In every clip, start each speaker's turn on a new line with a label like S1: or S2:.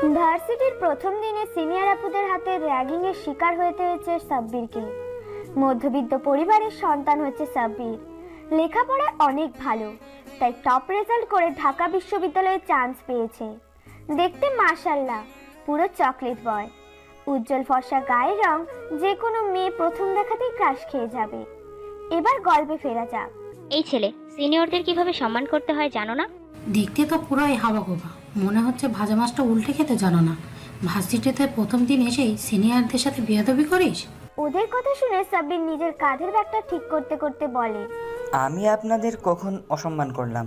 S1: ভার্সিটির প্রথম দিনে সিনিয়র আপুদের হাতে র্যাগিং এর শিকার হতে হয়েছে সাব্বিরকে। মধ্যবিত্ত পরিবারের সন্তান হচ্ছে সাব্বির। লেখাপড়ায় অনেক ভালো, তাই টপ রেজাল্ট করে ঢাকা বিশ্ববিদ্যালয়ে চান্স পেয়েছে। দেখতে মাশাআল্লাহ পুরো চকলেট বয়। উজ্জ্বল ফর্সা গায়ের রং, যে কোনো মেয়ে প্রথম দেখাতেই ক্রাশ খেয়ে যাবে। এবার গল্পে ফেরা যাক।
S2: এই ছেলে সিনিয়রদের কিভাবে সম্মান করতে হয় জানো না?
S3: দেখতে তো পুরোই হাবাগোবা, মনে হচ্ছে ভাজা মাছটা উল্টে খেতে জানো না। ভার্সিটিতে প্রথম দিন এসেই সিনিয়রদের সাথে বেয়াদবি করিস?
S1: ওদের কথা শুনে সাব্বির নিজের কাঁধের ব্যাগটা ঠিক করতে করতে বলে,
S4: আমি আপনাদের কখন অসম্মান করলাম?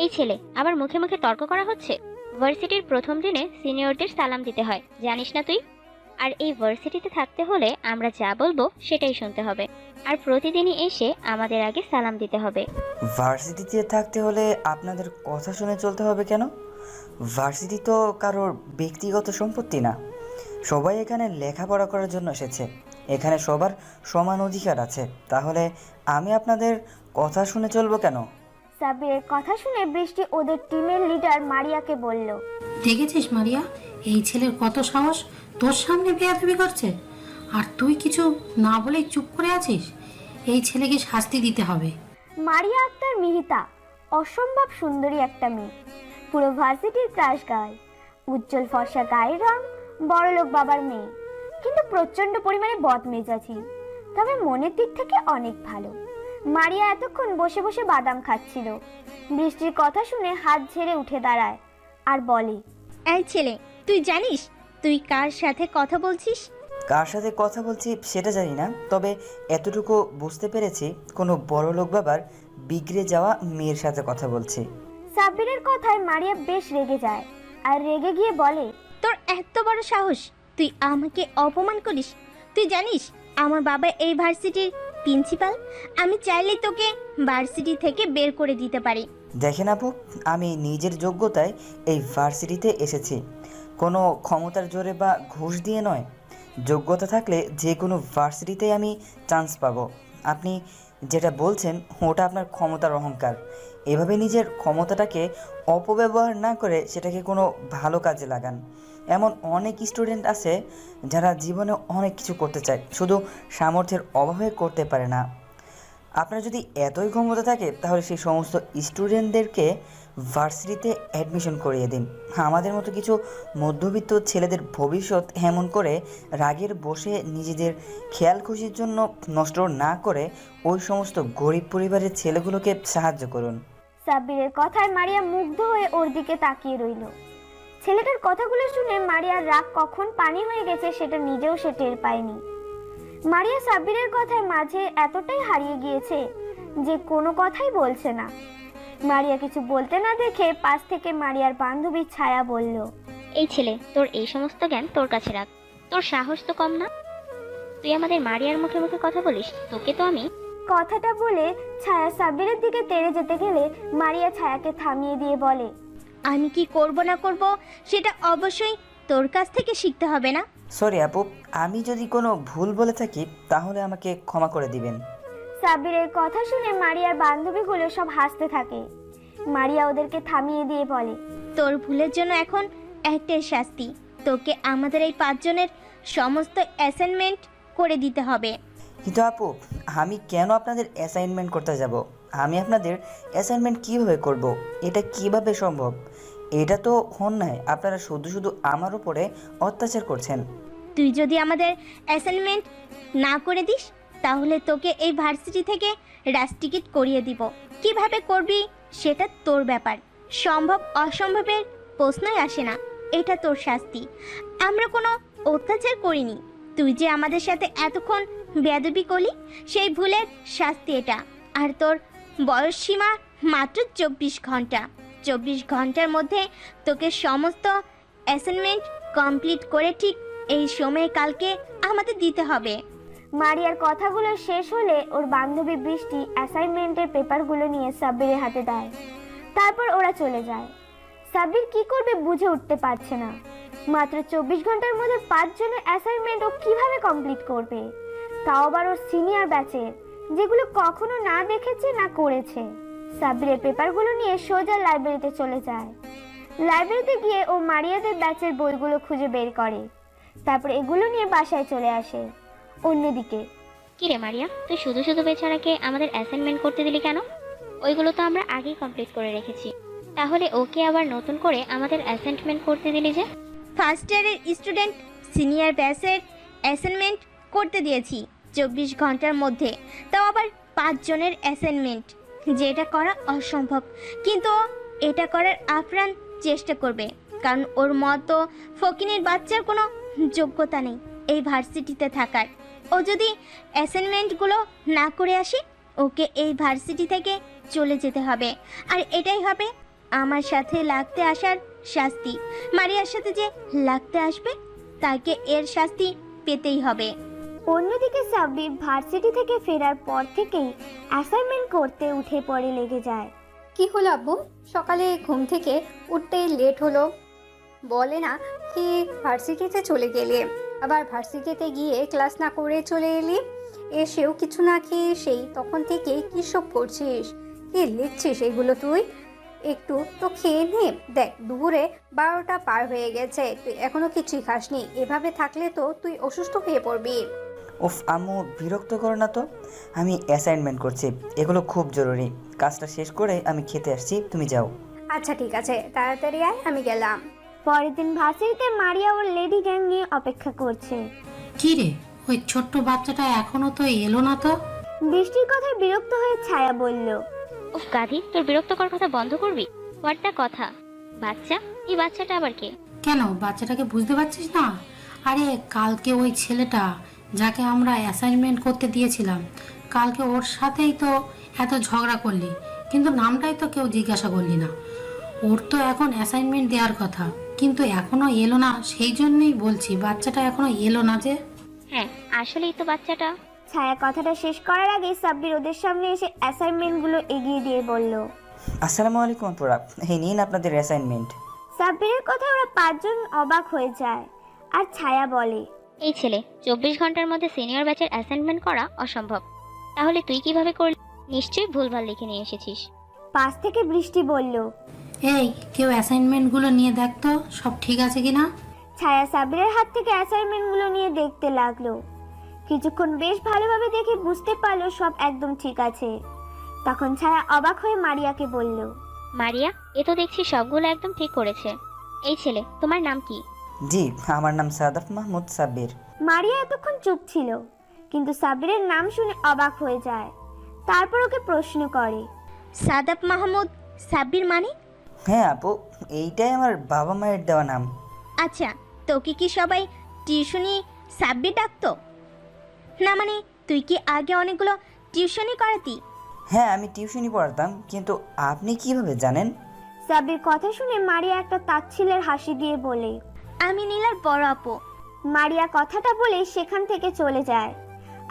S2: এই ছেলে আবার মুখে মুখে তর্ক করা হচ্ছে। ভার্সিটির প্রথম দিনে সিনিয়রদের সালাম দিতে হয়, জানিস না তুই? আর এই ভার্সিটিতে থাকতে হলে আমরা যা বলবো সেটাই শুনতে হবে, আর প্রতিদিনই এসে আমাদের আগে সালাম দিতে হবে।
S4: ভার্সিটিতে থাকতে হলে আপনাদের কথা শুনে চলতে হবে কেন? ভার্সিটি তো কারোর ব্যক্তিগত সম্পত্তি না। সবাই এখানে লেখাপড়া করার জন্য এসেছে। এখানে সবার সমান অধিকার আছে। তাহলে আমি আপনাদের কথা শুনে চলবো কেন?
S1: সাব্বিরের কথা শুনে বৃষ্টি ওদের টিমের লিডার মারিয়াকে বলল,
S3: দেখেছিস মারিয়া, এই ছেলের কত সাহস, তোর সামনে বেয়াদবি করছে, আর তুই কিছু না বলেই চুপ করে আছিস। এই ছেলেকে শাস্তি দিতে হবে।
S1: মারিয়া আক্তার মিহিতা অসম্ভব সুন্দরী একটা মেয়ে, পুরো ভার্সিটির ক্রাশ গার্ল। উজ্জ্বল ফর্সা গায়ের রং, বড়লোক বাবার মেয়ে, কিন্তু প্রচন্ড পরিমাণে বদমেজাজি, তবে মনের দিক থেকে অনেক ভালো। মারিয়া এতক্ষণ বসে বসে বাদাম খাচ্ছিল। বৃষ্টির কথা শুনে হাত ঝেড়ে উঠে দাঁড়ায় আর বলে,
S5: এই ছেলে, তুই জানিস তুই কার সাথে কথা বলছিস?
S4: কার সাথে কথা বলছি সেটা জানি না, তবে এতটুকু বুঝতে পেরেছি কোনো বড়লোক বাবার বিগড়ে যাওয়া মেয়ের সাথে কথা বলছি।
S1: সাব্বিরের কথায় মারিয়া বেশ রেগে যায় আর রেগে গিয়ে বলে,
S5: তোর এত বড় সাহস, তুই আমাকে অপমান করিস? তুই জানিস আমার বাবা এই ভার্সিটির প্রিন্সিপাল। আমি চাইলেই তোকে ভার্সিটি থেকে বের করে দিতে পারি।
S4: দেখেন আপু, আমি নিজের যোগ্যতায় এই ভার্সিটিতে এসেছি, কোনো ক্ষমতার জোরে বা ঘুষ দিয়ে নয়। যোগ্যতা থাকলে যে কোনো ভার্সিটিতেই আমি চান্স পাবো। আপনি যেটা বলছেন ওটা আপনার ক্ষমতার অহংকার। এভাবে নিজের ক্ষমতাটাকে অপব্যবহার না করে সেটাকে কোনো ভালো কাজে লাগান। এমন অনেক স্টুডেন্ট আছে যারা জীবনে অনেক কিছু করতে চায়, শুধু সামর্থ্যের অভাবে করতে পারে না। আপনার যদি এতই ক্ষমতা থাকে তাহলে সেই সমস্ত স্টুডেন্টদেরকে ভার্সিটিতে অ্যাডমিশন করিয়ে দিন। আমাদের মতো কিছু মধ্যবিত্ত ছেলেদের ভবিষ্যৎ এমন করে রাগের বসে নিজেদের খেয়াল খুশির জন্য নষ্ট না করে ওই সমস্ত গরিব পরিবারের ছেলেগুলোকে সাহায্য করুন।
S1: সাব্বিরের কথায় মারিয়া মুগ্ধ হয়ে ওর দিকে তাকিয়ে রইল। ছেলেটার কথাগুলো শুনে মারিয়ার রাগ কখন পানি হয়ে গেছে সেটা নিজেও সে টের পায়নি। মারিয়া সাব্বিরের কথায় মাঝে এতটাই হারিয়ে গিয়েছে যে কোনো কথাই বলছে না। মারিয়া কিছু বলতে না দেখে পাশ থেকে মারিয়ার বান্ধবী ছায়া বলল,
S2: এই ছেলে তোর এই সমস্ত জ্ঞান তোর কাছে রাখ, তোর সাহস তো কম না। তুই আমাদের মারিয়ার মুখে মুখে কথা বলিস? তোকে তো আমি।
S1: কথাটা বলে ছায়া সাব্বিরের দিকে তেড়ে যেতে গেলে মারিয়া ছায়াকে থামিয়ে দিয়ে বলে,
S5: আমি কি করব না করব সেটা অবশ্যই তোর কাছ থেকে শিখতে হবে না?
S4: সরি আপু, আমি যদি কোনো ভুল বলে থাকি তাহলে আমাকে ক্ষমা করে দিবেন।
S1: সাব্বিরের কথা শুনে মারিয়ার বান্ধবীগুলো সব হাসতে থাকে। মারিয়া ওদেরকে থামিয়ে দিয়ে বলে,
S5: তোর ভুলের জন্য এখন একটাই শাস্তি, তোকে আমাদের এই 5 জনের সমস্ত অ্যাসাইনমেন্ট করে দিতে হবে।
S4: কিন্তু আপু, আমি কেন আপনাদের অ্যাসাইনমেন্ট করতে যাব? আমি আপনাদের অ্যাসাইনমেন্ট কিভাবে করব? এটা কিভাবে সম্ভব? এটা তো অন্যায়। আপনারা শুধু শুধু আমার উপরে অত্যাচার করছেন।
S5: তুই যদি আমাদের অ্যাসাইনমেন্ট না করে দিস তাহলে তোকে এই ভার্সিটি থেকে রাস্টিকেট করিয়ে দিব। কিভাবে করবি সেটা তোর ব্যাপার। সম্ভব অসম্ভবের প্রশ্নই আসে না, এটা তোর শাস্তি। আমরা কোনো অত্যাচার করিনি। তুই যে আমাদের সাথে এতক্ষণ বেয়াদবি করলি সেই ভুলের শাস্তি এটা। আর তোর বয়স সীমা মাত্র 24 ঘন্টা। 24 ঘন্টার মধ্যে তোকে সমস্ত অ্যাসাইনমেন্ট কমপ্লিট করে ঠিক এই সময় কালকে আমাদের দিতে হবে।
S1: মারিয়ার কথাগুলো শেষ হলে ওর বান্ধবী বৃষ্টি অ্যাসাইনমেন্টের পেপারগুলো নিয়ে সাব্বিরের হাতে দেয়। তারপর ওরা চলে যায়। সাব্বির কি করবে বুঝে উঠতে পারছে না। মাত্র 24 ঘন্টার মধ্যে 5 জনের অ্যাসাইনমেন্ট ও কিভাবে কমপ্লিট করবে, তাও আবার ওর সিনিয়র ব্যাচের, যেগুলো কখনো না দেখেছে না করেছে। সাব্বিরের পেপারগুলো নিয়ে সোজা লাইব্রেরিতে চলে যায়। লাইব্রেরিতে গিয়ে ও মারিয়াদের ব্যাচের বইগুলো খুঁজে বের করে, তারপর এগুলো নিয়ে বাসায় চলে আসে। অন্যদিকে
S2: কিরে মারিয়া, তুই শুধু শুধু বেচারাকে আমাদের অ্যাসাইনমেন্ট করতে দিলি কেন? ওইগুলো তো আমরা আগেই কমপ্লিট করে রেখেছি, তাহলে ওকে আবার নতুন করে আমাদের অ্যাসাইনমেন্ট করতে দিলি যে?
S5: ফার্স্ট ইয়ারের স্টুডেন্ট সিনিয়র ব্যাচের অ্যাসাইনমেন্ট করতে দিয়েছি 24 ঘন্টার মধ্যে, তাও আবার 5 জনের অ্যাসাইনমেন্ট, যেটা করা অসম্ভব। কিন্তু ও এটা করার আপ্রাণ চেষ্টা করবে, কারণ ওর মতো ফকিনের বাচ্চার কোনো যোগ্যতা নেই এই ভার্সিটিতে থাকার। ও যদি অ্যাসাইনমেন্টগুলো না করে আসে, ওকে এই ভার্সিটি থেকে চলে যেতে হবে। আর এটাই হবে আমার সাথে লাগতে আসার শাস্তি। মারিয়ার সাথে যে লাগতে আসবে তাকে এর শাস্তি পেতেই হবে।
S1: অন্যদিকে সাব্বির ভার্সিটি থেকে ফেরার পর থেকেই অ্যাসাইনমেন্ট করতে উঠে পড়ে লেগে যায়।
S6: কি হলো আব্বু, সকালে ঘুম থেকে উঠতে লেট হলো? বলে না কি ভার্সিটিতে চলে গেলে, আবার ভার্সিটিতে গিয়ে ক্লাস না করে চলে এলি, এসেও কিছু না খেয়ে সেই তখন থেকে কী সব করছিস, কি লিখছিস এগুলো তুই? একটু তো খেয়ে নে, দেখ দুপুরে 12টা পার হয়ে গেছে, তুই এখনো কিছুই খাসনি। এভাবে থাকলে তো তুই অসুস্থ হয়ে পড়বি।
S4: উফ আম্মু, বিরক্ত করো না তো, আমি অ্যাসাইনমেন্ট করছি, এগুলো খুব জরুরি। কাজটা শেষ করে আমি খেতে আসছি, তুমি যাও।
S6: আচ্ছা ঠিক আছে, তাড়াতাড়ি আয়, আমি গেলাম।
S1: পরের দিন ভার্সিটিতে মারিয়া ওর লেডি গ্যাং নিয়ে অপেক্ষা করছে।
S3: কি রে, ওই ছোট্ট বাচ্চাটা এখনো তো এলো না তো?
S1: বৃষ্টির কথায় বিরক্ত হয়ে ছায়া বলল,
S2: উফ গাধি, তোর বিরক্তকর কথা বন্ধ করবি? হোয়াটটা কথা? বাচ্চা? এই বাচ্চাটা আবার কে?
S3: কেন, বাচ্চাটাকে বুঝতে পারছিস না? আরে কালকে ওই ছেলেটা যাকে আমরা অ্যাসাইনমেন্ট করতে দিয়েছিলাম, কালকে ওর সাথেই তো এত ঝগড়া করলি, কিন্তু নামটাই তো কেউ জিজ্ঞাসা করলি না। ওর তো এখন অ্যাসাইনমেন্ট দেওয়ার কথা, কিন্তু এখনো এলো না, সেই জন্যই বলছি বাচ্চাটা এখনো এলো না যে।
S2: হ্যাঁ, আসলেই তো বাচ্চাটা।
S1: ছায়া কথাটা শেষ করার আগে সাব্বির ওদের সামনে এসে অ্যাসাইনমেন্টগুলো এগিয়ে দিয়ে বলল,
S4: আসসালামু আলাইকুম আপুরা, এই নিন আপনাদের অ্যাসাইনমেন্ট।
S1: সাব্বিরের কথায় ওরা 5 জন অবাক হয়ে যায়। আর ছায়া বলে,
S2: এই ছেলে 24 ঘন্টার মধ্যে সিনিয়র ব্যাচের অ্যাসাইনমেন্ট করা অসম্ভব, তাহলে তুই কিভাবে করলি? নিশ্চয়ই ভুলভাল লিখে নিয়ে এসেছিস।
S1: পাশ থেকে বৃষ্টি বলল।
S3: এই কেউ অ্যাসাইনমেন্টগুলো নিয়ে দেখতো সব ঠিক আছে কিনা।
S1: ছায়া সাব্বিরের হাত থেকে অ্যাসাইনমেন্টগুলো নিয়ে দেখতে লাগলো। কিছুক্ষণ বেশ ভালোভাবে দেখে বুঝতে পারলো সব একদম ঠিক আছে। তখন ছায়া অবাক হয়ে মারিয়াকে বলল,
S2: মারিয়া, এ তো দেখছি সবগুলো একদম ঠিক করেছে। এই ছেলে, তোমার নাম কি?
S4: জি, আমার নাম সাদাফ মাহমুদ সাব্বির।
S1: মারিয়া এতক্ষণ চুপ ছিল, কিন্তু সাব্বিরের নাম শুনে অবাক হয়ে যায়। তারপর ওকে প্রশ্ন করে,
S5: সাদাব মাহমুদ সাব্বির মানে?
S4: হ্যাঁ আপু, এইটাই আমার বাবা মায়ের দেওয়া নাম।
S5: আচ্ছা, তোকে কি সবাই টিউশনি সাব্বির ডাকতো? না মানে তুই কি আগে অনেকগুলো টিউশনি করাতি?
S4: হ্যাঁ, আমি টিউশনি পড়াতাম, কিন্তু আপনি কিভাবে জানেন?
S1: সাব্বির কথা শুনে মারিয়া একটা তাচ্ছিলের হাসি দিয়ে বলে,
S5: আমি নীলার বড় আপু।
S1: মারিয়া কথাটা বলে সেখান থেকে চলে যায়।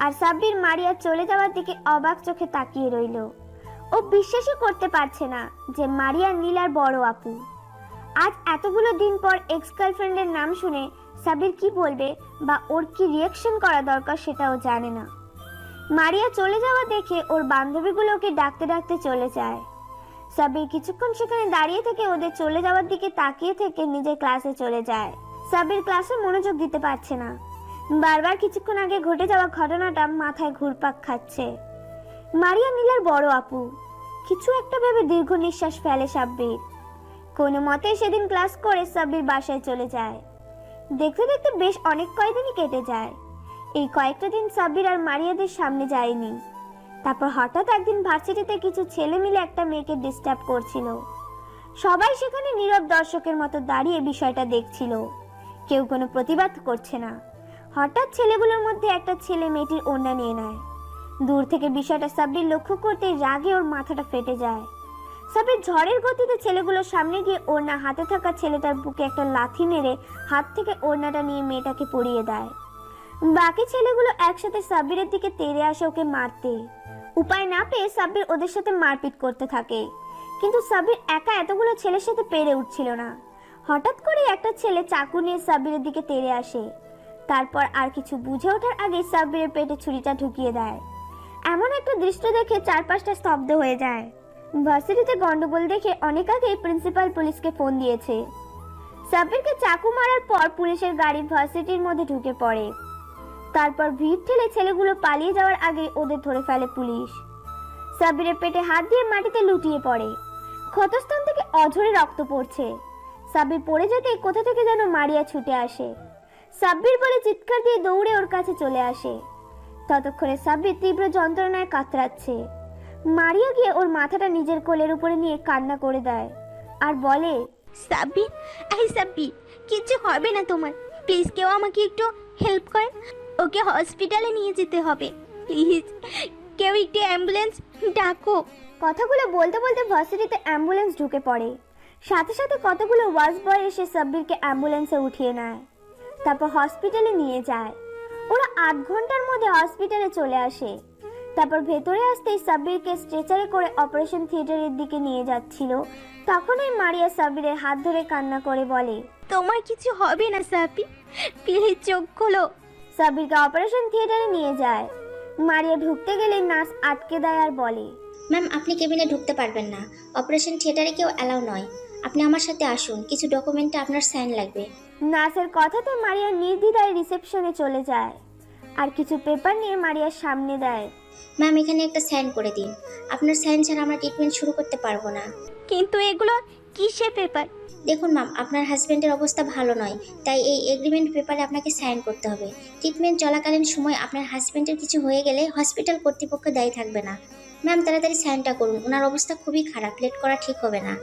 S1: আর সাব্বির মারিয়া চলে যাওয়ার দিকে অবাক চোখে তাকিয়ে রইল। ও বিশ্বাসই করতে পারছে না যে মারিয়া নীলার বড় আপু। আজ এতগুলো দিন পর এক্স গার্লফ্রেন্ডের নাম শুনে সাব্বির কি বলবে বা ওর কি রিয়াকশন করা দরকার সেটাও জানে না। মারিয়া চলে যাওয়া দেখে ওর বান্ধবীগুলোকে ডাকতে ডাকতে চলে যায়। সাব্বির কিছুক্ষণ সেখানে দাঁড়িয়ে থেকে ওদের চলে যাওয়ার দিকে তাকিয়ে থেকে নিজের ক্লাসে চলে যায়। সাব্বির ক্লাসে মনোযোগ দিতে পারছে না। বারবার কিছুক্ষণ আগে ঘটে যাওয়া ঘটনাটা মাথায় ঘুরপাক খাচ্ছে। মারিয়া নীলার বড় আপু। কিছু একটা ভেবে দীর্ঘ নিঃশ্বাস ফেলে সাব্বির। কোনো মতে সেদিন ক্লাস করে সাব্বির বাসায় চলে যায়। দেখতে দেখতে বেশ অনেক কয়েকদিনই কেটে যায়। এই কয়েকটা দিন সাব্বির আর মারিয়াদের সামনে যায়নি। তারপর হঠাৎ একদিন ভার্সিটিতে কিছু ছেলে মিলে একটা মেয়েকে ডিস্টার্ব করছিল। সবাই সেখানে নীরব দর্শকের মতো দাঁড়িয়ে বিষয়টা দেখছিল। কেউ কোনো প্রতিবাদ করছে না। হঠাৎ ছেলেগুলোর মধ্যে একটা ছেলে মেয়েটির ওড়না নিয়ে নেয়। দূর থেকে বিষয়টা সাব্বির লক্ষ্য করতে রাগে ওর মাথাটা ফেটে যায়। সাব্বির ঝড়ের গতিতে ছেলেগুলোর সামনে গিয়ে ওড়না হাতে থাকা ছেলেটার বুকে একটা লাথি মেরে হাত থেকে ওড়নাটা নিয়ে মেয়েটাকে পরিয়ে দেয়। বাকি ছেলেগুলো একসাথে সাব্বিরের দিকে তেড়ে আসে ওকে মারতে। উপায় না পেয়ে সাব্বির ওদের সাথে মারপিট করতে থাকে, কিন্তু সাব্বির একা এতগুলো ছেলের সাথে পেরে উঠছিল না। হঠাৎ করে একটা ছেলে চাকু নিয়ে সাব্বিরের দিকে তেড়ে আসে। তারপর আর কিছু বুঝে ওঠার আগে সাব্বিরের পেটে ছুরিটা ঢুকিয়ে দেয়। এমন একটা দৃশ্য দেখে চারপাশটা স্তব্ধ হয়ে যায়। ভার্সিটিতে গন্ডগোল দেখে অনেক আগেই প্রিন্সিপাল পুলিশকে ফোন দিয়েছে। সাব্বিরকে চাকু মারার পর পুলিশের গাড়ি ভার্সিটির মধ্যে ঢুকে পড়ে। তারপর ভিড় ঠেলে ছেলেগুলো পালিয়ে যাওয়ার আগে ওদের ধরে ফেলে পুলিশ। সাব্বিরের পেটে হাত দিয়ে মাটিতে লুটিয়ে পড়ে। ক্ষতস্থান থেকে অঝরে রক্ত পড়ছে। সাব্বির পড়ে যেতেই কোথা থেকে যেন মারিয়া ছুটে আসে। সাব্বির বলে চিৎকার দিয়ে দৌড়ে ওর কাছে চলে আসে। ততক্ষণে সাব্বির তীব্র যন্ত্রণায় কাতরাচ্ছে। মারিয়া গিয়ে ওর মাথাটা নিজের কোলের উপরে নিয়ে কান্না করে দেয় আর বলে,
S5: সাব্বির, এই সাব্বির, কিচ্ছু হবে না তোমার। প্লিজ কেউ আমাকে একটু হেল্প করেন, ওকে হসপিটালে নিয়ে যেতে হবে। প্লিজ কেউ একটু অ্যাম্বুলেন্স ডাকো।
S1: কথাগুলো বলতে বলতে ভার্সিটিতে অ্যাম্বুলেন্স ঢুকে পড়ে। সাথে সাথে কতগুলো ওয়াচ বয় এসে সাব্বিরকে অ্যাম্বুলেন্সে উঠিয়ে নেয়। তারপর হসপিটালে নিয়ে যায়। ওরা 8 ঘন্টার মধ্যে হসপিটালে চলে আসে। তারপর ভেতরে আসতেই সাব্বিরকে স্ট্রেচারে করে অপারেশন থিয়েটারের দিকে নিয়ে যাচ্ছিল। তখনই মারিয়া সাব্বিরের হাত ধরে কান্না করে বলে,
S5: তোমার কিছু হবে না সাব্বির, প্লিজ চোখ খোলো।
S1: সাব্বিরকে অপারেশন থিয়েটারে নিয়ে যায়। মারিয়া ঢুকতে গেলে নার্স আটকে দেয় আর বলে,
S7: ম্যাম, আপনি কেবিনে ঢুকতে পারবেন না। অপারেশন থিয়েটারে কেউ অ্যালাউ নয়। আপনি আমার সাথে আসুন, কিছু ডকুমেন্টে আপনার সাইন লাগবে।
S1: নার্সের কথাতে মারিয়া নির্দ্বিধায় রিসেপশনে চলে যায় আর কিছু পেপার নিয়ে মারিয়ার সামনে দেয়।
S7: ম্যাম, এখানে একটা সাইন করে দিন। আপনার সাইন ছাড়া আমরা ট্রিটমেন্ট শুরু করতে পারবো না।
S5: কিন্তু এগুলো কিসের পেপার?
S7: দেখুন ম্যাম, আপনার হাজব্যান্ডের অবস্থা ভালো নয়, তাই এই এগ্রিমেন্ট পেপারে আপনাকে সাইন করতে হবে। ট্রিটমেন্ট চলাকালীন সময় আপনার হাজব্যান্ডের কিছু হয়ে গেলে হসপিটাল কর্তৃপক্ষ দায়ী থাকবে না। ম্যাম, তাড়াতাড়ি সাইনটা করুন, ওনার অবস্থা খুবই খারাপ, লেট করা ঠিক হবে না।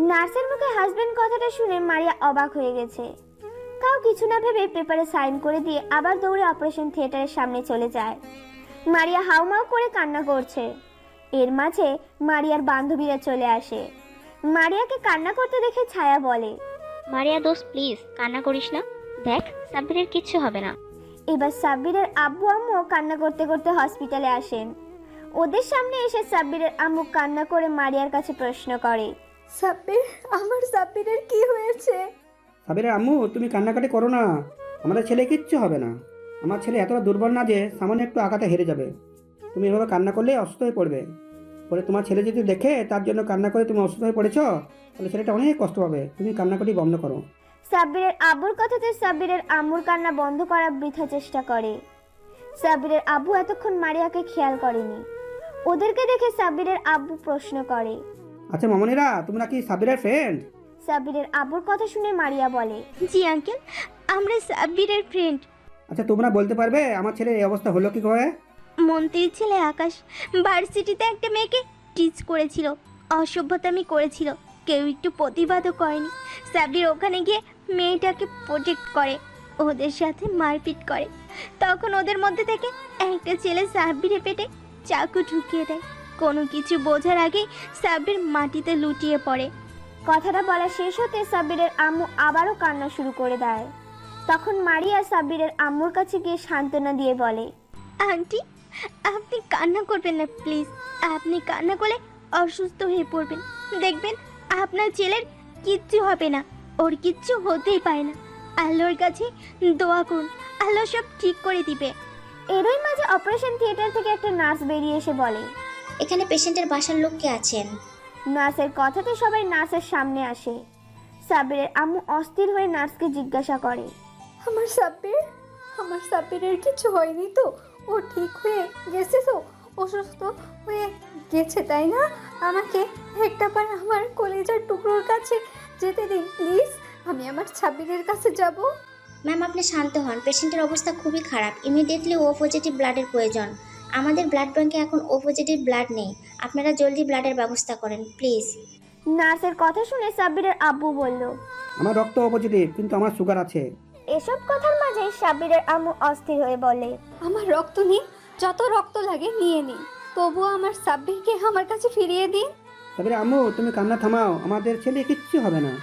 S1: নার্সের মুখে হাজবেন্ড কথাটা শুনে মারিয়া অবাক হয়ে গেছে। তাও কিছু না ভেবে পেপারে সাইন করে দিয়ে আবার দৌড়ে অপারেশন থিয়েটারের সামনে চলে যায়। মারিয়া হাউমাউ করে কান্না করছে। এর মাঝে মারিয়ার বান্ধবীরা চলে আসে। মারিয়াকে কান্না করতে দেখে ছায়া বলে,
S2: মারিয়া দোস্ত, প্লিজ কান্না করিস না। দেখ, সাব্বিরের কিচ্ছু হবে না।
S1: এবার সাব্বিরের আব্বু আম্মু কান্না করতে করতে হসপিটালে আসেন। ওদের সামনে এসে সাব্বিরের আম্মু কান্না করে মারিয়ার কাছে প্রশ্ন করে,
S6: সাব্বির, আমার সাব্বিরের কি হয়েছে?
S8: সাবিরের আম্মু, তুমি কান্নাকাটি করো না। আমাদের ছেলে কিচ্ছু হবে না। আমার ছেলে এতটা দুর্বল না যে সামান্য একটু আঘাতে হেরে যাবে। তুমি এভাবে কান্না করলে অসুস্থ হয়ে পড়বে। পরে তোমার ছেলে যদি দেখে তার জন্য কান্না করে তুমি অসুস্থ হয়ে পড়েছো, তাহলে ছেলেটা অনেক কষ্ট পাবে। তুমি কান্নাকাটি বন্ধ করো।
S1: সাব্বিরের আব্বুর কথাতে সাব্বিরের আম্মুর কান্না বন্ধ করার বৃথা চেষ্টা করে। সাব্বিরের আব্বু এতক্ষণ মারিয়াকে খেয়াল করেনি। ওদেরকে দেখে সাব্বিরের আব্বু প্রশ্ন করে,
S8: আচ্ছা মামনিরা, তোমরা কি সাবিরের ফ্রেন্ড?
S1: সাব্বিরের আব্বুর কথা শুনে মারিয়া বলে,
S5: জি আঙ্কেল, আমরা সাব্বিরের ফ্রেন্ড।
S8: আচ্ছা, তোমরা বলতে পারবে আমার ছেলের এই অবস্থা হলো কি করে?
S5: মন্ত্রীর ছেলে আকাশ ভার্সিটিতে একটা মেয়েকে টিচ করেছিল, অসভ্যতামি করেছিল। কেউ একটু প্রতিবাদও করেনি। সাব্বির ওখানে গিয়ে মেয়েটাকে প্রোটেক্ট করে, ওদের সাথে মারপিট করে। তখন ওদের মধ্যে থেকে একটা ছেলে সাব্বিরের পেটে চাকু ঢুকিয়ে দেয়। কোনো কিছু বোঝার আগেই সাব্বির মাটিতে লুটিয়ে পড়ে।
S1: কথাটা বলা শেষ হতে সাব্বিরের আম্মু আবারও কান্না শুরু করে দেয়। তখন মারিয়া সাব্বিরের আম্মুর কাছে গিয়ে সান্ত্বনা দিয়ে বলে,
S5: আন্টি, আপনি কান্না করবেন না প্লিজ। আপনি কান্না করলে অসুস্থ হয়ে পড়বেন। দেখবেন আপনার ছেলের কিচ্ছু হবে না, ওর কিচ্ছু হতেই পারে না। আল্লাহর কাছে দোয়া করুন, আল্লাহ সব ঠিক করে দিবে।
S1: এরই মাঝে অপারেশন থিয়েটার থেকে একটা নার্স বেরিয়ে এসে বলে,
S7: এখানে পেশেন্টের বাসার লোক কে আছেন?
S1: নার্সের কথাতে সবাই নার্সের সামনে আসে। সাব্বিরের আম্মু অস্থির হয়ে নার্সকে জিজ্ঞাসা করে,
S6: আমার সাব্বিরের কিছু হয়নি তো? ও ঠিক হয়ে গেছে তো? অসুস্থ হয়ে গেছে তাই না? আমাকে একটাবার আমার কলেজার টুকরোর কাছে যেতে দিন প্লিজ। আমি আমার সাব্বিরের কাছে যাব।
S7: ম্যাম, আপনি শান্ত হন। পেশেন্টের অবস্থা খুবই খারাপ, ইমিডিয়েটলি ও পজিটিভ ব্লাডের প্রয়োজন। আমাদের ব্লাড ব্যাংকে এখন ও পজিটিভ ব্লাড নেই। আপনারা জলদি ব্লাডের ব্যবস্থা করেন প্লিজ।
S1: নার্সের কথা শুনে সাব্বিরের আব্বু বলল,
S8: আমার রক্ত পজিটিভ, কিন্তু আমার সুগার আছে।
S1: এসব কথার মাঝে সাব্বিরের আম্মু অস্থির হয়ে বলে,
S6: আমার রক্ত নিন, যত রক্ত লাগে নিয়ে নিন, তবুও আমার সাব্বিরকে আমার কাছে ফিরিয়ে দিন।
S8: সাবিরের আম্মু, তুমি কান্না থামাও। আমাদের ছেলে কিচ্ছু হবে না।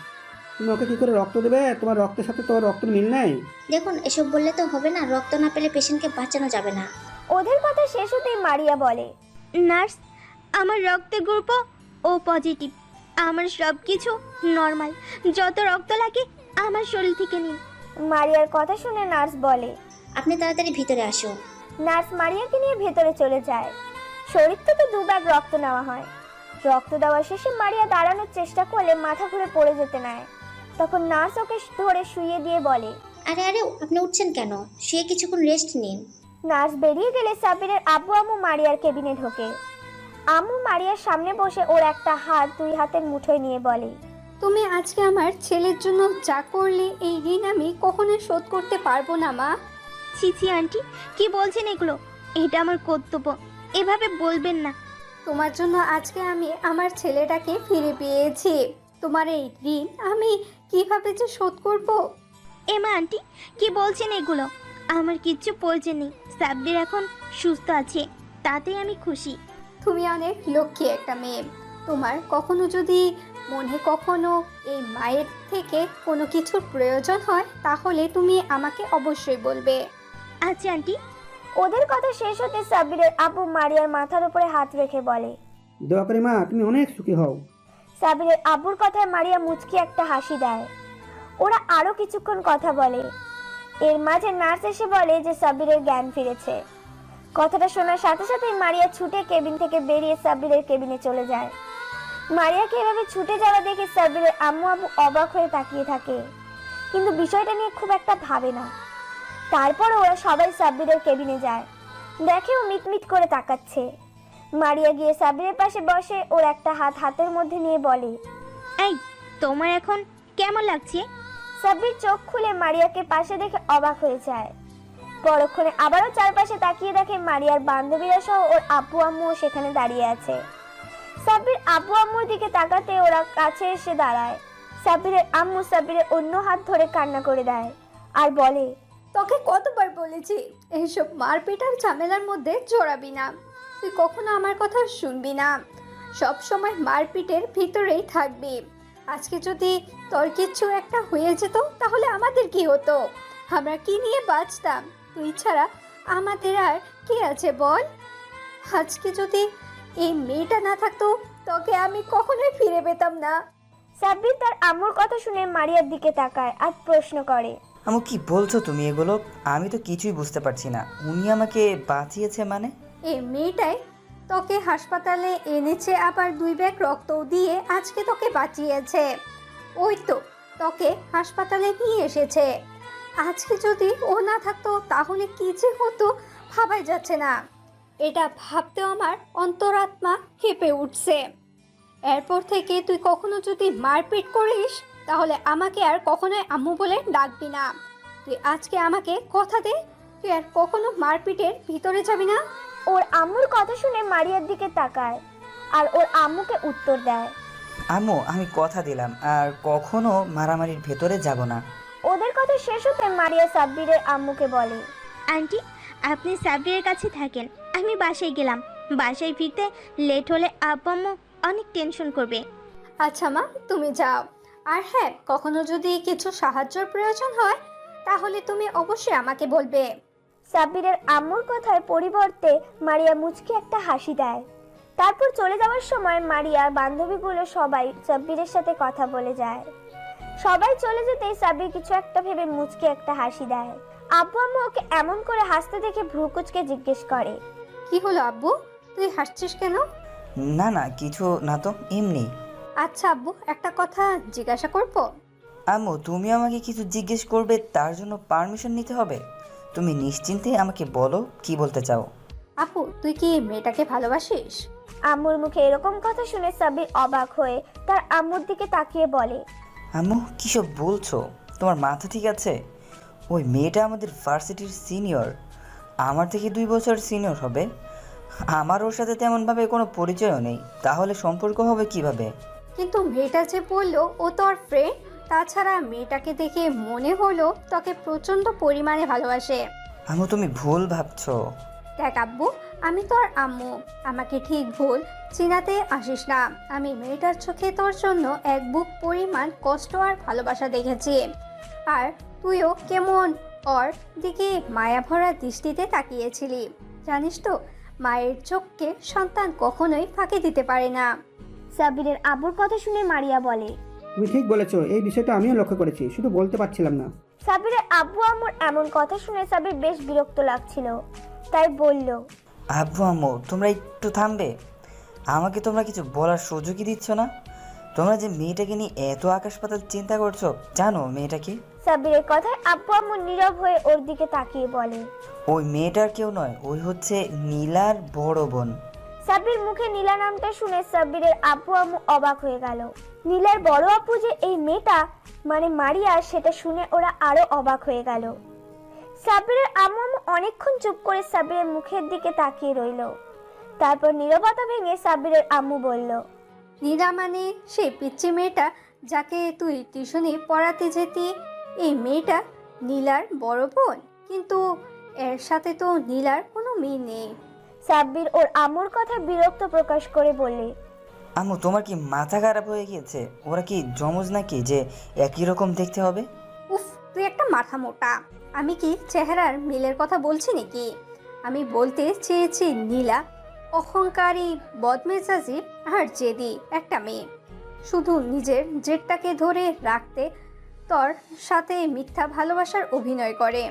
S8: তুমি ওকে কী করে রক্ত দেবে? তোমার রক্তের সাথে তোর রক্ত মিল নেই।
S7: দেখুন, এসব বললে তো হবে না। রক্ত না পেলে পেশেন্টকে বাঁচানো যাবে না।
S1: ওদের কথা শেষ হতেই মারিয়া বলে,
S5: নার্স, আমার রক্তের গ্রুপ ও পজিটিভ। আমার সব কিছু নর্মাল। যত রক্ত লাগে আমার শরীর থেকে নিন।
S1: মারিয়ার কথা শুনে নার্স বলে,
S7: আপনি তাড়াতাড়ি ভিতরে আসুন।
S1: নার্স মারিয়াকে নিয়ে ভেতরে চলে যায়। শরীর থেকে 2 ব্যাগ রক্ত নেওয়া হয়। রক্ত দেওয়া শেষে মারিয়া দাঁড়ানোর চেষ্টা করলে মাথা ঘুরে পড়ে যেতে নেয়। তখন নার্স ওকে ধরে শুইয়ে দিয়ে বলে,
S7: আরে আরে আপনি উঠছেন কেন? শুয়ে কিছুক্ষণ রেস্ট নিন।
S1: নার্স বেরিয়ে গেলে সাব্বিরের আব্বু আম্মু মারিয়ার কেবিনে ঢোকে। আম্মু মারিয়ার সামনে বসে ওর একটা হাত দুই হাতের মুঠোয় নিয়ে বলে,
S6: তুমি আজকে আমার ছেলের জন্য যা করলে এই ঋণ আমি কখনোই শোধ করতে পারবো না মা।
S5: ছি ছি আন্টি, কি বলছেন এগুলো? এটা আমার কর্তব্য, এভাবে বলবেন না।
S6: তোমার জন্য আজকে আমি আমার ছেলেটাকে ফিরে পেয়েছি। তোমার এই ঋণ আমি কিভাবে যে শোধ করব?
S5: এমা আন্টি, কি বলছেন এগুলো? আমার কিচ্ছু প্রয়োজন নেই। সাব্বির এখন সুস্থ আছে, তাতেই আমি খুশি।
S6: তুমি অনেক লক্ষ্মী একটা মেয়ে। তোমার কখনো যদি মনে কখনো এই মায়ের থেকে কোনো কিছুর প্রয়োজন হয় তাহলে তুমি আমাকে অবশ্যই বলবে।
S5: আচ্ছা আন্টি।
S1: ওদের কথা শেষ হতে সাব্বিরের আব্বু মারিয়ার মাথার উপরে হাত রেখে বলে,
S8: দোয়া করি মা তুমি অনেক সুখী হও।
S1: সাব্বিরের আব্বুর কথায় মারিয়া মুচকি একটা হাসি দেয়। ওরা আরো কিছুক্ষণ কথা বলে। এর মাঝে নার্স এসে বলে যে সাব্বিরের জ্ঞান ফিরেছে। কথাটা শোনার সাথে সাথে মারিয়া ছুটে কেবিন থেকে বেরিয়ে সাব্বিরের কেবিনে চলে যায়। মারিয়াকে এভাবে ছুটে যাওয়া দেখে সাব্বিরের আম্মু আব্বু অবাক হয়ে তাকিয়ে থাকে, কিন্তু বিষয়টা নিয়ে খুব একটা ভাবে না। তারপর ওরা সবাই সাব্বিরের কেবিনে যায়, দেখে ও মিটমিট করে তাকাচ্ছে। মারিয়া গিয়ে সাব্বিরের পাশে বসে ওর একটা হাত হাতের মধ্যে নিয়ে বলে,
S5: এই, তোমার এখন কেমন লাগছে?
S1: সাব্বির চোখ খুলে মারিয়াকে পাশে দেখে অবাক হয়ে যায়। পরক্ষণে আবারও চারপাশে তাকিয়ে দেখে মারিয়ার বান্ধবীরা সহ ওর আব্বু আম্মুও সেখানে দাঁড়িয়ে আছে। সাব্বির আব্বু আম্মুর দিকে তাকাতে ওরা কাছে এসে দাঁড়ায়। সাব্বিরের আম্মু সাব্বিরের অন্য হাত ধরে কান্না করে দেয় আর বলে,
S6: তোকে কতবার বলেছি এইসব মারপিট আর ঝামেলার মধ্যে জড়াবি না। তুই কখনো আমার কথা শুনবি না, সব সময় মারপিটের ভিতরেই থাকবি। আজকে যদি তোর কিছু একটা হয়ে যেত তাহলে আমাদের কি হতো? আমরা কি নিয়ে বাঁচতাম? তুই ছাড়া আমাদের আর কি আছে বল? আজকে যদি এই মেয়েটা না থাকতো তোকে আমি কখনোই ফিরে পেতাম না।
S1: সাব্বির তার আম্মুর কথা শুনে মারিয়ার দিকে তাকায় আর প্রশ্ন করে,
S4: আমু কি বলছো তুমি এগুলো? আমি তো কিছুই বুঝতে পারছি না। উনি আমাকে বাঁচিয়েছে মানে?
S6: এই মেয়েটাই তোকে হাসপাতালে এনেছে, আবার 2 ব্যাগ রক্তও দিয়ে আজকে তোকে বাঁচিয়েছে। ওই তো তোকে হাসপাতালে নিয়ে এসেছে। আজকে যদি ও না থাকতো তাহলে কি যে হতো ভাবাই যাচ্ছে না। এটা ভাবতেও আমার অন্তরাত্মা কেঁপে উঠছে। এরপর থেকে তুই কখনো যদি মারপিট করিস তাহলে আমাকে আর কখনোই আম্মু বলে ডাকবি না। তুই আজকে আমাকে কথা দে তুই আর কখনো মারপিটের ভিতরে যাবি না।
S1: ওর আম্মুর কথা শুনে মারিয়ার দিকে তাকায় আর ওর আম্মুকে উত্তর দেয়,
S4: আম্মু আমি কথা দিলাম আর কখনো মারামারির ভেতরে যাব না।
S1: ওদের কথা শেষ হতে মারিয়া সাব্বিরের আম্মুকে বলে,
S5: আন্টি, আপনি সাব্বিরের কাছে থাকেন, আমি বাসায় গেলাম। বাসায় ফিরতে লেট হলে আব্বু আম্মু অনেক টেনশন করবে।
S6: আচ্ছা মা, তুমি যাও। আর হ্যাঁ, কখনো যদি কিছু সাহায্যের প্রয়োজন হয় তাহলে তুমি অবশ্যই আমাকে বলবে।
S1: সাব্বিরের আম্মুর কথার পরিবর্তে মারিয়া মুচকি একটা হাসি দেয়। তারপর চলে যাওয়ার সময় মারিয়ার বান্ধবীগুলো সবাই সাব্বিরের সাথে কথা বলে যায়। সবাই চলে যেতেই সাব্বির কিছু একটা ভেবে মুচকি একটা হাসি দেয়। আব্বু আম্মু ওকে এমন করে হাসতে দেখে ভ্রু কুঁচকে জিজ্ঞেস করে,
S6: কি হলো আব্বু, তুই হাসছিস কেন?
S4: না না কিছু না তো, এমনি।
S6: আচ্ছা আব্বু, একটা কথা জিজ্ঞাসা করবো?
S4: আম্মু তুমি আমাকে কিছু জিজ্ঞেস করবে, তার জন্য পারমিশন নিতে হবে? তুমি নিশ্চিন্তে আমাকে বলো কি বলতে চাও।
S6: আপু, তুই কি মেয়েটাকে ভালোবাসিস?
S1: আম্মুর মুখে এরকম কথা শুনে সাব্বির অবাক হয়ে তার আম্মুর দিকে তাকিয়ে বলে,
S4: আম্মু কিসব বলছো? তোমার মাথা ঠিক আছে? ওই মেয়েটা আমাদের ভার্সিটির সিনিয়র, আমার থেকে 2 বছর সিনিয়র হবে। আমার ওর সাথে তেমনভাবে কোনো পরিচয়ও নেই, তাহলে সম্পর্ক হবে কিভাবে?
S6: কিন্তু মেয়েটা যে বললো ও তোর ফ্রেন্ড, তাছাড়া মেয়েটাকে দেখে মনে হলো তোকে প্রচন্ড পরিমাণে ভালোবাসে।
S4: আম্মু তুমি ভুল ভাবছো।
S6: দেখ আব্বু, আমি তোর আম্মু, আমাকে ঠিক ভুল চিনাতে আসিস না। আমি মেয়েটার চোখে তোর জন্য এক বুক পরিমাণ কষ্ট আর ভালোবাসা দেখেছি। আর তুইও কেমন ওর দিকে মায়া ভরা দৃষ্টিতে তাকিয়েছিলি। জানিস তো, মায়ের চোখকে সন্তান কখনোই ফাঁকি দিতে পারে না।
S1: সাব্বিরের আব্বুর কথা শুনে মারিয়া বলে,
S8: তুমি ঠিক বলেছো, এই বিষয়টা আমিও লক্ষ্য করেছি, শুধু বলতে পারছিলাম না।
S1: সাব্বিরের আব্বু আম্মুর এমন কথা শুনে সাব্বির বেশ বিরক্ত লাগছিল, তাই বলল,
S4: আব্বু আম্মু তোমরা একটু থামবে? আমাকে তোমরা কিছু বলার সুযোগই দিচ্ছ না। তোমরা যে মেয়েটাকে নিয়ে এত আকাশ পাতাল চিন্তা করছো, জানো মেয়েটা কি?
S1: সাব্বিরের কথায় আব্বু আম্মু নীরব হয়ে ওর দিকে তাকিয়ে বলে।
S4: ওই মেয়েটার কেউ নয়, ওই হচ্ছে নীলার বড় বোন।
S1: সাব্বির মুখে নীলা নামটা শুনে সাব্বিরের আব্বু আম্মু অবাক হয়ে গেল। নীলার বড় আপু যে এই মেয়েটা মানে মারিয়া, সেটা শুনে ওরা আরো অবাক হয়ে গেল। সাব্বিরের আম্মু অনেকক্ষণ চুপ করে সাব্বিরের মুখের দিকে তাকিয়ে রইল। তারপর নীরবতা ভেঙে সাব্বিরের আম্মু বলল,
S6: নীলা মানে সেই পিচ্চি মেয়েটা যাকে তুই টিউশনি পড়াতে যেতি, এই মেয়েটা নীলার বড় বোন। কিন্তু এর সাথে তো নীলার কোনো মিল নেই।
S1: সাব্বির ওর আম্মুর কথা বিরক্ত প্রকাশ করে বললে,
S4: আম্মু তোমার কি মাথা খারাপ হয়ে গিয়েছে? ওরা কি যমজ নাকি যে একই রকম দেখতে হবে?
S6: উফ, তুই একটা মাথা মোটা। আমি কি চেহারার মিলের কথা বলছি নাকি? আমি বলতে চেয়েছি নীলা অহংকারী, বদমেজাজি আর জেদি একটা মেয়ে। শুধু নিজের জেদটাকে ধরে রাখতে তোর সাথে মিথ্যা ভালোবাসার অভিনয় করে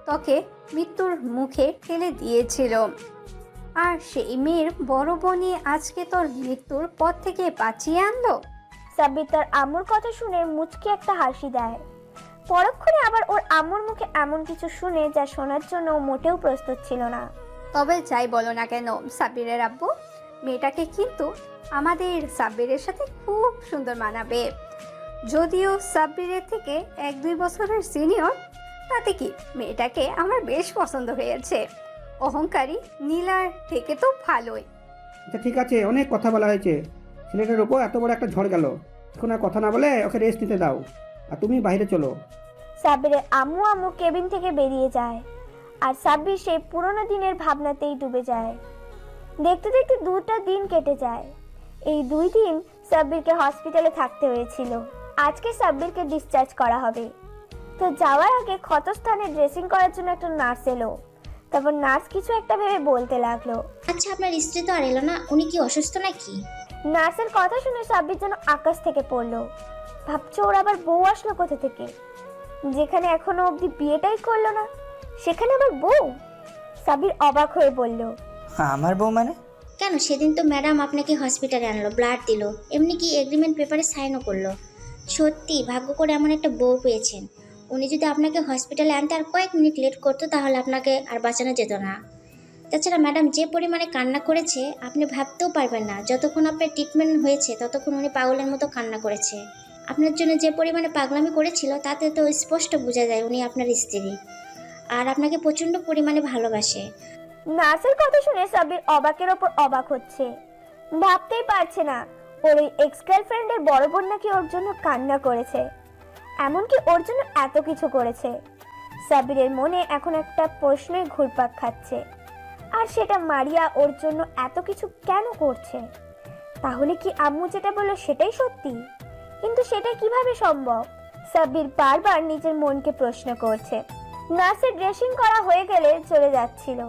S6: তোকে মৃত্যুর মুখে ঠেলে দিয়েছিল। আর সেই মেয়ের বড় বোনই আজকে তোর মৃত্যুর পথ থেকে বাঁচিয়ে আনলো।
S1: সাব্বির তার আম্মুর কথা শুনে মুচকি একটা হাসি দেয়। পরক্ষণে আবার ওর আম্মুর মুখে এমন কিছু শুনে যা শোনার জন্য ও মোটেও প্রস্তুত ছিল না।
S6: তবে যাই বলো না কেন সাব্বিরের আব্বু, মেয়েটাকে কিন্তু আমাদের সাব্বিরের সাথে খুব সুন্দর মানাবে। যদিও সাব্বিরের থেকে 1-2 বছরের সিনিয়র, তাতে কি মেয়েটাকে আমার বেশ পছন্দ হয়েছে। অহংকারী নীলার থেকে তো ভালোই।
S8: আচ্ছা ঠিক আছে, অনেক কথা বলা হয়েছে। ছেলেটার ওপর এত বড় একটা ঝড় গেল, এখন আর কথা না বলে ওকে রেস্ট নিতে দাও, আর তুমি বাইরে চলো।
S1: সাব্বিরের আম্মু কেবিন থেকে বেরিয়ে যায়, আর সাব্বির সেই পুরোনো দিনের ভাবনাতেই ডুবে যায়। দেখতে দেখতে 2টা দিন কেটে যায়। এই 2 দিন সাব্বিরকে হসপিটালে থাকতে হয়েছিল। আজকে সাব্বিরকে ডিসচার্জ করা হবে। তো যাওয়ার আগে ক্ষতস্থানে ড্রেসিং করার জন্য একটা নার্স এলো। তারপর নার্স কিছু একটা ভেবে বলতে লাগলো।
S7: আচ্ছা, আপনার স্ত্রী তো আর এলো না, উনি কি অসুস্থ নাকি?
S1: নার্সের কথা শুনে সাব্বির যেন আকাশ থেকে পড়লো। ভাবছো ওর আবার বউ আসলো কোথা থেকে? যেখানে এখনো অবধি বিয়েটাই করলো না, সেখানে আবার বউ? সাব্বির অবাক হয়ে বলল,
S4: আমার বউ মানে?
S7: কেন, সেদিন তো ম্যাডাম আপনাকে হসপিটালে আনলো, ব্লাড দিল, এমনি কি এগ্রিমেন্ট পেপারে সাইনও করলো। সত্যি ভাগ্য করে এমন একটা বউ পেয়েছেন। উনি যদি আপনাকে হসপিটালে আনতে আর কয়েক মিনিট লেট করতো তাহলে আপনাকে আর বাঁচানো যেত না। তাছাড়া ম্যাডাম যে পরিমাণে কান্না করেছে আপনি ভাবতেও পারবেন না। যতক্ষণ আপনার ট্রিটমেন্ট হয়েছে ততক্ষণ উনি পাগলের মতো কান্না করেছে। আপনার জন্য যে পরিমাণে পাগলামি করেছিল তাতে তো স্পষ্ট বোঝা যায় উনি আপনার স্ত্রী আর আপনাকে প্রচণ্ড পরিমাণে ভালোবাসে।
S1: নার্সের কথা শুনে সাব্বির অবাকের ওপর অবাক হচ্ছে। ভাবতেই পারছে না ওর ওই এক্স গার্লফ্রেন্ডের বড় বোন নাকি ওর জন্য কান্না করেছে, এমনকি ওর জন্য এত কিছু করেছে। সাব্বিরের মনে এখন একটা প্রশ্নই ঘুরপাক খাচ্ছে, আর সেটা মারিয়া ওর জন্য এত কিছু কেন করছে? তাহলে কি আম্মু যেটা বললো সেটাই সত্যি? কিন্তু সেটা কিভাবে সম্ভব? সাব্বির বারবার নিজের মনকে প্রশ্ন করছে। নার্সের ড্রেসিং করা হয়ে গেলে চলে যাচ্ছিল,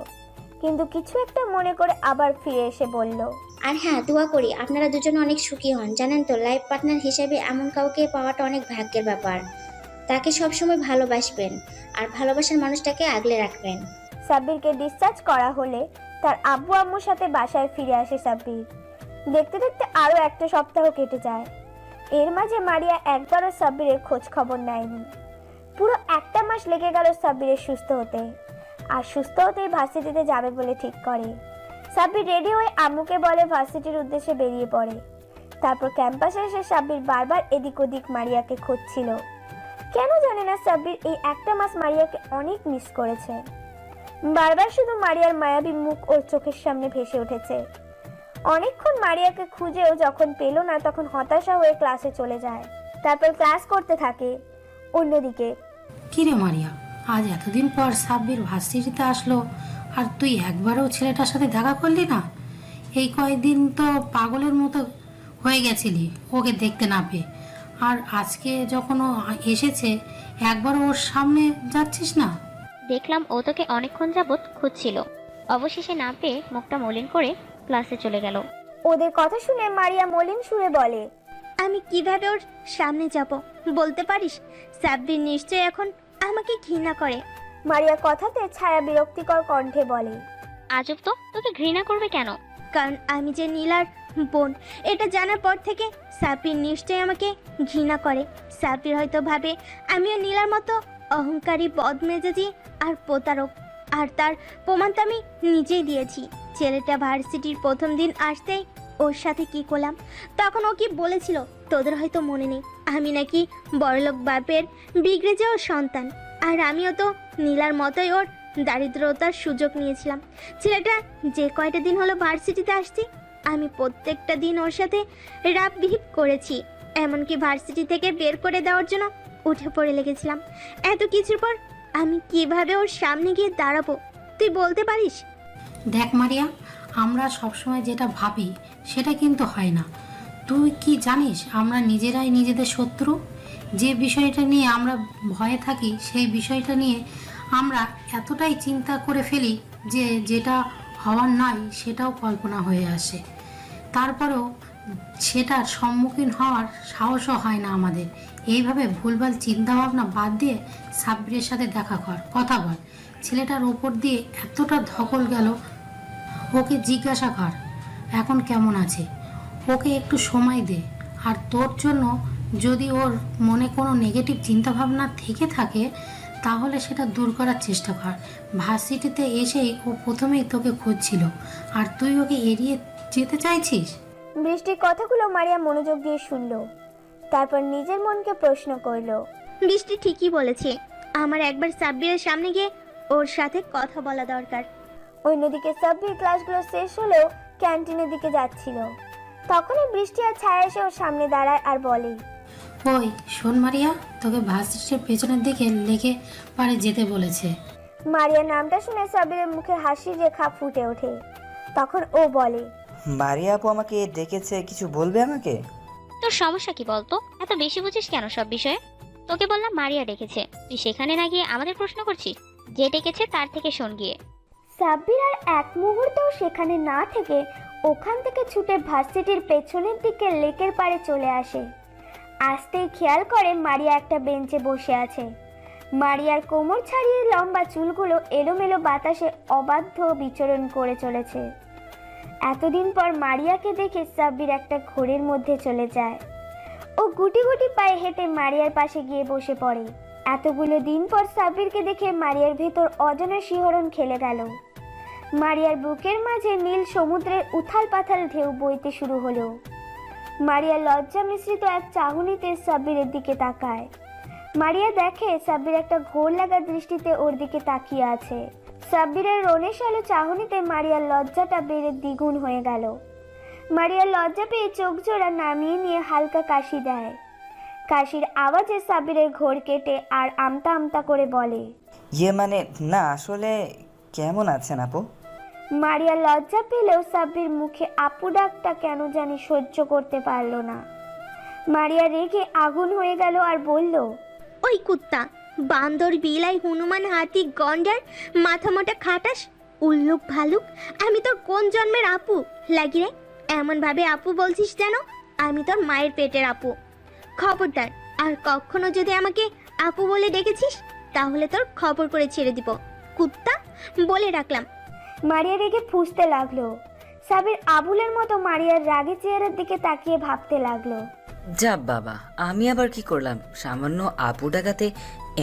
S1: কিন্তু কিছু একটা মনে করে আবার ফিরে এসে বলল,
S7: আর হ্যাঁ, দোয়া করি আপনারা দুজনে অনেক সুখী হন। জানেন তো, লাইফ পার্টনার হিসেবে এমন কাউকে পাওয়াটা অনেক ভাগ্যের ব্যাপার। তাকে সবসময় ভালোবাসবেন আর ভালোবাসার মানুষটাকে আগলে রাখবেন।
S1: সাব্বিরকে ডিসচার্জ করা হলে তার আব্বু আম্মুর সাথে বাসায় ফিরে আসে সাব্বির। দেখতে দেখতে আরও একটা সপ্তাহ কেটে যায়। এর মাঝে মারিয়া একবারও সাব্বিরের খোঁজ খবর নেয়নি। পুরো 1 মাস লেগে গেল সাব্বিরের সুস্থ হতে, আর সুস্থ হতেই ভার্সিটিতে যাবে বলে ঠিক করে। সাব্বির রেডি হয়ে আম্মুকে বলে ভার্সিটির উদ্দেশ্যে বেরিয়ে পড়ে। তারপর ক্যাম্পাসে এসে সাব্বির বারবার এদিক ওদিক মারিয়াকে খুঁজছিল। কেন জানে না সাব্বির এই 1 মাস মারিয়াকে অনেক মিস করেছে। বারবার শুধু মারিয়ার মায়াবী মুখ ওর চোখের সামনে ভেসে উঠেছে। অনেকক্ষণ মারিয়াকে খুঁজেও যখন পেল না তখন হতাশা হয়ে ক্লাসে চলে যায়। তারপর ক্লাস করতে থাকে। অন্যদিকে,
S3: কিরে মারিয়া, আজ এতদিন পর সাব্বির ভার্সিটিতে আসলো আর তুই একবারও ছেলেটার সাথে দেখা করলি না? এই কয়েকদিন তো পাগলের মতো হয়ে গেছিলি ওকে দেখতে না পেয়ে, আর আজকে যখন ও এসেছে একবারও ওর সামনে যাচ্ছিস না?
S2: দেখলাম ও তোকে অনেকক্ষণ যাবৎ খুঁজছিল, অবশেষে না পেয়ে মুখটা মলিন করে ক্লাসে চলে গেল।
S1: ওদের কথা শুনে মারিয়া মলিন সুরে বলে,
S5: আমি কিভাবে ওর সামনে যাব বলতে পারিস? সাব্বির নিশ্চয়ই এখন আমাকে ঘৃণা করে।
S1: মারিয়া কথাতে ছায়া বিরক্তিকর কণ্ঠে বলে,
S2: আজব তো, তোকে ঘৃণা করবে কেন?
S5: কারণ আমি যে নীলার বোন। এটা জানার পর থেকে সাব্বির নিশ্চয়ই আমাকে ঘৃণা করে। সাব্বির হয়তো ভাবে আমিও নীলার মতো অহংকারী, বদমেজাজি আর প্রতারক। আর তার প্রমাণ তো আমি নিজেই দিয়েছি। ছেলেটা ভার্সিটির প্রথম দিন আসতেই ওর সাথে কি করলাম, তখন ও কি বলেছিল তোদের হয়তো মনে নেই। আমি নাকি বড়লোক বাপের বিগড়ে যাওয়া সন্তান, আর আমিও তো নীলার মতোই ওর দারিদ্রতার সুযোগ নিয়েছিলাম। ছেলেটা যে কয়টা দিন হলো ভার্সিটিতে আসছি, আমি প্রত্যেকটা দিন ওর সাথে রাব বিহিব করেছি। এমনকি ভার্সিটি থেকে বের করে দেওয়ার জন্য উঠে পড়ে লেগেছিলাম। এত কিছুর পর আমি কিভাবে ওর সামনে গিয়ে দাঁড়াবো তুই বলতে পারিস?
S3: দেখ মারিয়া, আমরা সবসময় যেটা ভাবি সেটা কিন্তু হয় না। তুই কি জানিস আমরা নিজেরাই নিজেদের শত্রু? যে বিষয়টা নিয়ে আমরা ভয়ে থাকি সেই বিষয়টা নিয়ে আমরা এতটাই চিন্তা করে ফেলি যে যেটা হওয়ার নয় সেটাও কল্পনা হয়ে আসে। তারপরেও সেটার সম্মুখীন হওয়ার সাহসও হয় না আমাদের। এইভাবে ভুলভাল চিন্তাভাবনা বাদ দিয়ে সাব্বিরের সাথে দেখা কর, কথা বল। ছেলেটার ওপর দিয়ে এতটা ধকল গেল, ওকে জিজ্ঞাসা কর এখন কেমন আছে, ওকে একটু সময় দে। আর তোর জন্য যদি ওর মনে কোনো নেগেটিভ চিন্তাভাবনা থেকে থাকে তাহলে সেটা দূর করার চেষ্টা কর। ভার্সিটিতে এসেই ও প্রথমেই তোকে খুঁজছিল আর তুই ওকে এড়িয়ে যেতে চাইছিস।
S1: বৃষ্টির কথাগুলো মারিয়া মনোযোগ দিয়ে শুনল, তারপর নিজের মনকে প্রশ্ন করলো।
S5: বৃষ্টি ঠিকই বলেছে, আমার একবার সাব্বিরের সামনে গিয়ে ওর সাথে কথা বলা দরকার।
S1: অন্যদিকে সাব্বির ক্লাসগুলো শেষ হলেও ক্যান্টিনের দিকে যাচ্ছিল। তখনই বৃষ্টি আর ছায়া এসে ওর সামনে দাঁড়ায় আর বলে,
S3: ওই শোন মারিয়া, তোকে ভার্সিটির পেছনের দিকে লেগে পারে যেতে বলেছে।
S1: মারিয়ার নামটা শুনে সাব্বিরের মুখে হাসির রেখা ফুটে ওঠে। তখন ও বলে,
S4: মারিয়া আপু আমাকে ডেকেছে, কিছু বলবে আমাকে?
S2: তোর সমস্যা কি বলতো? এত বেশি বুঝিস কেন সব বিষয়ে? তোকে বললাম মারিয়া ডেকেছে, তুই সেখানে না গিয়ে আমাদের প্রশ্ন করছিস। যে ডেকেছে তার থেকে শোন গিয়ে।
S1: সাব্বির আর এক মুহূর্তও সেখানে না থেকে ওখান থেকে ছুটে ভার্সিটির পেছনের দিকে লেকের পাড়ে চলে আসে। আসতেই খেয়াল করে মারিয়া একটা বেঞ্চে বসে আছে। মারিয়ার কোমর ছাড়িয়ে লম্বা চুলগুলো এলোমেলো বাতাসে অবাধ্য বিচরণ করে চলেছে। এতদিন পর মারিয়াকে দেখে সাব্বির একটা ঘোরের মধ্যে চলে যায়। ও গুটি গুটি পায়ে হেঁটে মারিয়ার পাশে গিয়ে বসে পড়ে। এতগুলো দিন পর সাব্বিরকে দেখে মারিয়ার ভেতর অজানা শিহরণ খেলে গেল। মারিয়ার বুকের মাঝে নীল সমুদ্রের উথাল পাথাল ঢেউ বইতে শুরু হলো। মারিয়া লজ্জা মিশ্রিত এক চাহনিতে সাব্বিরের দিকে তাকায়। মারিয়া দেখে সাব্বির একটা ঘোর লাগা দৃষ্টিতে ওর দিকে তাকিয়ে আছে। সাব্বিরের রোনেশালো চাহনিতে মারিয়ার লজ্জাটা বেড়ে দ্বিগুণ হয়ে গেল। মারিয়ার লজ্জা পেয়ে চোখ জোড়া নামিয়ে নিয়ে হালকা কাশি দেয়। কাশির আওয়াজে সাব্বিরের ঘোর কেটে আর আমতা আমতা করে বলে,
S4: মানে না, আসলে কেমন আছেন আপু?
S1: মারিয়া লজ্জা পেলেও সাব্বির মুখে আপু ডাকটা কেন জানি সহ্য করতে পারল না। মারিয়া রেগে আগুন হয়ে গেল আর বলল,
S5: ওই কুত্তা, বান্দর, বিলাই, হনুমান, হাতি, গন্ডার, মাথা মোটা খাটাস, উল্লুক ভালুক, আমি তোর কোন জন্মের আপু লাগি রে? এমন ভাবে আপু বলছিস যেন আমি তোর মায়ের পেটের আপু। খবরদার, আর কখনো যদি আমাকে আপু বলে ডেকেছিস তাহলে তোর খবর করে ছেড়ে দিব, কুত্তা বলে রাখলাম।
S1: মারিয়া রেগে ফুঁসতে লাগলো। সাব্বির আবুলের মতো মারিয়ার রাগে চেহারার দিকে তাকিয়ে ভাবতে লাগলো,
S9: যা বাবা, আমি আবার কি করলাম? সামান্য আপু ডাকাতে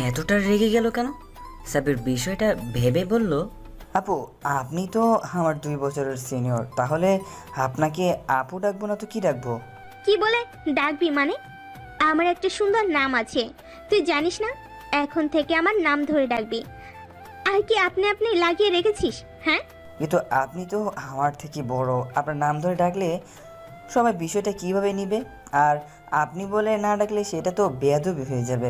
S9: এতটা রেগে গেল কেন? সাবির বিষয়টা ভেবে বলল,
S4: আপু আপনি তো আমার 2 বছরের সিনিয়র, তাহলে আপনাকে আপু ডাকবো না তো কি ডাকবো?
S5: কি বলে ডাকবি মানে? আমার একটা সুন্দর নাম আছে, তুই জানিস না? এখন থেকে আমার নাম ধরে ডাকবি। আর কি আপনি আপনি লাগিয়ে রেখেছিস? হ্যাঁ,
S4: কিন্তু আপনি তো আমার থেকে বড়, আপনার নাম ধরে ডাকলে সবাই বিষয়টা কিভাবে নিবে? আর আপনি বলে না ডাকলে সেটা তো বেয়াদবি হয়ে যাবে।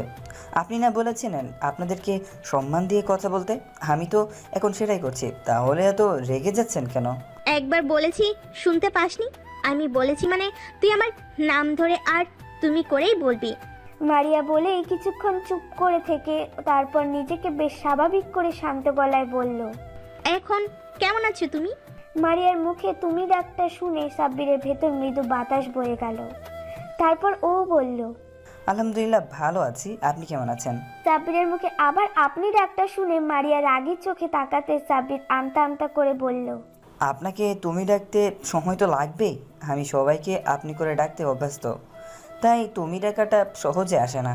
S4: আপনি না বলেছিলেন আপনাদেরকে সম্মান দিয়ে কথা বলতে, আমি তো এখন সেটাই করছি, তাহলে এত রেগে যাচ্ছেন কেন?
S5: একবার বলেছি শুনতে পাসনি? আমি বলেছি মানে তুই আমার নাম ধরে আর তুমি করেই বলবি।
S1: মারিয়া বলেই কিছুক্ষণ চুপ করে থেকে তারপর নিজেকে বেশ স্বাভাবিক করে শান্ত গলায় বলল,
S5: এখন কেমন আছো তুমি?
S1: মারিয়ার মুখে তুমি ডাকটা শুনে সাব্বিরের ভেতর মৃদু বাতাস বয়ে গেল। তারপর ও বলল,
S4: আলহামদুলিল্লাহ ভালো আছি, আপনি কেমন আছেন?
S1: সাব্বিরের মুখে আবার আপনি ডাকটা শুনে মারিয়া রাগী চোখে তাকাতে সাব্বির আমতা আমতা করে বলল,
S4: আপনাকে তুমি ডাকতে সময় তো লাগবেই, আমি সবাইকে আপনি করে ডাকতে অভ্যস্ত, তাই তুমি ডাকাটা সহজে আসে না।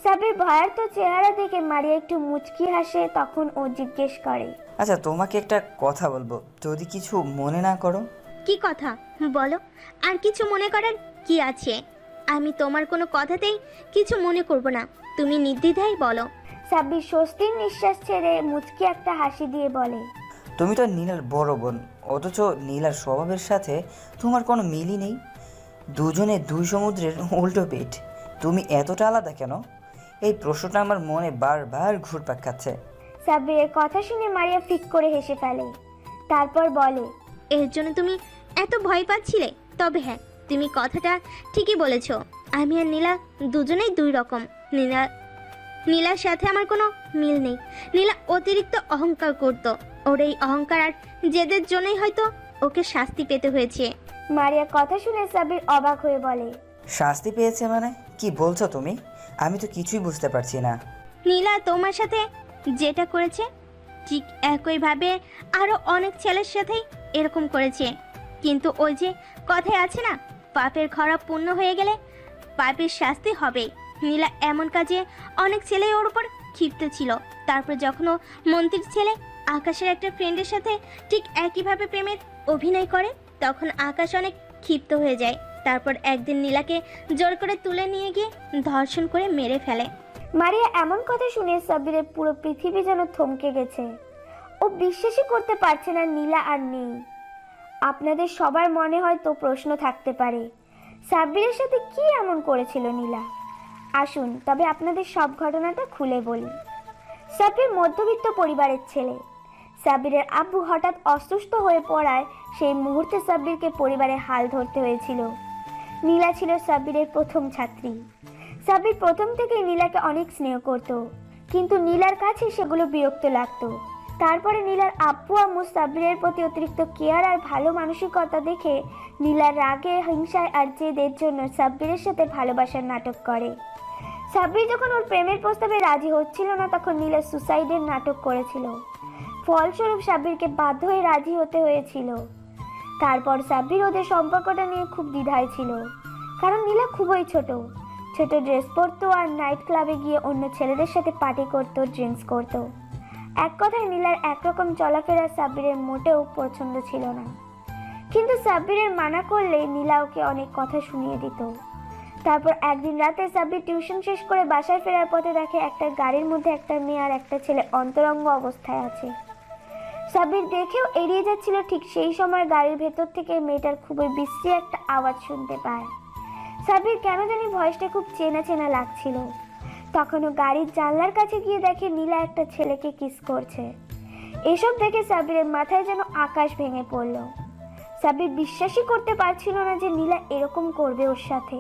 S1: সাব্বির ভয়ার্ত চেহারা দেখে মারিয়া একটু মুচকি হাসে। তখন ও জিজ্ঞেস করে,
S4: আচ্ছা, তোমাকে একটা কথা বলবো, যদি কিছু মনে না করো।
S5: কি কথা বলো? আর কিছু মনে করার কি আছে? আমি তোমার কোনো কথাতেই কিছু মনে করব না, তুমি নির্দ্বিধায় বলো।
S1: সাব্বির স্বস্তির নিঃশ্বাস ছেড়ে মুচকি একটা হাসি দিয়ে বলে,
S4: তুমি তো নীলার বড় বোন, অথচ নীলার স্বভাবের সাথে তোমার কোনো মিলই নেই। দুজনে দুই সমুদ্রের উল্টো পিঠ। তুমি এতটা আলাদা কেন? এই প্রশ্নটা আমার মনে বারবার ঘুরপাক খাচ্ছে।
S1: সাব্বিরের কথা শুনে মারিয়া ফিক করে হেসে ফেলে। তারপর বলে,
S5: এর জন্য তুমি এত ভয় পাচ্ছিলে? তবে হ্যাঁ, তুমি কথাটা ঠিকই বলেছ। আমি আর নীলা দুজনেই দুই রকম। নীলার সাথে আমার কোনো মিল নেই। নীলা অতিরিক্ত অহংকার করত। ওর এই অহংকার আর জেদের জন্যই হয়তো ওকে শাস্তি পেতে হয়েছে।
S1: মারিয়া কথা শুনে সাব্বির অবাক হয়ে বলে,
S4: শাস্তি পেয়েছে মানে? কি বলছো তুমি? আমি তো কিছুই বুঝতে পারছি না।
S5: নীলা তোমার সাথে যেটা করেছে ঠিক একইভাবে আরো অনেক ছেলের সাথেই এরকম করেছে। কিন্তু ওই যে কথায় আছে না, পাপের খরা পূর্ণ হয়ে গেলে পাপের শাস্তি হবে। নীলা এমন কাজে অনেক ছেলেই ওর উপর ক্ষিপ্ত ছিল। তারপর যখন ও মন্ত্রীর ছেলে আকাশের একটা ফ্রেন্ডের সাথে ঠিক একইভাবে প্রেমের অভিনয় করে, তখন আকাশ অনেক ক্ষিপ্ত হয়ে যায়। তারপর একদিন নীলাকে জোর করে তুলে নিয়ে গিয়ে ধর্ষণ করে মেরে ফেলে।
S1: মারিয়া এমন কথা শুনে সাব্বিরের পুরো পৃথিবী যেন থমকে গেছে। ও বিশ্বাসই করতে পারছে না নীলা আর নেই। আপনাদের সবার মনে হয়তো প্রশ্ন থাকতে পারে, সাব্বিরের সাথে কি এমন করেছিল নীলা? আসুন তবে আপনাদের সব ঘটনাটা খুলে বলি। সাব্বির মধ্যবিত্ত পরিবারের ছেলে। সাব্বিরের আব্বু হঠাৎ অসুস্থ হয়ে পড়ায় সেই মুহূর্তে সাব্বিরকে পরিবারের হাল ধরতে হয়েছিল। নীলা ছিল সাব্বিরের প্রথম ছাত্রী। সাব্বির প্রথম থেকেই নীলাকে অনেক স্নেহ করত, কিন্তু নীলার কাছে সেগুলো বিরক্ত লাগতো। তারপরে নীলার আব্বু আম্মু সাব্বিরের প্রতি অতিরিক্ত কেয়ার আর ভালো মানসিকতা দেখে নীলার রাগে, হিংসায় আর জেদের জন্য সাব্বিরের সাথে ভালোবাসার নাটক করে। সাব্বির যখন ওর প্রেমের প্রস্তাবে রাজি হচ্ছিল না, তখন নীলা সুসাইডের নাটক করেছিল। ফলস্বরূপ সাব্বিরকে বাধ্য হয়ে রাজি হতে হয়েছিল। তারপর সাব্বির ওদের সম্পর্কটা নিয়ে খুব দ্বিধায় ছিল, কারণ নীলা খুবই ছোট ড্রেস পরতো আর নাইট ক্লাবে গিয়ে অন্য ছেলেদের সাথে পার্টি করতো, ড্রিঙ্কস করতো। এক কথায় নীলার একরকম চলাফেরা সাব্বিরের মোটেও পছন্দ ছিল না। কিন্তু সাব্বিরের মানা করলে নীলা ওকে অনেক কথা শুনিয়ে দিত। তারপর একদিন রাতে সাব্বির টিউশন শেষ করে বাসায় ফেরার পথে দেখে একটা গাড়ির মধ্যে একটা মেয়ে আর একটা ছেলে অন্তরঙ্গ অবস্থায় আছে। সাব্বির দেখেও এড়িয়ে যাচ্ছিল। ঠিক সেই সময় গাড়ির ভেতর থেকে মেয়েটার খুবই বিশ্রী একটা আওয়াজ শুনতে পায়। সাব্বির কেন জানি ভয়েসটা খুব চেনা চেনা লাগছিল। তখনও গাড়ির জানলার কাছে গিয়ে দেখে নীলা একটা ছেলেকে কিস করছে। এসব দেখে সাব্বিরের মাথায় যেন আকাশ ভেঙে পড়ল। সাব্বির বিশ্বাসই করতে পারছিল না যে নীলা এরকম করবে ওর সাথে।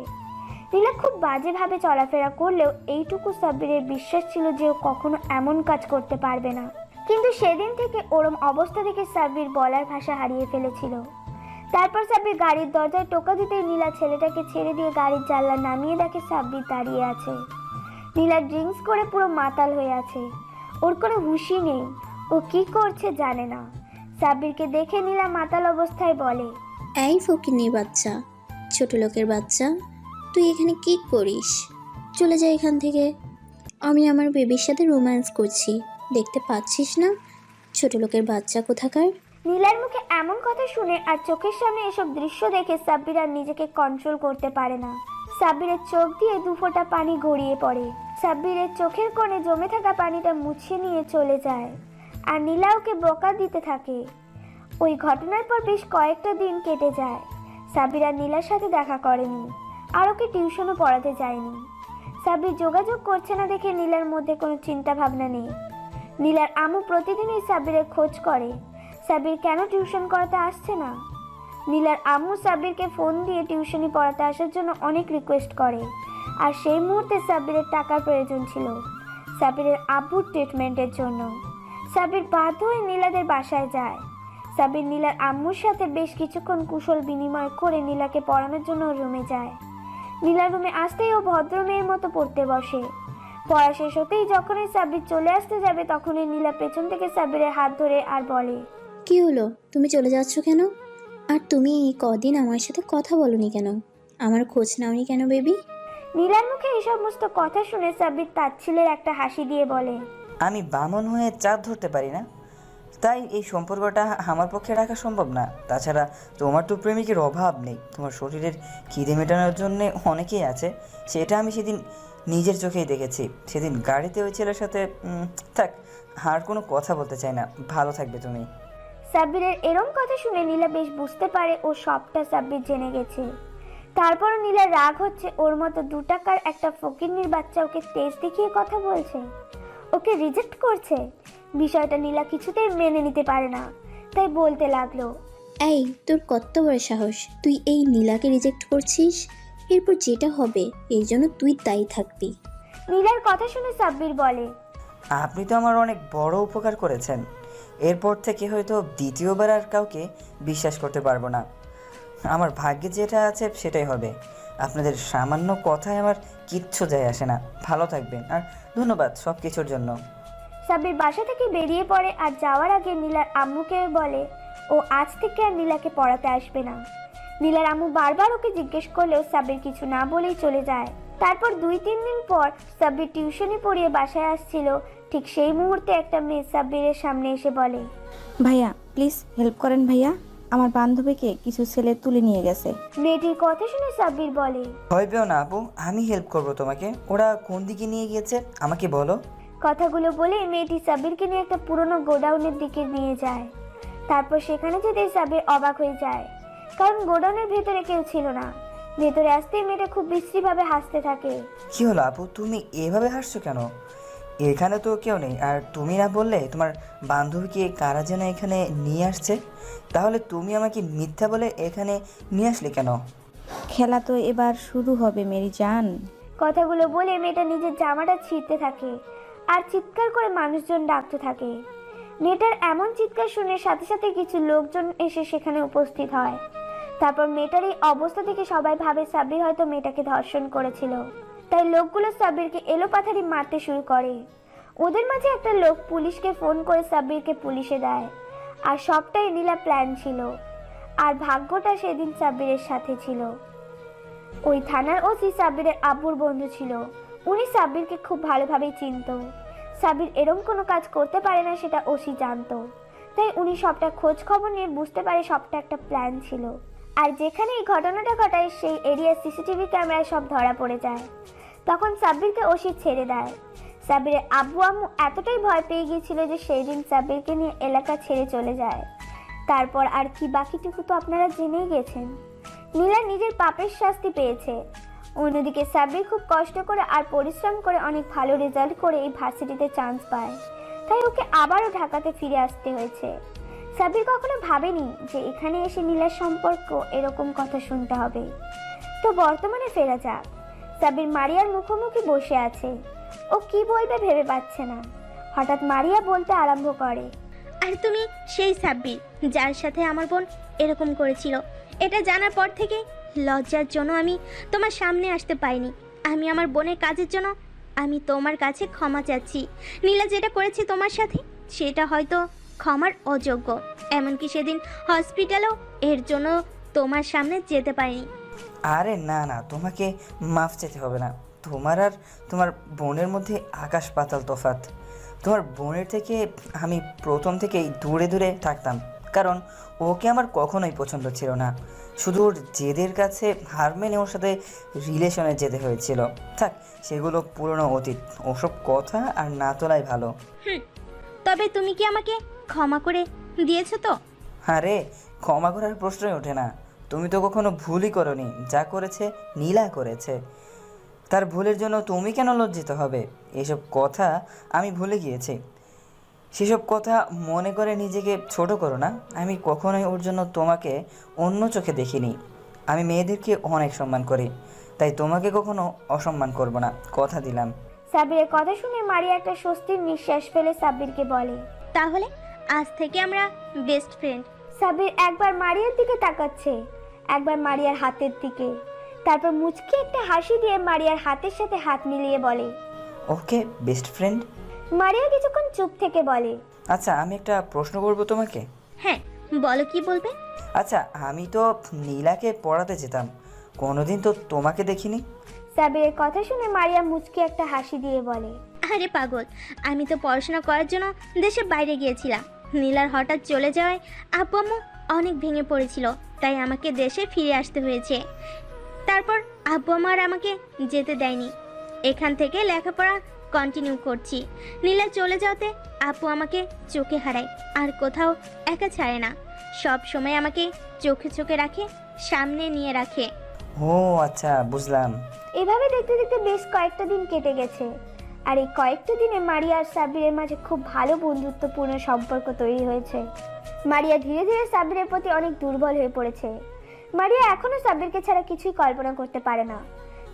S1: নীলা খুব বাজেভাবে চলাফেরা করলেও এইটুকু সাব্বিরের বিশ্বাস ছিল যে ও কখনো এমন কাজ করতে পারবে না। কিন্তু সেদিন থেকে ওরম অবস্থা দেখে সাব্বির বলার ভাষা হারিয়ে ফেলেছিল। তারপর সাব্বির গাড়ির দরজায় টোকা দিতেই নীলা ছেলেটাকে ছেড়ে দিয়ে গাড়ির জানলা নামিয়ে দেখে সাব্বির দাঁড়িয়ে আছে। নীলা ড্রিঙ্কস করে পুরো মাতাল হয়ে আছে, ওর কোনো হুঁশই নেই, ও কি করছে জানে না। সাব্বিরকে দেখে নীলা মাতাল অবস্থায় বলে,
S7: এই ফকিন্নির বাচ্চা, ছোট লোকের বাচ্চা, তুই এখানে কি করিস? চলে যা এখান থেকে। আমি আমার বেবির সাথে রোম্যান্স করছি, দেখতে পাচ্ছিস না? ছোট লোকের বাচ্চা কোথাকার।
S1: নীলার মুখে এমন কথা শুনে আর চোখের সামনে এসব দৃশ্য দেখে সাব্বির আর নিজেকে কন্ট্রোল করতে পারে না। সাব্বিরের চোখ দিয়ে দু ফোঁটা পানি গড়িয়ে পড়ে। সাব্বিরের চোখের কোণে জমে থাকা পানিটা মুছে নিয়ে চলে যায়, আর নীলা ওকে বকা দিতে থাকে। ওই ঘটনার পর বেশ কয়েকটা দিন কেটে যায়। সাব্বির আর নীলার সাথে দেখা করেনি, আর ওকে টিউশনও পড়াতে যায়নি। সাব্বির যোগাযোগ করছে না দেখে নীলার মধ্যে কোনো চিন্তা ভাবনা নেই। নীলার আম্মু প্রতিদিনই সাব্বিরের খোঁজ করে, সাব্বির কেন টিউশন করাতে আসছে না। নীলার আম্মু সাব্বিরকে ফোন দিয়ে টিউশনি পড়াতে আসার জন্য অনেক রিকোয়েস্ট করে, আর সেই মুহূর্তে সাব্বিরের টাকার প্রয়োজন ছিল সাব্বিরের আব্বুর ট্রিটমেন্টের জন্য। সাব্বির বাধ্য হয়ে নীলাদের বাসায় যায়। সাব্বির নীলার আম্মুর সাথে বেশ কিছুক্ষণ কুশল বিনিময় করে নীলাকে পড়ানোর জন্য রুমে যায়। নীলার রুমে আসতেই ও ভদ্র মেয়ের মতো পড়তে বসে। পড়া শেষ হতেই যখনই সাব্বির চলে আসতে যাবে, তখনই নীলা পেছন থেকে সাব্বিরের হাত ধরে আর বলে,
S7: কি হলো, তুমি চলে যাচ্ছ কেন?
S10: আর তুমি এই কদিন আমার সাথে কথা বলনি কেন? আমার খোঁজ নাওনি কেন বেবি?
S1: নীলার মুখে এই সমস্ত কথা শুনে সাব্বির তাচ্ছিলের একটা হাসি দিয়ে বলে,
S4: আমি বামন হয়ে চাঁদ ধরতে পারি না, তাই এই সম্পর্কটা আমার পক্ষে রাখা সম্ভব না। তাছাড়া তোমার তো প্রেমিকের অভাব নেই, তোমার শরীরের খিদে মেটানোর জন্য অনেকেই আছে, সেটা আমি সেদিন নিজের চোখেই দেখেছি। সেদিন গাড়িতে ওই ছেলের সাথে থাক, আর কোনো কথা বলতে চাই না, ভালো থাকবে তুমি।
S1: সাব্বিরের এরম কথা শুনে নীলা বেশ বুঝতে পারে ও সবটা সাব্বির জেনে গেছে। তারপরও নীলার রাগ হচ্ছে, ওর মতো 2 টাকার একটা ফকিন্নির বাচ্চা ওকে তেজ দেখিয়ে কথা বলছে, ওকে রিজেক্ট করছে। বিষয়টা নীলা কিছুতেই মেনে নিতে পারে না, তাই বলতে লাগলো,
S10: এই তোর কত বড় সাহস, তুই এই নীলাকে রিজেক্ট করছিস? এরপর যেটা হবে এর জন্য তুই তাই থাকবি।
S1: নীলার কথা শুনে সাব্বির বলে,
S4: আপনি তো আমার অনেক বড় উপকার করেছেন, এরপর থেকে হয়তো দ্বিতীয়বার আর কাউকে বিশ্বাস করতে পারবো না। আমার ভাগ্যে যেটা আছে সেটাই হবে। আপনাদের সামান্য কথায় আমার কিচ্ছু যায় আসে না। ভালো থাকবেন, আর ধন্যবাদ সব কিছুর জন্য।
S1: সাব্বির বাসা থেকে বেরিয়ে পড়ে আর যাওয়ার আগে নীলার আম্মুকে বলে ও আজ থেকে আর নীলাকে পড়াতে আসবে না। নীলার আম্মু বারবার ওকে জিজ্ঞেস করলেও সাব্বির কিছু না বলেই চলে যায়। তারপর 2-3 দিন পর সাব্বির টিউশনি পড়িয়ে বাসায় আসছিল, ঠিক সেই মুহূর্তে একটা মেয়ে সাব্বিরের সামনে এসে বলে,
S11: ভাইয়া প্লিজ হেল্প করেন ভাইয়া, আমার বান্ধবীকে কিছু ছেলে তুলে নিয়ে গেছে।
S1: মেয়েটির কথা শুনে সাব্বির বলে,
S4: ভয় পেও না আপু, আমি হেল্প করব তোমাকে। ওরা কোন দিকে নিয়ে গিয়েছে আমাকে বলো।
S1: কথাগুলো বলে মেয়েটি সাব্বিরকে নিয়ে একটা পুরনো গোডাউনের দিকে নিয়ে যায়। তারপর সেখানে যেতে সাব্বির অবাক হয়ে যায়, কারণ গোডাউনের ভেতরে কেউ ছিল না। ভেতরে আসতেই মেয়েটা খুব বিশ্রীভাবে হাসতে থাকে।
S4: কি হলো আপু, তুমি এভাবে হাসছো কেন? এখানে তো কেউ নেই। আর তুমি না বললে তোমার বান্ধবীকে কারা যেন এখানে নিয়ে আসছে? তাহলে তুমি আমাকে মিথ্যা বলে এখানে নিয়ে আসলে কেন?
S11: খেলা তো এবার শুরু হবে মেরি জান।
S1: কথাগুলো বলে মেয়েটা নিজের জামাটা ছিঁড়তে থাকে আর চিৎকার করে মানুষজন ডাকতে থাকে। মেয়েটার এমন চিৎকার শুনে সাথে সাথে কিছু লোকজন এসে সেখানে উপস্থিত হয়। তারপর মেয়েটার এই অবস্থা থেকে সবাই ভাবে সাব্বির হয়তো মেয়েটাকে ধর্ষণ করেছিল, তাই লোকগুলো সাব্বিরকে এলোপাথারি মারতে শুরু করে। ওদের মাঝে একটা লোক পুলিশকে ফোন করে সাব্বিরকে পুলিশে দেয়। আর সবটাই নীলা প্ল্যান ছিল, আর ভাগ্যটা সেদিন সাব্বিরের সাথে ছিল। ওই থানার ওসি সাব্বিরের আব্বুর বন্ধু ছিল, উনি সাব্বিরকে খুব ভালোভাবেই চিনত। সাব্বির এরম কোনো কাজ করতে পারে না সেটা ওসি জানতো, তাই উনি সবটা খোঁজ খবর নিয়ে বুঝতে পারে সবটা একটা প্ল্যান ছিল। আর যেখানে এই ঘটনাটা ঘটায় সেই এরিয়ার সিসিটিভি ক্যামেরায় সব ধরা পড়ে যায়। তখন সাব্বিরকে ওসি ছেড়ে দেয়। সাব্বিরের আব্বু আম্মু এতটাই ভয় পেয়ে গিয়েছিল যে সেই দিন সাব্বিরকে নিয়ে এলাকা ছেড়ে চলে যায়। তারপর আর কি বাকিটুকু তো আপনারা জেনেই গেছেন। নীলা নিজের পাপের শাস্তি পেয়েছে। অন্যদিকে সাব্বির খুব কষ্ট করে আর পরিশ্রম করে অনেক ভালো রেজাল্ট করে এই ভার্সিটিতে চান্স পায়, তাই ওকে আবারও ঢাকাতে ফিরে আসতে হয়েছে। সাব্বির কখনো ভাবেনি যে এখানে এসে নীলার সম্পর্ক এরকম কথা শুনতে হবে। তো বর্তমানে ফেরা যাক। সাব্বির মারিয়ার মুখোমুখি বসে আছে, ও কি বলবে ভেবে পাচ্ছে না। হঠাৎ মারিয়া বলতে আরম্ভ করে,
S5: আর তুমি সেই সাব্বির যার সাথে আমার বোন এরকম করেছিল। এটা জানার পর থেকে লজ্জার জন্য আমি তোমার সামনে আসতে পাইনি। আমি আমার বোনের কাজের জন্য আমি তোমার কাছে ক্ষমা চাচ্ছি। নীলা যেটা করেছে তোমার সাথে সেটা হয়তো ক্ষমার অযোগ্য। এমনকি সেদিন হসপিটালেও এর জন্য তোমার সামনে যেতে পারিনি।
S4: আরে না না, তোমাকে মাফ চেতে হবে না। তোমার আর তোমার বোনের মধ্যে আকাশ পাতাল তফাৎ। তোমার বোনের থেকে আমি প্রথম থেকেই দূরে দূরে থাকতাম, কারণ ওকে আমার কখনোই পছন্দ ছিল না। শুধু ওর জেদের কাছে হার মেনে ওর সাথে রিলেশনে যেতে হয়েছিল। থাক, সেগুলো পুরনো অতীত, ওসব কথা আর না তোলাই ভালো।
S5: তবে তুমি কি আমাকে ক্ষমা করে দিয়েছো তো?
S4: আরে ক্ষমা করার প্রশ্নই ওঠে না। তুমি তো কখনো ভুলই করনি, যা করেছে নীলা করেছে। তার ভুলের জন্য তুমি কেন লজ্জিত হবে? এসব কথা আমি ভুলে গিয়েছি। সেসব কথা মনে করে নিজেকে ছোট করো না। আমি কখনোই ওর জন্য তোমাকে অন্য চোখে দেখিনি। আমি মেয়েদেরকে অনেক সম্মান করি, তাই তোমাকে কখনো অসম্মান করব না, কথা দিলাম।
S1: সাব্বিরের কথা শুনে মারিয়া একটা স্বস্তির নিঃশ্বাস ফেলে সাব্বিরকে বলে,
S5: তাহলে আজ থেকে আমরা বেস্ট ফ্রেন্ড।
S1: সাব্বির একবার মারিয়ার দিকে তাকাচ্ছে, একবার মারিয়ার হাতের দিকে, তারপর মুচকি একটা হাসি দিয়ে মারিয়ার হাতের সাথে হাত মিলিয়ে বলে,
S4: ওকে বেস্ট ফ্রেন্ড।
S1: মারিয়া কিছুক্ষণ চুপ থেকে বলে,
S4: আচ্ছা, আমি একটা প্রশ্ন করব তোমাকে।
S5: হ্যাঁ বলো কি বলবে?
S4: আচ্ছা, আমি তো নীলাকে পড়াতে যেতাম, কোনোদিন তো তোমাকে দেখিনি।
S1: সাবিরের কথা শুনে মারিয়া মুচকি একটা হাসি দিয়ে বলে,
S5: আরে পাগল, আমি তো পড়াশোনা করার জন্য দেশের বাইরে গিয়েছিলাম। নীলার হঠাৎ চলে যাওয়ায় আব্বু আম্মু অনেক ভেঙে পড়েছিল, তাই আমাকে দেশে ফিরে আসতে হয়েছে। তারপর আব্বু আমার আমাকে যেতে দেয়নি, এখান থেকে লেখাপড়া কন্টিনিউ করছি। নীলা চলে যাওয়াতে আব্বু আমাকে চোখে হারায়, আর কোথাও একা ছাড়ে না, সব সময় আমাকে চোখে চোখে রাখে, সামনে নিয়ে রাখে।
S4: ও আচ্ছা, বুঝলাম।
S1: এভাবে দেখতে দেখতে বেশ কয়েকটা দিন কেটে গেছে। আর এই কয়েকটা দিনে মারিয়া আর সাব্বিরের মাঝে খুব ভালো বন্ধুত্বপূর্ণ সম্পর্ক তৈরি হয়েছে। মারিয়া ধীরে ধীরে সাব্বিরের প্রতি অনেক দুর্বল হয়ে পড়েছে। মারিয়া এখনো সাব্বিরকে ছাড়া কিছুই কল্পনা করতে পারে না,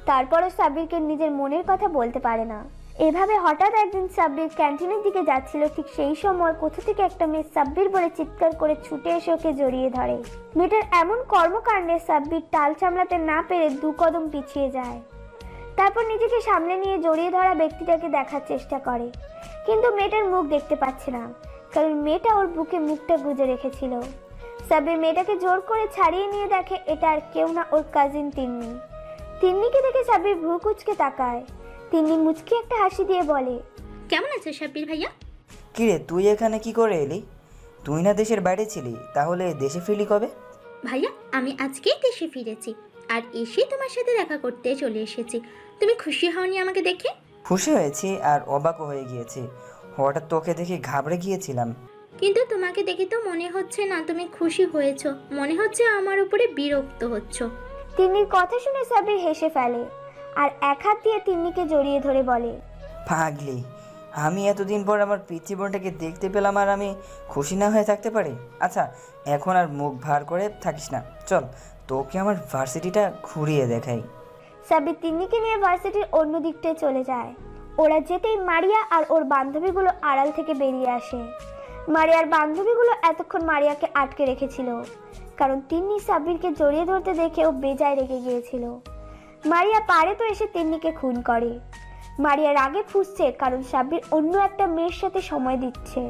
S1: তারপরও সাব্বিরকে নিজের মনের কথা বলতে পারে না। এভাবে হঠাৎ একদিন সাব্বির ক্যান্টিনের দিকে যাচ্ছিল, ঠিক সেই সময় কোথা থেকে একটা মেয়ে সাব্বির বলে চিৎকার করে ছুটে এসে ওকে জড়িয়ে ধরে। মেয়েটার এমন কর্মকাণ্ডে সাব্বির টাল সামলাতে না পেরে 2 কদম পিছিয়ে যায়। তারপর নিজেকে সামনে নিয়ে জড়িয়ে ধরা ব্যক্তিটাকে দেখার চেষ্টা করে, কিন্তু মেয়েটার মুখ দেখতে পাচ্ছে না, কারণ মেয়েটা ওর বুকে মুখটা গুজে রেখেছিল। সাব্বির মেয়েটাকে জোর করে ছাড়িয়ে নিয়ে দেখে এটা আর কেউ না, ওর কাজিন তিন্নি। তিন্নিকে দেখে সাব্বির ভ্রু কুঁচকে তাকায়। তিন্নি মুচকি একটা হাসি দিয়ে বলে,
S5: কেমন আছো সাব্বির ভাইয়া?
S4: কিরে, তুই এখানে কি করে এলি? তুই না দেশের বাইরে ছিলি, তাহলে দেশে ফিরলি কবে?
S5: ভাইয়া, আমি আজকেই দেশে ফিরেছি, আর এসে তোমার সাথে দেখা করতে চলে এসেছি। তুমি খুশি হওনি আমাকে দেখে?
S4: খুশি হয়েছি আর অবাকও হয়ে গিয়েছি। হঠাৎ তোকে দেখে ঘাবড়ে গিয়েছিলাম।
S5: কিন্তু তোমাকে দেখে তো মনে হচ্ছে না তুমি খুশি হয়েছো, মনে হচ্ছে আমার উপরে বিরক্ত হচ্ছ।
S1: তিন্নির কথা শুনে সাব্বির হেসে ফেলে আর এক হাত দিয়ে তিন্নিকে জড়িয়ে ধরে বলে,
S4: পাগলি, আমি এতদিন পর আমার পিচ্চি বোনটাকে দেখতে পেলাম আর আমি খুশি না হয়ে থাকতে পারি? আচ্ছা, এখন আর মুখ ভার করে থাকিস না, চল তোকে আমার ভার্সিটিটা ঘুরিয়ে দেখাই।
S1: সাব্বির তিন্নিকে নিয়ে ভার্সিটির অন্য দিকটায় চলে যায়। ওরা যেতেই মারিয়া আর ওর বান্ধবীগুলো আড়াল থেকে বেরিয়ে আসে। মারিয়ার বান্ধবীগুলো এতক্ষণ মারিয়াকে আটকে রেখেছিল, কারণ তিন্নি সাব্বিরকে জড়িয়ে ধরতে দেখে ও বেজায় রেগে গিয়েছিল। মারিয়া পারে তো এসে তিন্নিকে খুন করে। মারিয়া রাগে ফুঁসছে, কারণ সাব্বির অন্য একটা মেয়ের সাথে সময় দিচ্ছে।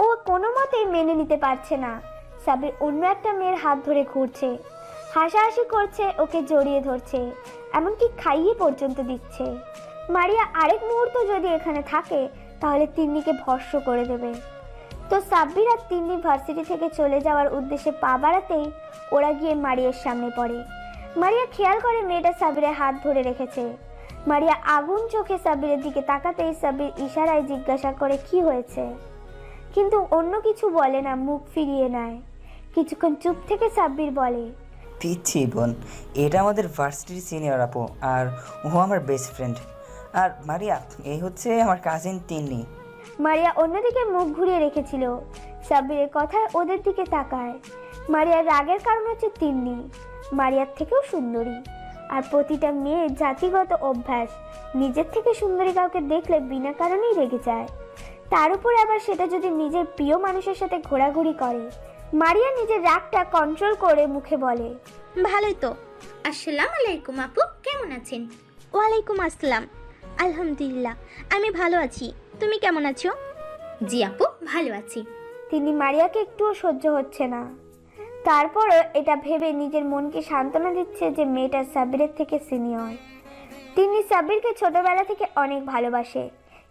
S1: ও কোনো মতেই মেনে নিতে পারছে না সাব্বির অন্য একটা মেয়ের হাত ধরে ঘুরছে, হাসাহাসি করছে, ওকে জড়িয়ে ধরছে, এমনকি খাইয়ে পর্যন্ত দিচ্ছে। মারিয়া আরেক মুহূর্ত যদি এখানে থাকে তাহলে তিন্নিকে ভস্ম করে দেবে। তো সাব্বির আর তিন্নি ভার্সিটি থেকে চলে যাওয়ার উদ্দেশ্যে পা বাড়াতেই ওরা গিয়ে মারিয়ার সামনে পড়ে। মারিয়া খেয়াল করে মেয়েটা সাব্বিরের হাত ধরে রেখেছে। মারিয়া আগুন চোখে সাব্বিরের দিকে তাকাতেই সাব্বির ইশারায় জিজ্ঞাসা করে কি হয়েছে, কিন্তু অন্য কিছু বলে না, মুখ ফিরিয়ে নেয়। কিছুক্ষণ চুপ থেকে সাব্বির বলে,
S4: পিচ্ছি বোন, এটা আমাদের ভার্সিটির সিনিয়র আপু, আর ও আমার বেস্ট ফ্রেন্ড। আর মারিয়া, এই হচ্ছে আমার কাজিন তিন্নি।
S1: মারিয়া অন্যদিকে মুখ ঘুরিয়ে রেখেছিল। সাব্বিরের কথায় ওদের দিকে তাকায়। মারিয়ার রাগের কারণ হচ্ছে তিন্নি মারিয়ার থেকেও সুন্দরী, আর প্রতিটা মেয়ের জাতিগত অভ্যাস নিজের থেকে সুন্দরী কাউকে দেখলে বিনা কারণেই রেগে যায়, তার উপরে আবার সেটা যদি নিজের প্রিয় মানুষের সাথে ঘোরাঘুরি করে। মারিয়া নিজের রাগটা কন্ট্রোল করে মুখে বলে,
S5: ভালোই তো। আসসালামু আলাইকুম আপু, কেমন আছেন? ওয়ালাইকুম আসসালাম, আলহামদুলিল্লাহ আমি ভালো আছি, তুমি কেমন আছো? জি আপু, ভালো আছি।
S1: তিনি মারিয়াকে একটুও সহ্য হচ্ছে না, তারপরও এটা ভেবে নিজের মনকে সান্ত্বনা দিচ্ছে যে মেয়েটা সাব্বিরের থেকে সিনিয়র। তিনি সাব্বিরকে ছোটবেলা থেকে অনেক ভালোবাসে,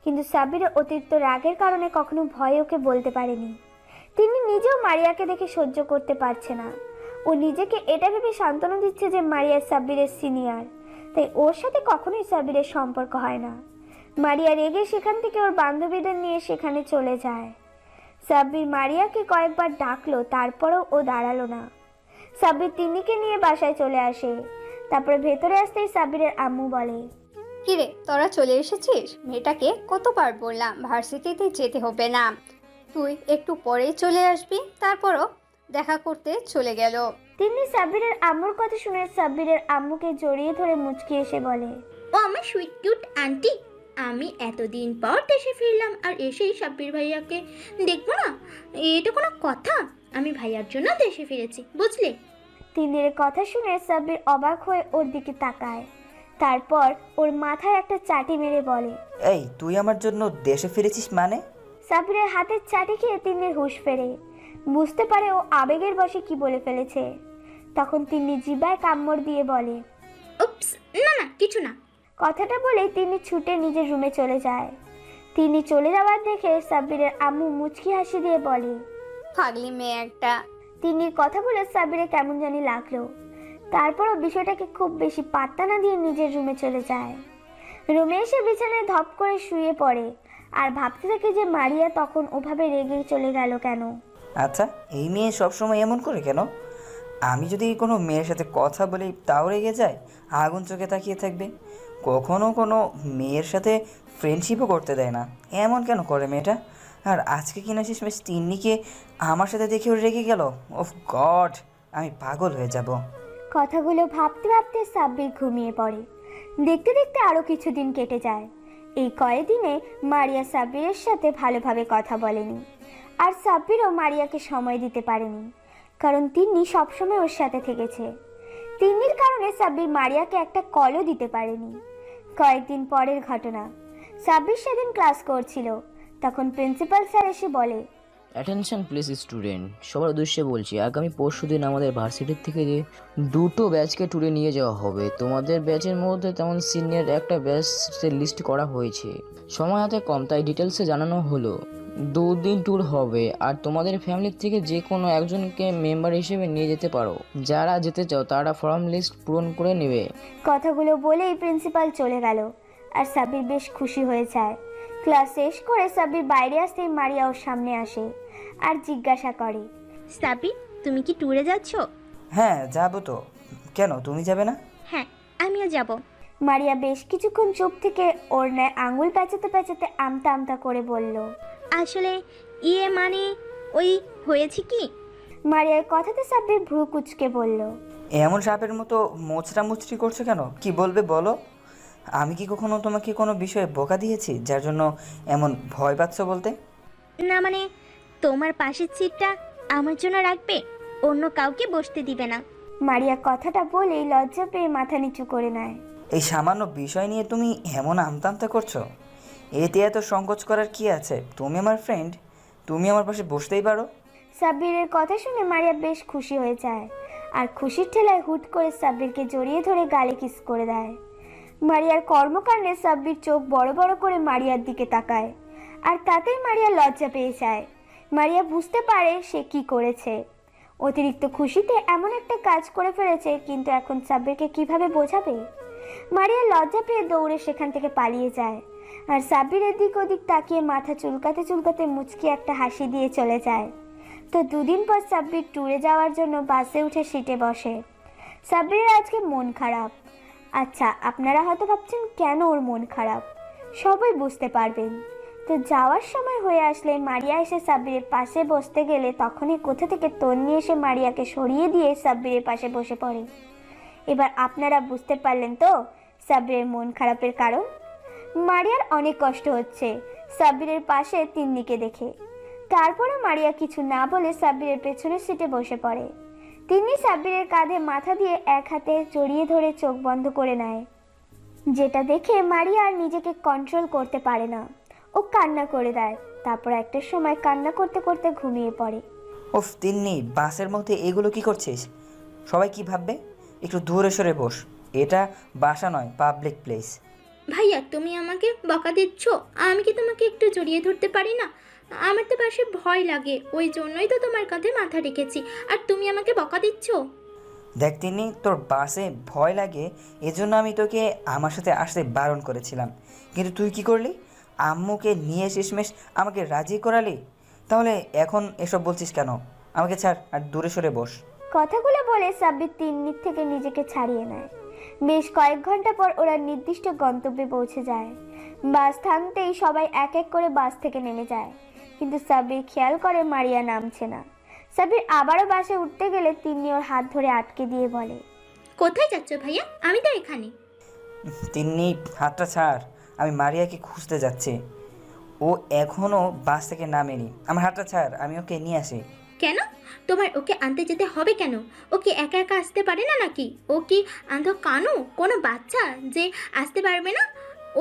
S1: কিন্তু সাব্বিরের অতিরিক্ত রাগের কারণে কখনো ভয়ে ওকে বলতে পারেনি। তিনি নিজেও মারিয়াকে দেখে সহ্য করতে পারছে না। ও নিজেকে এটা ভেবে সান্ত্বনা দিচ্ছে যে মারিয়া সাব্বিরের সিনিয়র, তাই ওর সাথে কখনোই সাব্বিরের সম্পর্ক হয় না। মারিয়া রেগে সেখান থেকে ওর বান্ধবীদের নিয়ে সেখানে চলে যায়। সাব্বির মারিয়াকে কয়েকবার ডাকলো, তারপরেও ও দাঁড়ালো না। সাব্বির তিন্নিকে নিয়ে বাসায় চলে আসে। তারপরে ভেতরে আসতেই সাব্বিরের আম্মু বলে,
S6: কিরে তোরা চলে এসেছিস? মেয়েটাকে কতবার বললাম ভার্সিটিতে যেতে হবে না, তুই একটু পরেই চলে আসবি, তারপরও দেখা করতে চলে গেল।
S1: তিন্নি সাব্বিরের আম্মুর কথা শুনে সাব্বিরের আম্মুকে জড়িয়ে ধরে মুচকি এসে বলে,
S5: ও আমার সুইট কিউট আন্টি, আমি এতদিন পর দেশে ফিরলাম আর এসেই সাব্বির ভাইয়াকে দেখবো না, এটা কোনো কথা? আমি ভাইয়ার জন্য দেশে ফিরেছি, বুঝলে?
S1: তিন্নির কথা শুনে সাব্বির অবাক হয়ে ওর দিকে তাকায়, তারপর ওর মাথায় একটা চাটি মেরে বলে,
S4: এই, তুই আমার জন্য দেশে ফিরেছিস মানে?
S1: সাব্বিরের হাতের চাটি খেয়ে তিন্নির হুঁশ ফেরে। বুঝতে পারে ও আবেগের বশে কি বলে ফেলেছে। তখন তিন্নি জিভায় কামড় দিয়ে বলে,
S5: উপস, না না কিছু না।
S1: কথাটা বলেই তিন্নি ছুটে নিজের রুমে চলে যায়। তিন্নি চলে যাওয়ার দেখে সাব্বিরের আম্মু মুচকি হাসি দিয়ে বলে,
S6: পাগলি মেয়ে একটা।
S1: তিন্নির কথা বলে সাব্বিরের কেমন জানি লাগলো। তারপরও বিষয়টাকে খুব বেশি পাত্তা না দিয়ে নিজের রুমে চলে যায়। রুমে এসে বিছানায় ধপ করে শুয়ে পড়ে আর ভাবতে থাকে যে মারিয়া তখন ওভাবে রেগে চলে গেল কেন।
S4: আচ্ছা, এই মেয়ে সবসময় এমন করে কেন? আমি যদি কোনো মেয়ের সাথে কথা বলি তাও রেগে যায়, আগুন চোখে তাকিয়ে থাকবে, কখনো কোনো মেয়ের সাথে ফ্রেন্ডশিপও করতে দেয় না। এমন কেন করে মেয়েটা? আর আজকে কিনা শেষমেশ তিন্নিকে আমার সাথে দেখেও রেগে গেল। ওফ গড, আমি পাগল হয়ে যাব।
S1: কথাগুলো ভাবতে ভাবতে সাব্বির ঘুমিয়ে পড়ে। দেখতে দেখতে আরও কিছুদিন কেটে যায়। এই কয়েকদিনে মারিয়া সাব্বিরের সাথে ভালোভাবে কথা বলেনি, আর সাব্বিরও মারিয়াকে সময় দিতে পারেনি, কারণ তিন্নি সবসময় ওর সাথে থেকেছে। তিন্নির কারণে সাব্বির মারিয়াকে একটা কলও দিতে পারেনি। কয়েকদিন পরের ঘটনা, সাব্বির সেদিন ক্লাস করছিল, তখন প্রিন্সিপাল স্যার এসে বলে,
S12: অ্যাটেনশন প্লিজ স্টুডেন্ট, সবার উদ্দেশ্যে বলছি, আগামী পরশুদিন আমাদের ভার্সিটির থেকে যে 2টো ব্যাচকে ট্যুরে নিয়ে যাওয়া হবে। তোমাদের ব্যাচের মধ্যে তেমন সিনিয়র একটা ব্যাচের লিস্ট করা হয়েছে। সময় হাতে কম, তাই ডিটেলসে জানানো হলো। 2 দিন ট্যুর হবে, আর তোমাদের ফ্যামিলির থেকে যে কোনো একজনকে মেম্বার হিসেবে নিয়ে যেতে পারো। যারা যেতে চাও তারা ফর্ম লিস্ট পূরণ করে নেবে।
S1: কথাগুলো বলেই প্রিন্সিপাল চলে গেল, আর সাব্বির বেশ খুশি হয়ে যায়। ক্লাস শেষ করে সাব্বির বাইরে আসতেই মারিয়া ওর সামনে আসে আর জিজ্ঞাসা করে,
S5: সাব্বির, তুমি কি ট্যুরে যাচ্ছ?
S4: হ্যাঁ যাবো তো, কেন তুমি যাবে না?
S5: হ্যাঁ, আমিও যাব।
S1: মারিয়া বেশ কিছুক্ষণ চুপ থেকে ওর ন্যায় আঙুল প্যাঁচাতে প্যাঁচাতে আমতা আমতা করে বলল,
S5: আসলে মানে ওই হয়েছে কি।
S1: মারিয়ার কথাতে সাব্বির ভ্রু কুচকে বলল,
S4: এমন সাপের মতো মোচড়া মুচড়ি করছো কেন? কি বলবে বলো? আমি কি কখনো তোমাকে কোনো বিষয়ে বোকা দিয়েছি যার জন্য এমন ভয় পাচ্ছ বলতে?
S5: না মানে, তোমার পাশের সিটটা আমার জন্য রাখবে, অন্য কাউকে বসতে দিবে না।
S1: মারিয়া কথাটা বলেই লজ্জা পেয়ে মাথা নিচু করে নেয়।
S4: এই সামান্য বিষয় নিয়ে তুমি এমন আমতা আমতা করছো? এতে এত সংকোচ করার কি আছে? তুমি আমার ফ্রেন্ড, তুমি আমার পাশে বসতেই পারো।
S1: সাব্বিরের কথা শুনে মারিয়া বেশ খুশি হয়ে যায়, আর খুশির ঠেলায় হুট করে সাব্বিরকে জড়িয়ে ধরে গালে কিস করে দেয়। মারিয়ার কর্মকাণ্ডে সাব্বির চোখ বড় বড় করে মারিয়ার দিকে তাকায়, আর তাতেই মারিয়া লজ্জা পেয়ে যায়। মারিয়া বুঝতে পারে সে কি করেছে। অতিরিক্ত খুশিতে এমন একটা কাজ করে ফেলেছে, কিন্তু এখন সাব্বিরকে কিভাবে বোঝাবে? মারিয়া লজ্জা পেয়ে দৌড়ে সেখান থেকে পালিয়ে যায়, আর সাব্বিরের দিক ওদিক তাকিয়ে মাথা চুলকাতে চুলকাতে মুচকি একটা হাসি দিয়ে চলে যায়। তো 2 দিন পর সাব্বির ট্যুরে যাওয়ার জন্য বাসে উঠে সিটে বসে। সাব্বিরের আজকে মন খারাপ। আচ্ছা, আপনারা হয়তো ভাবছেন কেন ওর মন খারাপ, সবাই বুঝতে পারবেন। তো যাওয়ার সময় হয়ে আসলে মারিয়া এসে সাব্বিরের পাশে বসতে গেলে তখনই কোথা থেকে তন্নি এসে মারিয়াকে সরিয়ে দিয়ে সাব্বিরের পাশে বসে পড়ে। এবার আপনারা বুঝতে পারলেন তো সাব্বিরের মন খারাপের কারণ। মারিয়ার অনেক কষ্ট হচ্ছে সাব্বিরের পাশে তিন্নিকে দেখে। তারপরে মারিয়া কিছু না বলে সাব্বিরের পেছনের সিটে বসে পড়ে। তিন্নি সাব্বিরের কাঁধে মাথা দিয়ে এক হাতে জড়িয়ে ধরে চোখ বন্ধ করে নেয়, যেটা দেখে মারিয়া আর নিজেকে কন্ট্রোল করতে পারে না। ও কান্না করে দেয়, তারপর একটা সময় কান্না করতে করতে ঘুমিয়ে পড়ে।
S4: ওফ তিন্নি, বাসের মধ্যে এগুলো কি করছিস? সবাই কি ভাববে? একটু দূরে সরে বস, এটা বাসা নয়, পাবলিক প্লেস।
S5: ভাইয়া, তুমি আমাকে বকা দিচ্ছ? আমি কি তোমাকে একটু জড়িয়ে ধরতে পারি না? আমার তো পাশে ভয় লাগে, ওই জন্যই তো তোমার কাঁধে মাথা রেখেছি, আর তুমি আমাকে বকা দিচ্ছ।
S4: দেখ তিন্নি, তোর বাসে ভয় লাগে এজন্য আমি তোকে আমার সাথে আসতে বারণ করেছিলাম, কিন্তু তুই কি করলি? আম্মুকে নিয়ে শেষমেশ আমাকে রাজি করালি। তাহলে এখন এসব বলছিস কেন? আমাকে ছাড় আর দূরে সরে বস।
S1: কথাগুলো বলে সাব্বির তিন্নির থেকে নিজেকে ছাড়িয়ে নেয়। বেশ কয়েক ঘন্টা পর ওরা নির্দিষ্ট গন্তব্যে পৌঁছে যায়। বাস থামতেই সবাই এক এক করে বাস থেকে নেমে যায়, কিন্তু সাব্বির খেয়াল করে মারিয়া নামছে না। সাব্বির আবারও বাসে উঠতে গেলে তিন্নি ওর হাত ধরে আটকে দিয়ে বলে,
S5: কোথায় যাচ্ছ ভাইয়া? আমি তো এখানে।
S4: তিন্নি, হাতটা ছাড়, আমি মারিয়াকে খুঁজতে যাচ্ছি। ও এখনও বাস থেকে নামেনি। আমার হাতটা ছাড়, আমি ওকে নিয়ে আসি।
S5: কেন? তোমার ওকে আনতে যেতে হবে কেন? ও কি একা একা আসতে পারে না নাকি? ও কি আন্ধ কানু কোনো বাচ্চা যে আসতে পারবে না?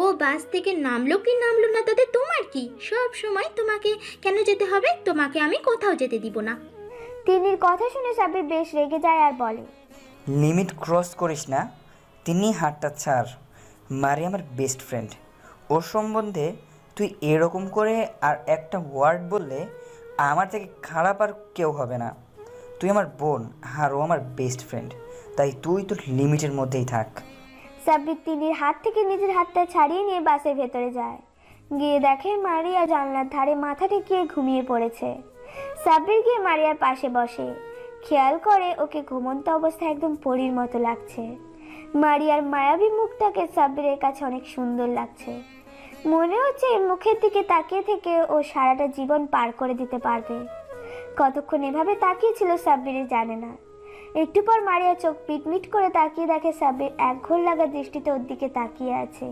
S5: ও বাস থেকে নামলো কি নামলো না তাতে তোমার কি? সব সময় তোমাকে কেন যেতে হবে? তোমাকে আমি কোথাও যেতে দিব না।
S1: তিন্নির কথা শুনে সাব্বির বেশ রেগে যায় আর বলে,
S4: লিমিট ক্রস করিস না। তিনি হাতটা ছাড়। মারি আমার বেস্ট ফ্রেন্ড। ওর সম্বন্ধে তুই এরকম করে আর একটা ওয়ার্ড বললে আমার থেকে খারাপ আর কেউ হবে না। তুই আমার বোন আর ও আমার বেস্ট ফ্রেন্ড, তাই তুই তোর লিমিটের মধ্যেই থাক।
S1: সাব্বির তিন্নির হাত থেকে নিজের হাতটা ছাড়িয়ে নিয়ে বাসের ভেতরে যায়। গিয়ে দেখে মারিয়া জানলার ধারে মাথা ঠেকিয়ে ঘুমিয়ে পড়েছে। সাব্বির গিয়ে মারিয়ার পাশে বসে, খেয়াল করে ওকে ঘুমন্ত অবস্থায় একদম পরীর মতো লাগছে। মারিয়ার মায়াবী মুখটাকে সাব্বিরের কাছে অনেক সুন্দর লাগছে। মনে হচ্ছে এর মুখের দিকে তাকিয়ে থেকে ও সারাটা জীবন পার করে দিতে পারবে। কতক্ষণ এভাবে তাকিয়েছিল সাব্বির জানে না। একটু পর মারিয়া চোখ পিটমিট করে তাকিয়ে দেখে সাব্বির এক ঘোর লাগা দৃষ্টিতে ওর দিকে তাকিয়ে আছে।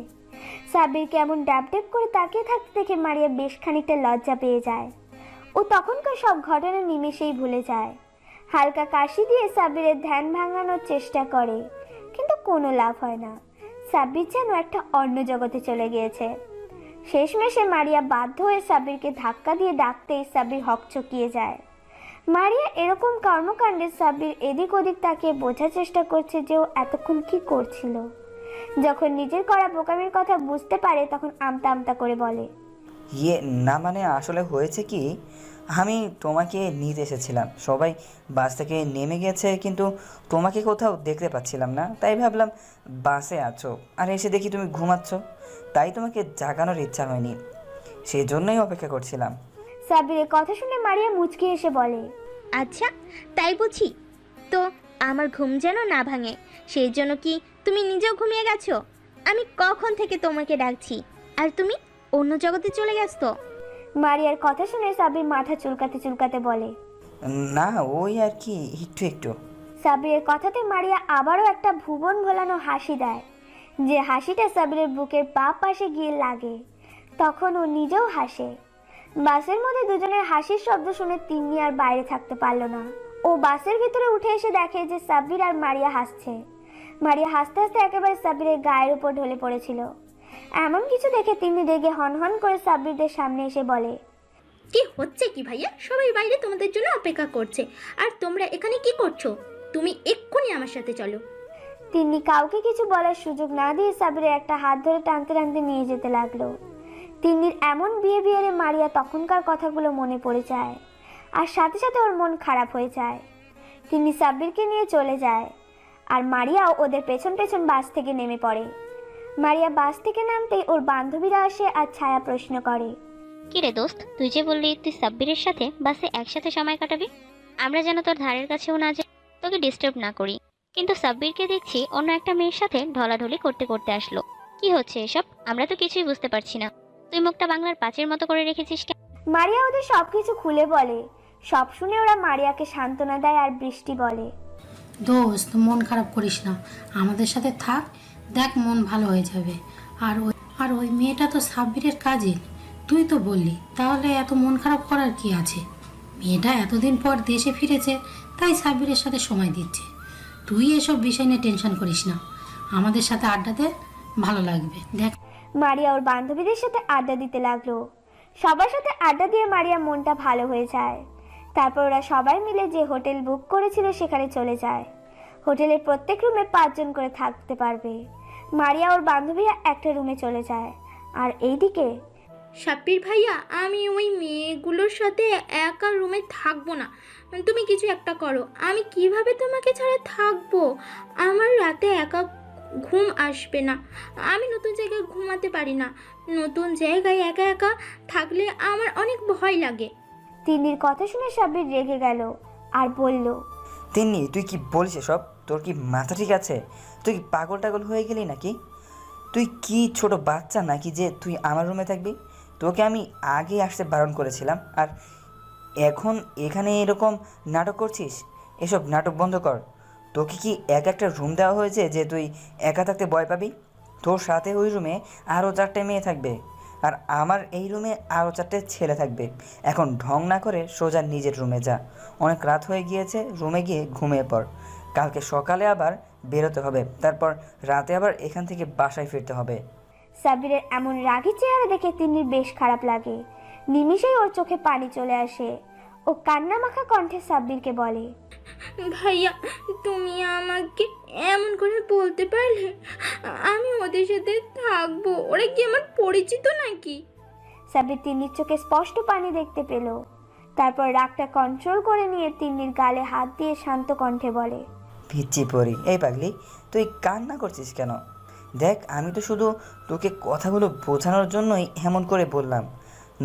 S1: সাব্বিরকে এমন ড্যাপ ড্যাপ করে তাকিয়ে থাকতে দেখে মারিয়া বেশ খানিকটা লজ্জা পেয়ে যায়। ও তখনকার সব ঘটনা নিমেষেই ভুলে যায়। হালকা কাশি দিয়ে সাব্বিরের ধ্যান ভাঙানোর চেষ্টা করে, কিন্তু কোনো লাভ হয় না। সাব্বির যেন একটা অন্য জগতে চলে গিয়েছে। শেষমেশে মারিয়া বাধ্য হয়ে সাব্বিরকে ধাক্কা দিয়ে ডাকতেই সাব্বির হকচকিয়ে যায়। মারিয়া এরকম কর্মকাণ্ডে সাব্বির এদিক ওদিক তাকিয়ে বোঝার চেষ্টা করছে যে ও এতক্ষণ কি করছিল। যখন নিজের করা বোকামির কথা বুঝতে পারে তখন আমতা আমতা করে বলে,
S4: না মানে আসলে হয়েছে কি, আমি তোমাকে নিতে এসেছিলাম। সবাই বাস থেকে নেমে গেছে, কিন্তু তোমাকে কোথাও দেখতে পাচ্ছিলাম না। তাই ভাবলাম বাসে আছো, আর এসে দেখি তুমি ঘুমাচ্ছ। তাই তোমাকে জাগানোর ইচ্ছা হয়নি, সেই জন্যই অপেক্ষা করছিলাম।
S1: সাব্বিরের কথা শুনে মারিয়া মুচকি এসে বলে,
S5: আচ্ছা তাই বুঝি? তো আমার ঘুম যেন না ভাঙে সেই জন্য কি তুমি নিজেও ঘুমিয়ে গেছো? আমি কখন থেকে তোমাকে ডাকছি আর তুমি অন্য জগতে চলে গেছো।
S1: মারিয়ার কথা শুনে সাব্বির মাথা চুলকাতে চুলকাতে বলে,
S4: না ওই আর কি, একটু একটু।
S1: সাব্বিরের কথাতে মারিয়া আবারও একটা ভুবন ভোলানো হাসি দেয়, যে হাসিটা সাব্বিরের বুকের বাঁ পাশে গিয়ে লাগে। তখন ও নিজেও হাসে। বাসের মধ্যে দুজনের হাসির শব্দ শুনে তিন্নি আর বাইরে থাকতে পারল না। ও বাসের ভিতরে উঠে এসে দেখে যে সাব্বির আর মারিয়া হাসছে। মারিয়া হাসতে হাসতে একেবারে সাব্বিরের গায়ের উপর ঢলে পড়েছিল। এমন কিছু দেখে তিন্নি রেগে হনহন করে সাব্বিরদের সামনে এসে বলে,
S5: কি হচ্ছে কি ভাইয়া? সবাই বাইরে তোমাদের জন্য অপেক্ষা করছে আর তোমরা এখানে কি করছো? তুমি এক্ষুনি আমার সাথে চলো।
S1: তিন্নি কাউকে কিছু বলার সুযোগ না দিয়ে সাব্বিরের একটা হাত ধরে টানতে টানতে নিয়ে যেতে লাগলো। তিন্নির এমন বিহেভিয়ারে মারিয়া তখনকার কথাগুলো মনে পড়ে যায়, আর সাথে সাথে ওর মন খারাপ হয়ে যায়। তিন্নি সাব্বিরকে নিয়ে চলে যায়, আর মারিয়াও ওদের পেছন পেছন বাস থেকে নেমে পড়ে। মারিয়া বাস থেকে নামতেই ওর বান্ধবীরা আসে আর ছায়া প্রশ্ন করে,
S2: কি রে দোস্ত, তুই যে বললি তুই সাব্বিরের সাথে বাসে একসাথে সময় কাটাবি, আমরা যেন তোর ধারের কাছেও না যাই, তোকে ডিস্টার্ব না করি, কিন্তু সাব্বিরকে দেখছি অন্য একটা মেয়ের সাথে ঢলাঢলি করতে করতে আসলো। কি হচ্ছে এসব? আমরা তো কিছুই বুঝতে পারছি না। তুই মুখটা বাংলার পাঁচের মতো করে রেখেছিস কেন?
S1: মারিয়া ওদের সবকিছু খুলে বলে। সব শুনে ওরা মারিয়াকে সান্ত্বনা দেয়, আর বৃষ্টি বলে,
S3: দোস্ত মন খারাপ করিস না, আমাদের সাথে থাক, দেখ মন ভালো হয়ে যাবে। আর ওই মেয়েটা তো সাব্বিরের কাজিন, তুই তো বললি, তাহলে এত মন খারাপ করার কি আছে? মেয়েটা এতদিন পর দেশে ফিরেছে, তাই সাব্বিরের সাথে সময় দিচ্ছে। তুই এসব বিষয় নিয়ে টেনশন করিস না, আমাদের সাথে আড্ডা দে, ভালো লাগবে। দেখ
S1: মারিয়া ওর বান্ধবীদের সাথে আড্ডা দিতে লাগলো। সবার সাথে আড্ডা দিয়ে মারিয়া মনটা ভালো হয়ে যায়। তারপর ওরা সবাই মিলে যে হোটেল বুক করেছিল সেখানে চলে যায়। হোটেলের প্রত্যেক রুমে 5 জন করে থাকতে পারবে। মারিয়া ওর বান্ধবীরা একটা রুমে চলে যায়, আর এইদিকে
S5: সাব্বির ভাইয়া, আমি ওই মেয়েগুলোর সাথে একা রুমে থাকবো না। তুমি কিছু একটা করো। আমি কিভাবে তোমাকে ছাড়া থাকবো? আমার রাতে একা ঘুম আসবে না। আমি নতুন জায়গায় ঘুমাতে পারি না। নতুন জায়গায় একা একা থাকলে আমার অনেক ভয় লাগে।
S1: তিন্নির কথা শুনে সাব্বির রেগে গেল আর বলল,
S4: তিন্নি তুই কি বলিস এসব? তোর কি মাথা ঠিক আছে? তুই কি পাগল টাগল হয়ে গেলি নাকি? তুই কি ছোট বাচ্চা নাকি যে তুই আমার রুমে থাকবি? তোকে আমি আগে আসতে বারণ করেছিলাম, আর এখন এখানে এরকম নাটক করছিস? এসব নাটক বন্ধ কর। তোকে কি একটা রুম দেওয়া হয়েছে যে তুই একা থাকতে ভয় পাবি? তোর সাথে ওই রুমে আরও 4টে মেয়ে থাকবে, আর আমার এই রুমে আরও 4টে ছেলে থাকবে। এখন ঢং না করে সোজা নিজের রুমে যা। অনেক রাত হয়ে গিয়েছে, রুমে গিয়ে ঘুমিয়ে পড়। কালকে সকালে আবার বেরোতে হবে, তারপর রাতে আবার এখান থেকে বাসায় ফিরতে হবে।
S1: সাব্বিরের এমন রাগী চেহারা দেখে তিন্নির বেশ খারাপ লাগে। নিমিষেই ওর চোখে পানি চলে আসে। ও কান্নামাখা কণ্ঠে সাব্বিরকে বলে,
S5: ভাইয়া তুমি আমাকে এমন করে বলতে পারলে? আমি ওদের সাথে থাকবো, ওরা কি আমার পরিচিত নাকি?
S1: সাব্বির তিন্নির চোখে স্পষ্ট পানি দেখতে পেল। তারপর রাগটা কন্ট্রোল করে নিয়ে তিন্নির গালে হাত দিয়ে শান্ত কণ্ঠে বলে,
S4: পিচ্চি পরি, এই পাগলি তুই কান্না করছিস কেন? দেখ আমি তো শুধু তোকে কথাগুলো বোঝানোর জন্যই এমন করে বললাম,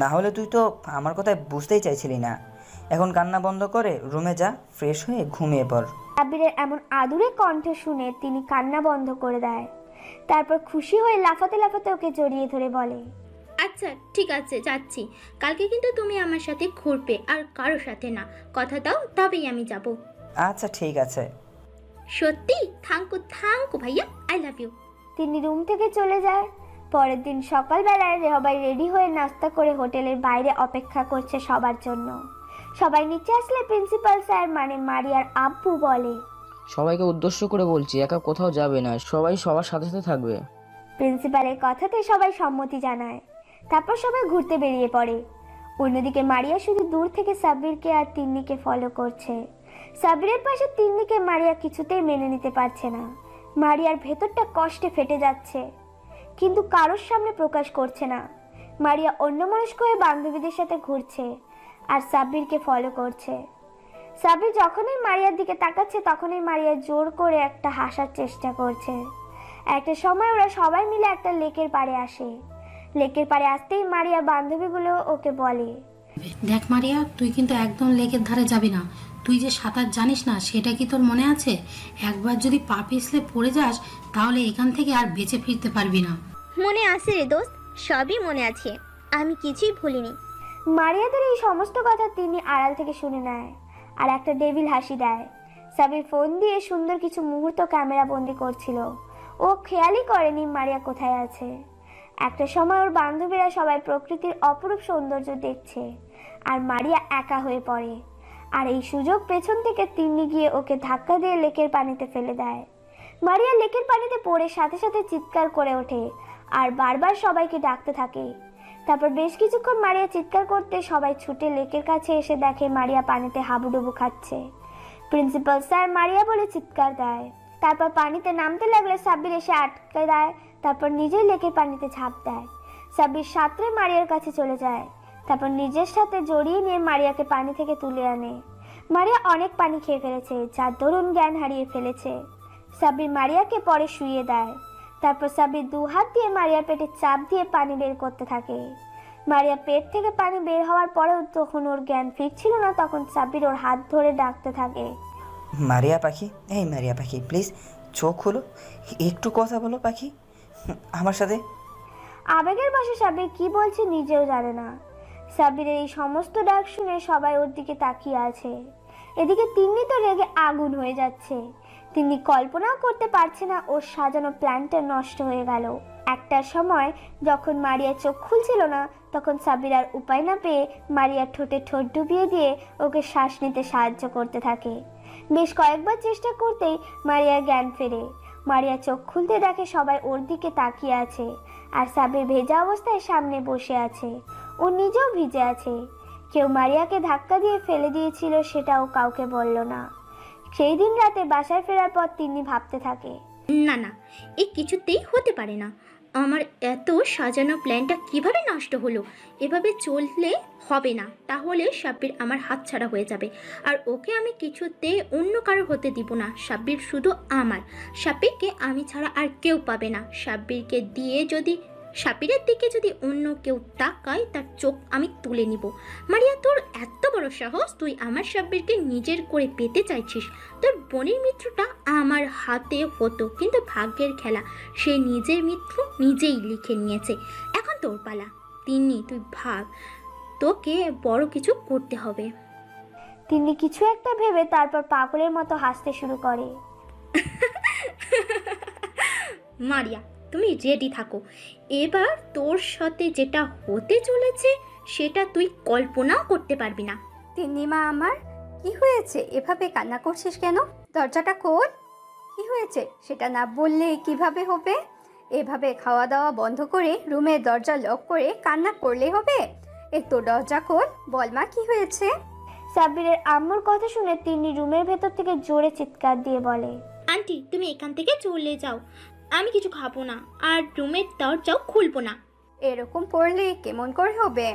S4: না হলে তুই তো আমার কথায় বুঝতেই চাইছিলি না। এখন কান্না বন্ধ করে রুমে যা, ফ্রেশ হয়ে ঘুমিয়ে পড়।
S1: সাব্বিরের এমন আদুরে কণ্ঠ শুনে তিনি কান্না বন্ধ করে দেয়। তারপর খুশি হয়ে লাফাতে লাফাতে ওকে জড়িয়ে ধরে বলে,
S5: আচ্ছা ঠিক আছে, যাচ্ছি। কালকে কিন্তু তুমি আমার সাথে ঘুরবে, আর কারোর সাথে না। কথা দাও, তবেই আমি যাব।
S4: আচ্ছা ঠিক আছে।
S5: সত্যি? থ্যাংকু ভাইয়া, আই লাভ ইউ।
S1: তিনি রুম থেকে চলে যায়। পরের দিন সকালবেলায় রেহবাই রেডি হয়ে নাস্তা করে হোটেলের বাইরে অপেক্ষা করছে সবার জন্য। সবাই নিচে আসলে প্রিন্সিপাল স্যার মানে মারিয়ার আব্বু বলে,
S12: সবাইকে উদ্দেশ্য করে বলছি, একা কোথাও যাবে না, সবাই সবার সাথে সাথে থাকবে।
S1: প্রিন্সিপালের কথাতে সবাই সম্মতি জানায়। তারপর সবাই ঘুরতে বেরিয়ে পড়ে। অন্যদিকে মারিয়া শুধু দূর থেকে সাব্বিরকে আর তিন্নিকে ফলো করছে। সাব্বিরের পাশে তিন্নিকে মারিয়া কিছুতেই মেনে নিতে পারছে না। মারিয়ার ভেতরটা কষ্টে ফেটে যাচ্ছে, কিন্তু কারোর সামনে প্রকাশ করছে না। মারিয়া অন্যমনস্ক হয়ে বান্ধবীদের সাথে ঘুরছে আর সাব্বিরকে ফলো করছে। সাব্বির যখনই মারিয়ার দিকে তাকাচ্ছে তখনই মারিয়া জোর করে একটা হাসার চেষ্টা করছে। একটা সময় ওরা সবাই মিলে একটা লেকের পাড়ে আসে। লেকের পাড়ে আসতেই মারিয়া বান্ধবীগুলো ওকে বলে,
S3: দেখ মারিয়া, তুই কিন্তু একদম লেকের ধারে যাবি না। তুই যে সাঁতার জানিস না সেটা কি তোর মনে আছে? একবার যদি পা পিছলে পড়ে যাস তাহলে এখান থেকে আর বেঁচে ফিরতে পারবি না।
S5: মনে আছে রে দোস্ত, সবই মনে আছে, আমি কিছুই ভুলিনি।
S1: মারিয়াদের এই সমস্ত কথা তিনি আড়াল থেকে শুনে নেয় আর একটা ডেভিল হাসি দেয়। সাবির ফোন দিয়ে সুন্দর কিছু মুহূর্ত ক্যামেরা বন্দি করছিল। ও খেয়ালই করেনি মারিয়া কোথায় আছে। একটা সময় ওর বান্ধবীরা সবাই প্রকৃতির অপরূপ সৌন্দর্য দেখছে আর মারিয়া একা হয়ে পড়ে। আর এই সুযোগ পেছন থেকে তিন্নি গিয়ে ওকে ধাক্কা দিয়ে লেকের পানিতে ফেলে দেয়। মারিয়া লেকের পানিতে পড়ে সাথে সাথে চিৎকার করে ওঠে আর বারবার সবাইকে ডাকতে থাকে। তারপর বেশ কিছুক্ষণ মারিয়া চিৎকার করতে সবাই ছুটে লেকের কাছে এসে দেখে মারিয়া পানিতে হাবুডুবু খাচ্ছে। প্রিন্সিপাল স্যার মারিয়া বলে চিৎকার দেয়। তারপর পানিতে নামতে লাগলে সাব্বির এসে আটকে দেয়। তারপর নিজেই লেকের পানিতে ঝাঁপ দেয়। সাব্বির সাঁতরে মারিয়ার কাছে চলে যায়। তারপর নিজের সাথে জড়িয়ে নিয়ে মারিয়াকে পানি থেকে তুলে আনে। মারিয়া অনেক পানি খেয়ে ফেলেছে, যার দরুন জ্ঞান হারিয়ে ফেলেছে। সাব্বির মারিয়াকে পরে শুইয়ে দেয়। তারপর সাব্বির দু হাত দিয়ে মারিয়ার পেটে চাপ দিয়ে পানি বের করতে থাকে। মারিয়া পেট থেকে পানি বের হওয়ার পরেও তখন ওর জ্ঞান ফিরছিল না। তখন সাব্বির ওর হাত ধরে ডাকতে থাকে,
S4: মারিয়া পাখি, এই মারিয়া পাখি প্লিজ চোখ খুলো, একটু কথা বলো পাখি আমার সাথে।
S1: আবেগের বশে সাব্বির কি বলছে নিজেও জানে না। সাব্বিরের এই সমস্ত ডাক শুনে সবাই ওর দিকে তাকিয়ে আছে। এদিকে তিন্নি তো রেগে আগুন হয়ে যাচ্ছে। তিনি কল্পনাও করতে পারছে না ওর সাজানো প্ল্যানটা নষ্ট হয়ে গেল। একটা সময় যখন মারিয়া চোখ খুলছিল না তখন সাব্বির আর উপায় না পেয়ে মারিয়ার ঠোঁটে ঠোঁট ডুবিয়ে দিয়ে ওকে শ্বাস নিতে সাহায্য করতে থাকে। বেশ কয়েকবার চেষ্টা করতেই মারিয়ার জ্ঞান ফেরে। মারিয়া চোখ খুলতে দেখে সবাই ওর দিকে তাকিয়ে আছে আর সাব্বির ভেজা অবস্থায় সামনে বসে আছে। ও নিজেও ভিজে আছে। কেউ মারিয়াকে ধাক্কা দিয়ে ফেলে দিয়েছিল সেটাও কাউকে বলল না। সেই দিন রাতে বাসায় ফেরার পর তিনি ভাবতে থাকে,
S5: না না, এ কিছুতেই হতে পারে না। আমার এত সাজানো প্ল্যানটা কিভাবে নষ্ট হলো? এভাবে চললে হবে না, তাহলে সাব্বির আমার হাতছাড়া হয়ে যাবে। আর ওকে আমি কিছুতে অন্য কারো হতে দিব না। সাব্বির শুধু আমার। সাব্বিরকে আমি ছাড়া আর কেউ পাবে না। সাব্বিরের দিকে যদি অন্য কেউ তাকায় তার চোখ আমি তুলে নিব। মারিয়া, তোর এত বড় সাহস! তুই আমার সাব্বিরকে নিজের করে পেতে চাইছিস। তোর বোনের মৃত্যুটা আমার হাতে হতো, কিন্তু ভাগ্যের খেলা, সে নিজের মৃত্যু নিজেই লিখে নিয়েছে। এখন তোর পালা। তিন্নি, তুই ভাব, তোকে বড় কিছু করতে হবে।
S1: তিনি কিছু একটা ভেবে তারপর পাগলের মতো হাসতে শুরু করে।
S5: মারিয়া, তুমি রেডি থাকো। এবার তোর সাথে যেটা হতে চলেছে সেটা তুই কল্পনাও করতে পারবি না।
S6: তিন্নিমা আমার, কি হয়েছে? এভাবে কান্না করছিস কেন? দরজাটা খোল। কি হয়েছে সেটা না বললে কিভাবে হবে? এভাবে খাওয়া দাওয়া বন্ধ করে রুমের দরজা লক করে কান্না করলে হবে? একটু দরজা খোল, বল মা কি হয়েছে?
S1: সাব্বিরের আম্মুর কথা শুনে তিন্নি রুমের ভেতর থেকে জোরে চিৎকার দিয়ে বলে,
S5: আন্টি তুমি এখান থেকে চলে যাও, আমি কিছু খাবো না আর রুমের দরজাও খুলবো না।
S6: এরকম করলে কেমন করে হবে?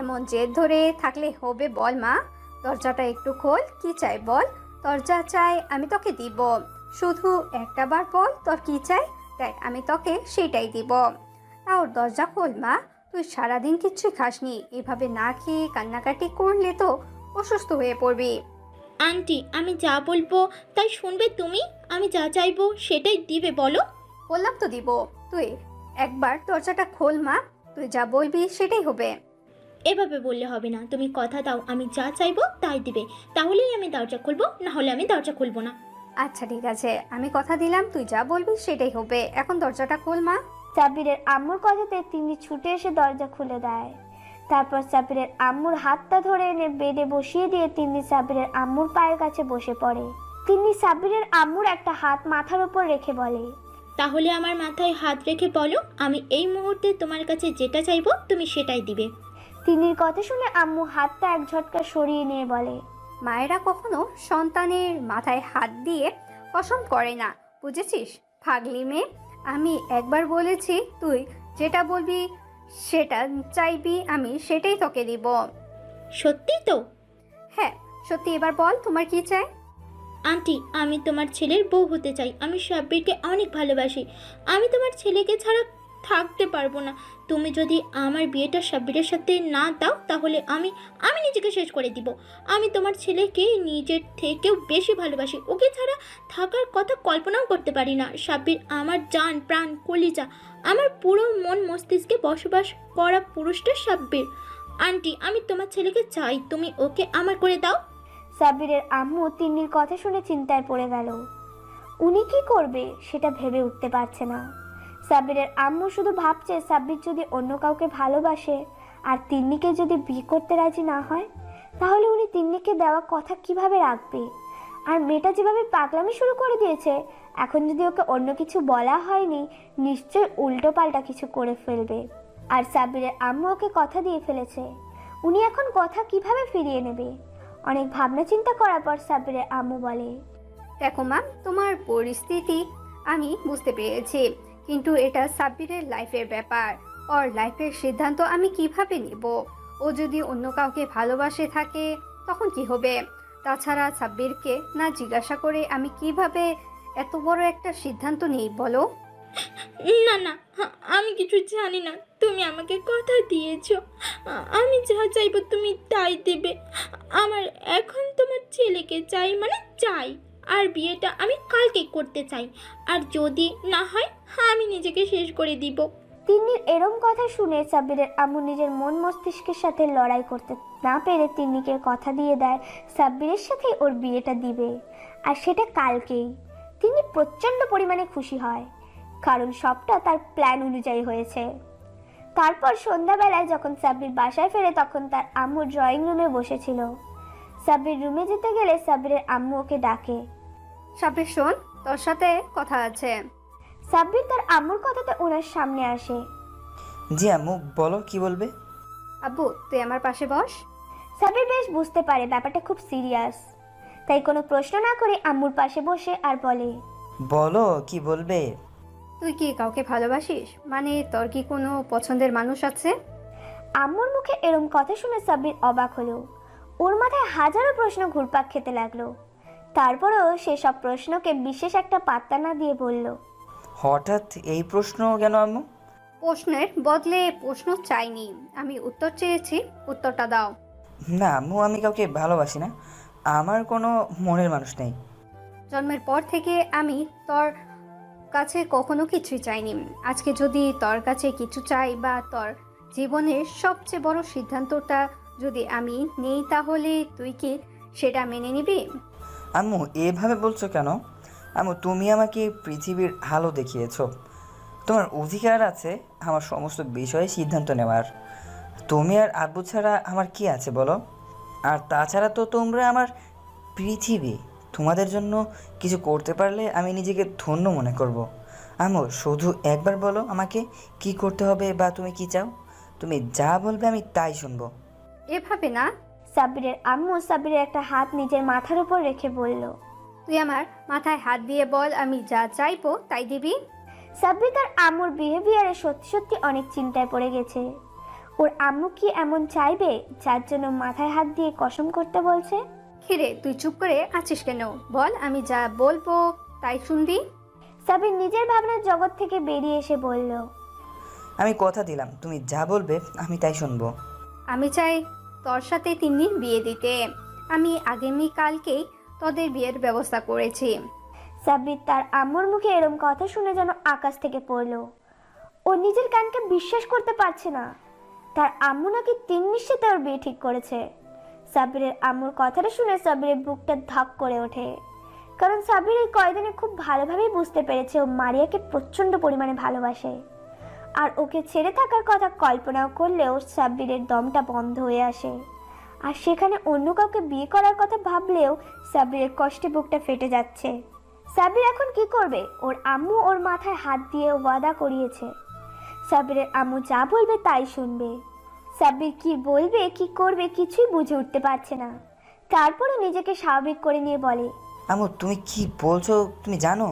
S6: এমন জেদ ধরে থাকলে হবে? বল মা, দরজাটা একটু খোল, কি চাই বল। দরজা চাই আমি তোকে দিব, শুধু একটা বার বল তোর কি চাই, দেখ আমি তোকে সেটাই দিব। আর দরজা খোল মা, তুই সারাদিন কিচ্ছু খাসনি, এভাবে না খেয়ে কান্নাকাটি করলে তো অসুস্থ হয়ে পড়বি।
S5: আন্টি আমি যা বলবো তাই শুনবে তুমি? আমি যা চাইবো সেটাই দিবে বলো।
S6: বললাম তো দিব, তুই একবার দরজাটা খোল মা, তুই যা বলবি সেটাই হবে।
S5: এভাবে বললে হবে না, তুমি কথা দাও আমি যা চাইবো তাই দিবে, তাহলেই আমি দরজা খুলবো, না হলে আমি দরজা খুলবো না।
S6: আচ্ছা ঠিক আছে, আমি কথা দিলাম তুই যা বলবি সেটাই হবে, এখন দরজাটা খোল মা।
S1: সাব্বিরের আম্মুর কথাতে তিন্নি ছুটে এসে দরজা খুলে দেয়। তারপর সাব্বিরের আম্মুর হাতটা ধরে এনে বেডে বসিয়ে দিয়ে তিন্নি সাব্বিরের আম্মুর পায়ের কাছে বসে পড়ে। তিন্নি সাব্বিরের আম্মুর একটা হাত মাথার উপর রেখে বলে,
S5: তাহলে আমার মাথায় হাত রেখে বলো, আমি এই মুহূর্তে তোমার কাছে যেটা চাইবো তুমি সেটাই দিবে।
S1: তিন্নির কথা শুনে আম্মু হাতটা এক ঝটকা সরিয়ে নিয়ে বলে,
S6: মায়েরা কখনো সন্তানের মাথায় হাত দিয়ে কসম করে না, বুঝেছিস পাগলি মেয়ে। আমি একবার বলেছি তুই যেটা বলবি সেটা চাইবি, আমি সেটাই তোকে দিব।
S5: সত্যি তো?
S6: হ্যাঁ সত্যি, এবার বল তোমার কি চাই।
S5: আন্টি আমি তোমার ছেলের বউ হতে চাই, আমি সাব্বিরকে অনেক ভালোবাসি, আমি তোমার ছেলেকে ছাড়া থাকতে পারবো না। তুমি যদি আমার বিয়েটা সাব্বিরের সাথে না দাও তাহলে আমি নিজেকে শেষ করে দিব। আমি তোমার ছেলেকে নিজের থেকেও বেশি ভালোবাসি, ওকে ছাড়া থাকার কথা কল্পনাও করতে পারি না। সাব্বির আমার জান প্রাণ কলিজা, আমার পুরো মন মস্তিষ্কে বসবাস করা পুরুষটা সাব্বির। আন্টি আমি তোমার ছেলেকে চাই, তুমি ওকে আমার করে দাও।
S1: সাব্বিরের আম্মু তিন্নির কথা শুনে চিন্তায় পড়ে গেল। উনি কি করবে সেটা ভেবে উঠতে পারছে না। সাব্বিরের আম্মু শুধু ভাবছে সাব্বির যদি অন্য কাউকে ভালোবাসে আর তিন্নিকে যদি বিয়ে করতে রাজি না হয়, তাহলে উনি তিন্নিকে দেওয়া কথা কিভাবে রাখবে। আর মেয়েটা যেভাবে পাগলামি শুরু করে দিয়েছে, এখন যদি ওকে অন্য কিছু বলা হয়নি, নিশ্চয় উল্টো পাল্টা কিছু করে ফেলবে। আর সাব্বিরের আম্মু ওকে কথা দিয়ে ফেলেছে, উনি এখন কথা কিভাবে ফিরিয়ে নেবে। অনেক ভাবনা চিন্তা করার পর সাব্বিরের আম্মু বলে,
S6: দেখো মা, তোমার পরিস্থিতি আমি বুঝতে পেরেছি, কিন্তু এটা সাব্বিরের লাইফের ব্যাপার, ওর লাইফের সিদ্ধান্ত আমি কিভাবে নিব। ও যদি অন্য কাউকে ভালোবাসে থাকে তখন কি হবে? তাছাড়া সাব্বিরকে না জিজ্ঞাসা করে আমি কিভাবে এত বড় একটা সিদ্ধান্ত নিই বলো?
S5: না না, আমি কিছু জানি না, তুমি আমাকে কথা দিয়েছো, আমি যা চাইবো তুমি তাই দেবে। আমার এখন তোমার ছেলেকে চাই মানে চাই, আর বিয়েটা আমি কালকে করতে চাই, আর যদি না হয় আমি নিজেকে শেষ করে দিব।
S1: তিন্নির এরম কথা শুনে সাব্বিরের আম্মু নিজের মন মস্তিষ্কের সাথে লড়াই করতে না পেরে তিন্নিকে কথা দিয়ে দেয় সাব্বিরের সাথে ওর বিয়েটা দিবে, আর সেটা কালকেই। তিনি প্রচণ্ড পরিমাণে খুশি হয়, কারণ সবটা তার প্ল্যান অনুযায়ী হয়েছে। তারপর সন্ধ্যাবেলায় যখন সাব্বির বাসায় ফেরে তখন তার আম্মু ড্রয়িং রুমে বসেছিল। সাব্বির রুমে যেতে গেলে সাব্বিরের আম্মু ওকে ডাকে,
S6: সাব্বির শোন, তোর সাথে কথা আছে।
S1: সাব্বির তার আম্মুর কথাতে ওনার সামনে আসে।
S4: জি আম্মু বলো, কি বলবে?
S6: আব্বু তুই আমার পাশে বস।
S1: সাব্বির বেশ বুঝতে পারে ব্যাপারটা খুব সিরিয়াস, তাই কোনো প্রশ্ন না করে আম্মুর পাশে বসে আর বলে,
S4: বলো কি বলবে।
S6: তুই কি কাউকে ভালোবাসিস? মানে তোর কি কোনো পছন্দের মানুষ আছে?
S1: আম্মুর মুখে এরম কথা শুনে সাব্বির অবাক হলো। ওর মাথায় হাজারো প্রশ্ন ঘুরপাক খেতে লাগলো। তারপরেও সে সব প্রশ্নকে বিশেষ একটা পাত্তা না দিয়ে বলল,
S4: হঠাৎ এই প্রশ্ন কেন আম্মু?
S6: প্রশ্নের বদলে প্রশ্ন চাইনি, আমি উত্তর চেয়েছি, উত্তরটা দাও।
S4: না আম্মু, আমি কাউকে ভালোবাসি না, আমার কোনো মনের মানুষ নেই।
S6: জন্মের পর থেকে আমি তোর কাছে কখনো কিছুই চাইনি। আজকে যদি তোর কাছে কিছু চাই বা তোর জীবনের সবচেয়ে বড় সিদ্ধান্তটা যদি আমি নেই, তাহলে তুই কি সেটা মেনে নিবি?
S4: আম্মু এভাবে বলছো কেন? আম্মু তুমি আমাকে পৃথিবীর আলো দেখিয়েছো, তোমার অধিকার আছে আমার সমস্ত বিষয়ে সিদ্ধান্ত নেওয়ার। তুমি আর আব্বু ছাড়া আমার কি আছে বলো? আর তাছাড়া তো তোমরা আমার পৃথিবী, তোমাদের জন্য কিছু করতে পারলে আমি নিজেকে ধন্য মনে করব। আম্মু শুধু একবার বলো আমাকে কি করতে হবে বা তুমি কি চাও। তুমি যা বলবে আমি তাই শুনবো।
S6: এভাবে না,
S1: সাব্বিরের আম্মু সাব্বিরের একটা হাত নিজের মাথার উপর রেখে বলল,
S6: তুই আমার মাথায় হাত দিয়ে বল, আমি যা চাইবো তাই দিবি।
S1: সাব্বির তার আম্মুর বিহেভিয়ারে সত্যি সত্যি অনেক চিন্তায় পড়ে গেছে। ওর আম্মু কি এমন চাইবে যার জন্য মাথায় হাত দিয়ে কসম করতে বলছে?
S6: কিরে তুই চুপ করে আছিস কেন? বল, আমি যা বলবো তাই শুনবি।
S1: সাব্বির নিজের ভাবনার জগৎ থেকে বেরিয়ে এসে বলল,
S4: আমি কথা দিলাম তুমি যা বলবে আমি তাই শুনবো।
S6: আমি চাই তোর সাথে তিন্নির বিয়ে দিতে। আমি আগামীকালকেই তোদের বিয়ের ব্যবস্থা করেছি।
S1: সাব্বির তার আম্মুর মুখে এরম কথা শুনে যেন আকাশ থেকে পড়লো। ও নিজের কানকে বিশ্বাস করতে পারছে না, তার আম্মু নাকি তিন্নির সাথে ওর বিয়ে ঠিক করেছে। সাব্বিরের আম্মুর কথাটা শুনে সাব্বিরের বুকটা ধক করে ওঠে, কারণ সাব্বির এই কয়দিনে খুব ভালোভাবেই বুঝতে পেরেছে ও মারিয়াকে প্রচণ্ড পরিমাণে ভালোবাসে। আর ওকে ছেড়ে থাকার কথা কল্পনাও করলেও সাব্বিরের দমটা বন্ধ হয়ে আসে। আর সেখানে অন্য কাউকে বিয়ে করার কথা ভাবলেও সাব্বিরের কষ্টে বুকটা ফেটে যাচ্ছে। সাব্বির এখন কি করবে? ওর আম্মু ওর মাথায় হাত দিয়ে ওয়াদা করিয়েছে সাব্বিরের আম্মু যা বলবে তাই শুনবে। সাব্বির কি বলবে কি করবে কিছুই বুঝে উঠতে পারছে না। তারপরে নিজেকে স্বাভাবিক করে নিয়ে বলে,
S4: আম্মু তুমি কি বলছো? তুমি জানো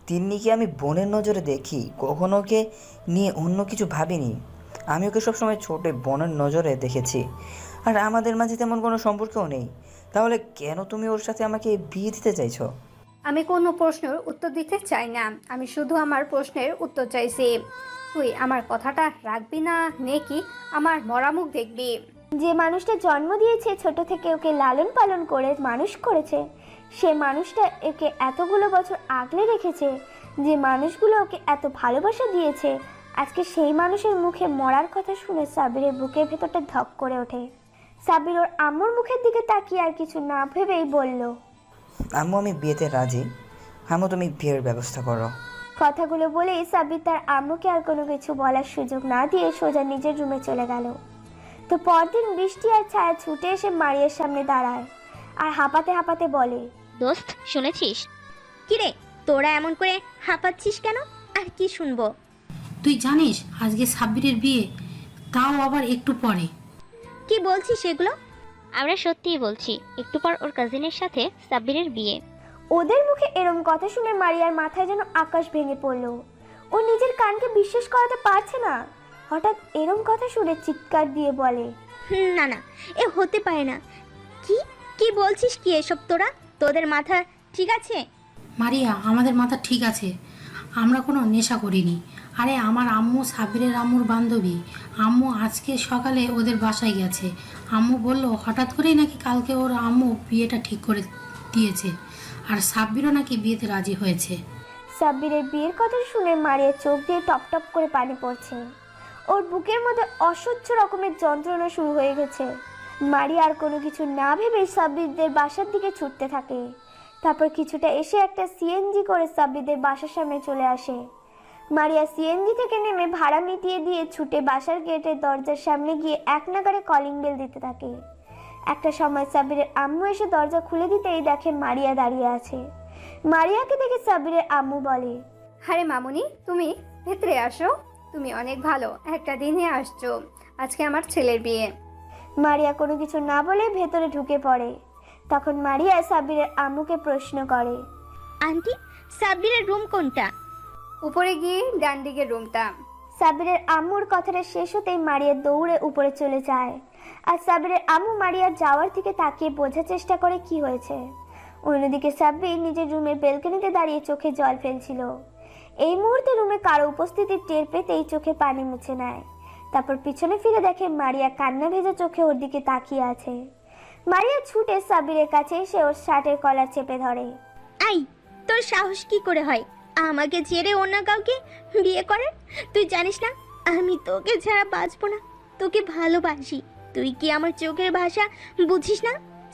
S4: তিন্নিকে আমি বোনের নজরে দেখি, কখনো ওকে নিয়ে অন্য কিছু ভাবিনি। আমি ওকে সবসময় ছোট বোনের নজরে দেখেছি, আর আমাদের মাঝে তেমন কোনো সম্পর্কও নেই। তাহলে কেন তুমি ওর সাথে আমাকে বিয়ে দিতে চাইছো?
S6: আমি কোনো প্রশ্নের উত্তর দিতে চাই না, আমি শুধু আমার প্রশ্নের উত্তর চাইছি। তুই আমার কথাটা রাখবি না নাকি আমার মরা মুখ দেখবি?
S1: যে মানুষটা জন্ম দিয়েছে, ছোট থেকে ওকে লালন পালন করে মানুষ করেছে, সে মানুষটা একে এতগুলো বছর আগলে রেখেছে, যে মানুষগুলো ওকে এত ভালোবাসা দিয়েছে, আজকে সেই মানুষের মুখে মরার কথা শুনে সাব্বিরের বুকের ভেতরটা ধক করে ওঠে। সাব্বির ওর আম্মুর মুখের দিকে তাকিয়ে আর কিছু না ভেবেই বলল,
S4: আম্মু আমি বিয়েতে রাজি। আম্মু তুমি বিয়ের ব্যবস্থা করো।
S1: কথাগুলো বলেই সাব্বির তার আম্মুকে আর কোনো কিছু বলার সুযোগ না দিয়ে সোজা নিজের রুমে চলে গেল। তো পরদিন বৃষ্টি আর ছায়া ছুটে এসে মারিয়ার সামনে দাঁড়ায় আর হাঁপাতে হাঁপাতে বলে,
S2: দোস্ত শুনেছিস?
S5: কিরে তোরা এমন করে হাঁপাচ্ছিস কেন? আর কি শুনবো?
S3: তুই জানিস আজকে সাব্বিরের বিয়ে, তাও আবার একটু পরে।
S5: কি বলছিস সেগুলো?
S2: আমরা সত্যিই বলছি, একটু পর ওর কাজিনের সাথে সাব্বিরের বিয়ে।
S1: ওদের মুখে এরম কথা শুনে মারিয়ার মাথায় যেন আকাশ ভেঙে পড়ল। ও নিজের কানকে বিশ্বাস করাতে পারছে না। হঠাৎ এরম কথা শুনে চিৎকার দিয়ে বলে,
S5: না না, এ হতে পারে না। কি কি বলছিস কি এসব? তোদের মাথা ঠিক আছে?
S3: মারিয়া, আমাদের মাথা ঠিক আছে, আমরা কোনো নেশা করিনি। আরে আমার আম্মু সাব্বিরের আম্মুর বান্ধবী। আম্মু আজকে সকালে ওদের বাসায় গেছে। আম্মু বলল হঠাৎ করেই নাকি কালকে ওর আম্মু বিয়েটা ঠিক করে দিয়েছে, আর সাব্বিরও নাকি বিয়েতে রাজি হয়েছে।
S1: সাব্বিরের বিয়ের কথা শুনে মারিয়ার চোখ দিয়ে টপ টপ করে পানি পড়ছে। ওর বুকের মধ্যে অসহ্য রকমের যন্ত্রণা শুরু হয়ে গেছে। মারিয়া আর কোনো কিছু না ভেবে সাব্বিরদের বাসার দিকে ছুটতে থাকে। তারপর কিছুটা এসে একটা সিএনজি করে সাব্বিরদের বাসার সামনে চলে আসে। মারিয়া সিএনজি থেকে নেমে ভাড়া মিটিয়ে দিয়ে ছুটে বাসার গেটের দরজার সামনে গিয়ে এক নাগাড়ে কলিং বেল দিতে থাকে। একটা সময় সাব্বিরের আম্মু এসে দরজা খুলে দিতেই দেখে মারিয়া দাঁড়িয়ে আছে। মারিয়াকে দেখে সাব্বিরের আম্মু বলে,
S6: আরে মামুনি, তুমি ভেতরে আসো। তুমি অনেক ভালো একটা দিনে আসছো, আজকে আমার ছেলের বিয়ে।
S1: মারিয়া কোনো কিছু না বলে ভেতরে ঢুকে পড়ে। তখন মারিয়া সাব্বিরের আম্মুকে প্রশ্ন করে,
S5: আন্টি, সাব্বিরের রুম কোনটা?
S6: উপরে গিয়ে ডান দিকের রুমটা।
S1: সাব্বিরের আম্মুর কথাটা শেষ হতেই মারিয়া দৌড়ে উপরে চলে যায়। আর সাব্বিরের আম্মু মারিয়ার যাওয়ার দিকে তাকিয়ে বোঝার চেষ্টা করে কি হয়েছে। অন্যদিকে সাব্বির নিজের রুমের বেলকনিতে দাঁড়িয়ে চোখে জল ফেলছিল। এই মুহূর্তে রুমে কারো উপস্থিতির টের পেতেই চোখে পানি মুছে নেয়। তারপর পিছনে ফিরে দেখে মারিয়া কান্না ভেজা চোখে ওর দিকে তাকিয়ে আছে। মারিয়া ছুটে সাব্বিরের কাছে এসে ওর শার্টের কলার চেপে ধরে।
S5: আই, তোর সাহস কি করে হয় আমাকে ছেড়ে অন্য কাউকে বিয়ে করার? তুই জানিস না আমি তোকে ছাড়া বাঁচবো না, তোকে ভালোবাসি। তুই কি আমার চোখের ভাষা বুঝিস না?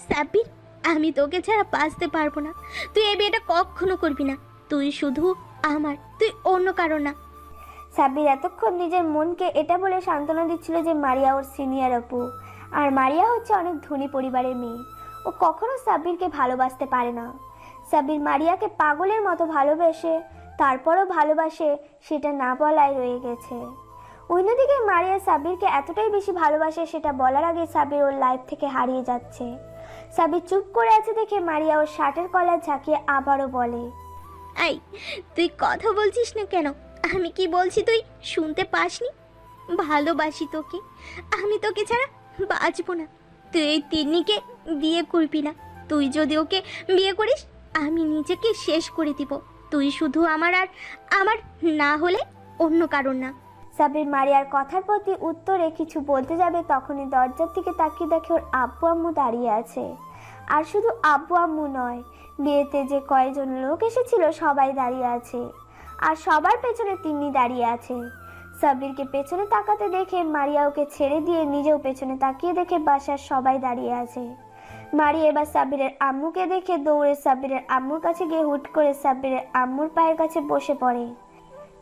S5: সাব্বির, আমি তোকে ছাড়া বাঁচতে পারবো না। তুই এই বিয়েটা কখনো করবি না। তুই শুধু আমার, তুই অন্য কারো না।
S1: সাব্বির এতক্ষণ নিজের মনকে এটা বলে সান্ত্বনা দিচ্ছিল যে মারিয়া ওর সিনিয়র আপু, আর মারিয়া হচ্ছে অনেক ধনী পরিবারের মেয়ে। ও কখনো সাব্বিরকে ভালোবাসতে পারে না। সাব্বির মারিয়াকে পাগলের মতো ভালোবেসে তারপরও ভালোবাসে সেটা না বলাই রয়ে গেছে। অন্যদিকে মারিয়া সাব্বিরকে এতটাই বেশি ভালোবাসে সেটা বলার আগে সাব্বির ওর লাইফ থেকে হারিয়ে যাচ্ছে। সাব্বির চুপ করে আছে দেখে মারিয়া ওর শার্টের কলার ঝাঁকিয়ে আবারও বলে,
S5: এই তুই কথা বলছিস না কেন? আমি কি বলছি তুই শুনতে পাসনি? ভালোবাসি তোকে, আমি তোকে ছাড়া বাঁচবো না। তুই এই তিন্নিকে বিয়ে করবি না। তুই যদি ওকে বিয়ে করিস আমি নিজেকে শেষ করে দিব। তুই শুধু আমার, আর আমার না হলে অন্য কারণ না।
S1: সাব্বির মারিয়ার কথার প্রতি উত্তরে কিছু বলতে যাবে তখনই দরজার দিকে তাকিয়ে দেখে ওর আব্বু আম্মু দাঁড়িয়ে আছে। আর শুধু আব্বু আম্মু নয়, বিয়েতে যে কয়েকজন লোক এসেছিল সবাই দাঁড়িয়ে আছে, আর সবার পেছনে তিন্নি দাঁড়িয়ে আছে। সাব্বিরকে পেছনে তাকাতে দেখে মারিয়া ওকে ছেড়ে দিয়ে নিজেও পেছনে তাকিয়ে দেখে বাসার সবাই দাঁড়িয়ে আছে। মারিয়া এবার সাব্বিরের আম্মুকে দেখে দৌড়ে সাব্বিরের আম্মুর কাছে গিয়ে হুট করে সাব্বিরের আম্মুর পায়ের কাছে বসে পড়ে।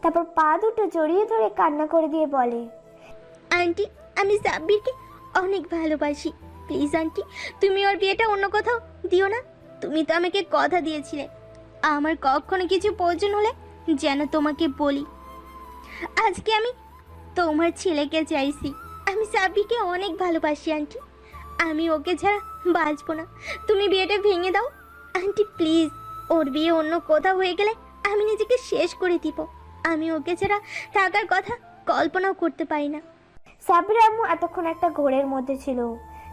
S1: তারপর পা দুটো জড়িয়ে ধরে কান্না করে দিয়ে বলে,
S5: আন্টি আমি সাব্বিরকে অনেক ভালোবাসি। প্লিজ আন্টি, তুমি ওর বিয়েটা অন্য কোথাও দিও না। তুমি তো আমাকে কথা দিয়েছিলে আমার কখনো কিছু প্রয়োজন হলে যেন তোমাকে বলি। আজকে আমি তোমার ছেলেকে চাইছি। আমি সাব্বিরকে অনেক ভালোবাসি আন্টি, আমি ওকে ছাড়া বাঁচবো না। তুমি বিয়েটা ভেঙে দাও আন্টি প্লিজ। ওর বিয়ে অন্য কোথাও হয়ে গেলে আমি নিজেকে শেষ করে দিব। আমি ওকে ছাড়া থাকার কথা কল্পনাও করতে পারি না।
S1: সাব্বিরের আম্মু এতক্ষণ একটা ঘোরের মধ্যে ছিল,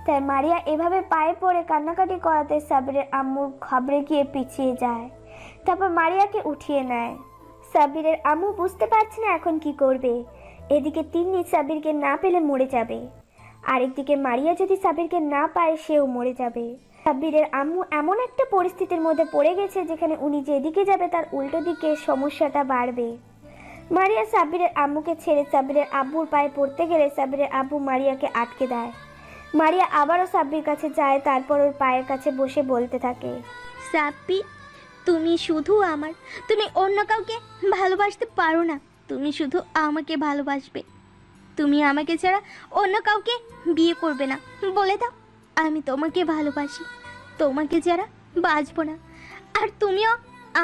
S1: তাই মারিয়া এভাবে পায়ে পড়ে কান্নাকাটি করাতে সাব্বিরের আম্মু ঘাবড়ে গিয়ে পিছিয়ে যায়। তারপর মারিয়াকে উঠিয়ে নেয়। সাব্বিরের আম্মু বুঝতে পারছে না এখন কি করবে। এদিকে তিন্নি সাব্বিরকে না পেলে মরে যাবে, আরেকদিকে মারিয়া যদি সাব্বিরকে না পায় সেও মরে যাবে। সাব্বিরের আম্মু এমন একটা পরিস্থিতির মধ্যে পড়ে গেছে যেখানে উনি যেদিকে যাবে তার উল্টো দিকে সমস্যাটা বাড়বে। মারিয়া সাব্বিরের আম্মুকে ছেড়ে সাব্বিরের আব্বুর পায়ে পড়তে গেলে সাব্বিরের আব্বু মারিয়াকে আটকে দেয়। মারিয়া আবারও সাব্বির কাছে যায়, তারপর ওর পায়ের কাছে বসে বলতে থাকে,
S5: সাব্বির তুমি শুধু আমার, তুমি অন্য কাউকে ভালোবাসতে পারো না। তুমি শুধু আমাকে ভালোবাসবে। তুমি আমাকে ছাড়া অন্য কাউকে বিয়ে করবে না। বলে দাও আমি তোমাকে ভালোবাসি, তোমাকে ছাড়া বাঁচবো না। আর তুমিও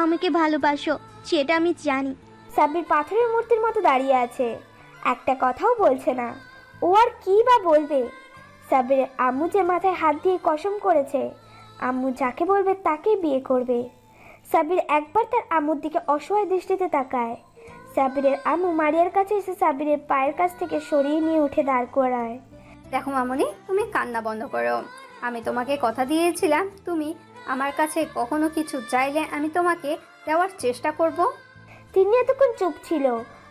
S5: আমাকে ভালোবাসো সেটা আমি জানি।
S1: সাব্বির পাথরের মূর্তির মতো দাঁড়িয়ে আছে, একটা কথাও বলছে না। ও আর কি বা বলবে? সাব্বিরের আম্মু যে মাথায় হাত দিয়ে কসম করেছে আম্মু যাকে বলবে তাকেই বিয়ে করবে। সাব্বির একবার তার আম্মুর দিকে অসহায় দৃষ্টিতে তাকায়। সাব্বিরের আম্মু মারিয়ার কাছে এসে সাব্বিরের পায়ের কাছ থেকে সরিয়ে নিয়ে উঠে দাঁড় করায়।
S6: দেখো মামনি, তুমি কান্না বন্ধ করো। আমি তোমাকে কথা দিয়েছিলাম তুমি আমার কাছে কখনো কিছু চাইলে আমি তোমাকে দেওয়ার চেষ্টা করব।
S1: তিনি এতক্ষণ চুপ ছিল।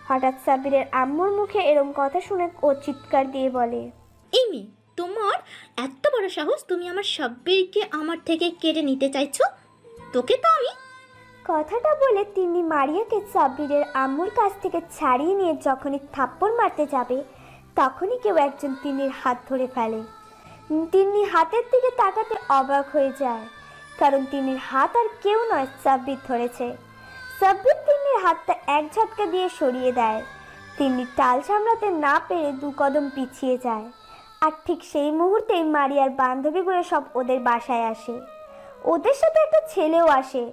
S1: হঠাৎ সাব্বিরের আম্মুর মুখে এরম কথা শুনে ও চিৎকার দিয়ে বলে,
S5: এমি তোমার এত বড় সাহস, তুমি আমার সাব্বিরকে আমার থেকে কেড়ে নিতে চাইছো? তোকে তো আমি।
S1: কথাটা বলে তিনি মারিয়াকে সাব্বিরের আম্মুর কাছ থেকে ছাড়িয়ে নিয়ে যখনই থাপ্পড় মারতে যাবে তখনই কেউ একজন তিন্নির হাত ধরে ফেলে। তিন্নি হাতের দিকে তাকাতে অবাক হয়ে যায়, কারণ তিন্নির হাত আর কেউ নয়, সাব্বির ধরেছে। সাব্বির তিন্নির হাতটা এক ঝটকা দিয়ে সরিয়ে দেয়। তিন্নি টাল সামলাতে না পেরে 2 কদম পিছিয়ে যায়। আর ঠিক সেই মুহূর্তেই মারিয়ার বান্ধবীগুলো সব ওদের বাসায় আসে। ওদের সাথে একটা ছেলেও আসে।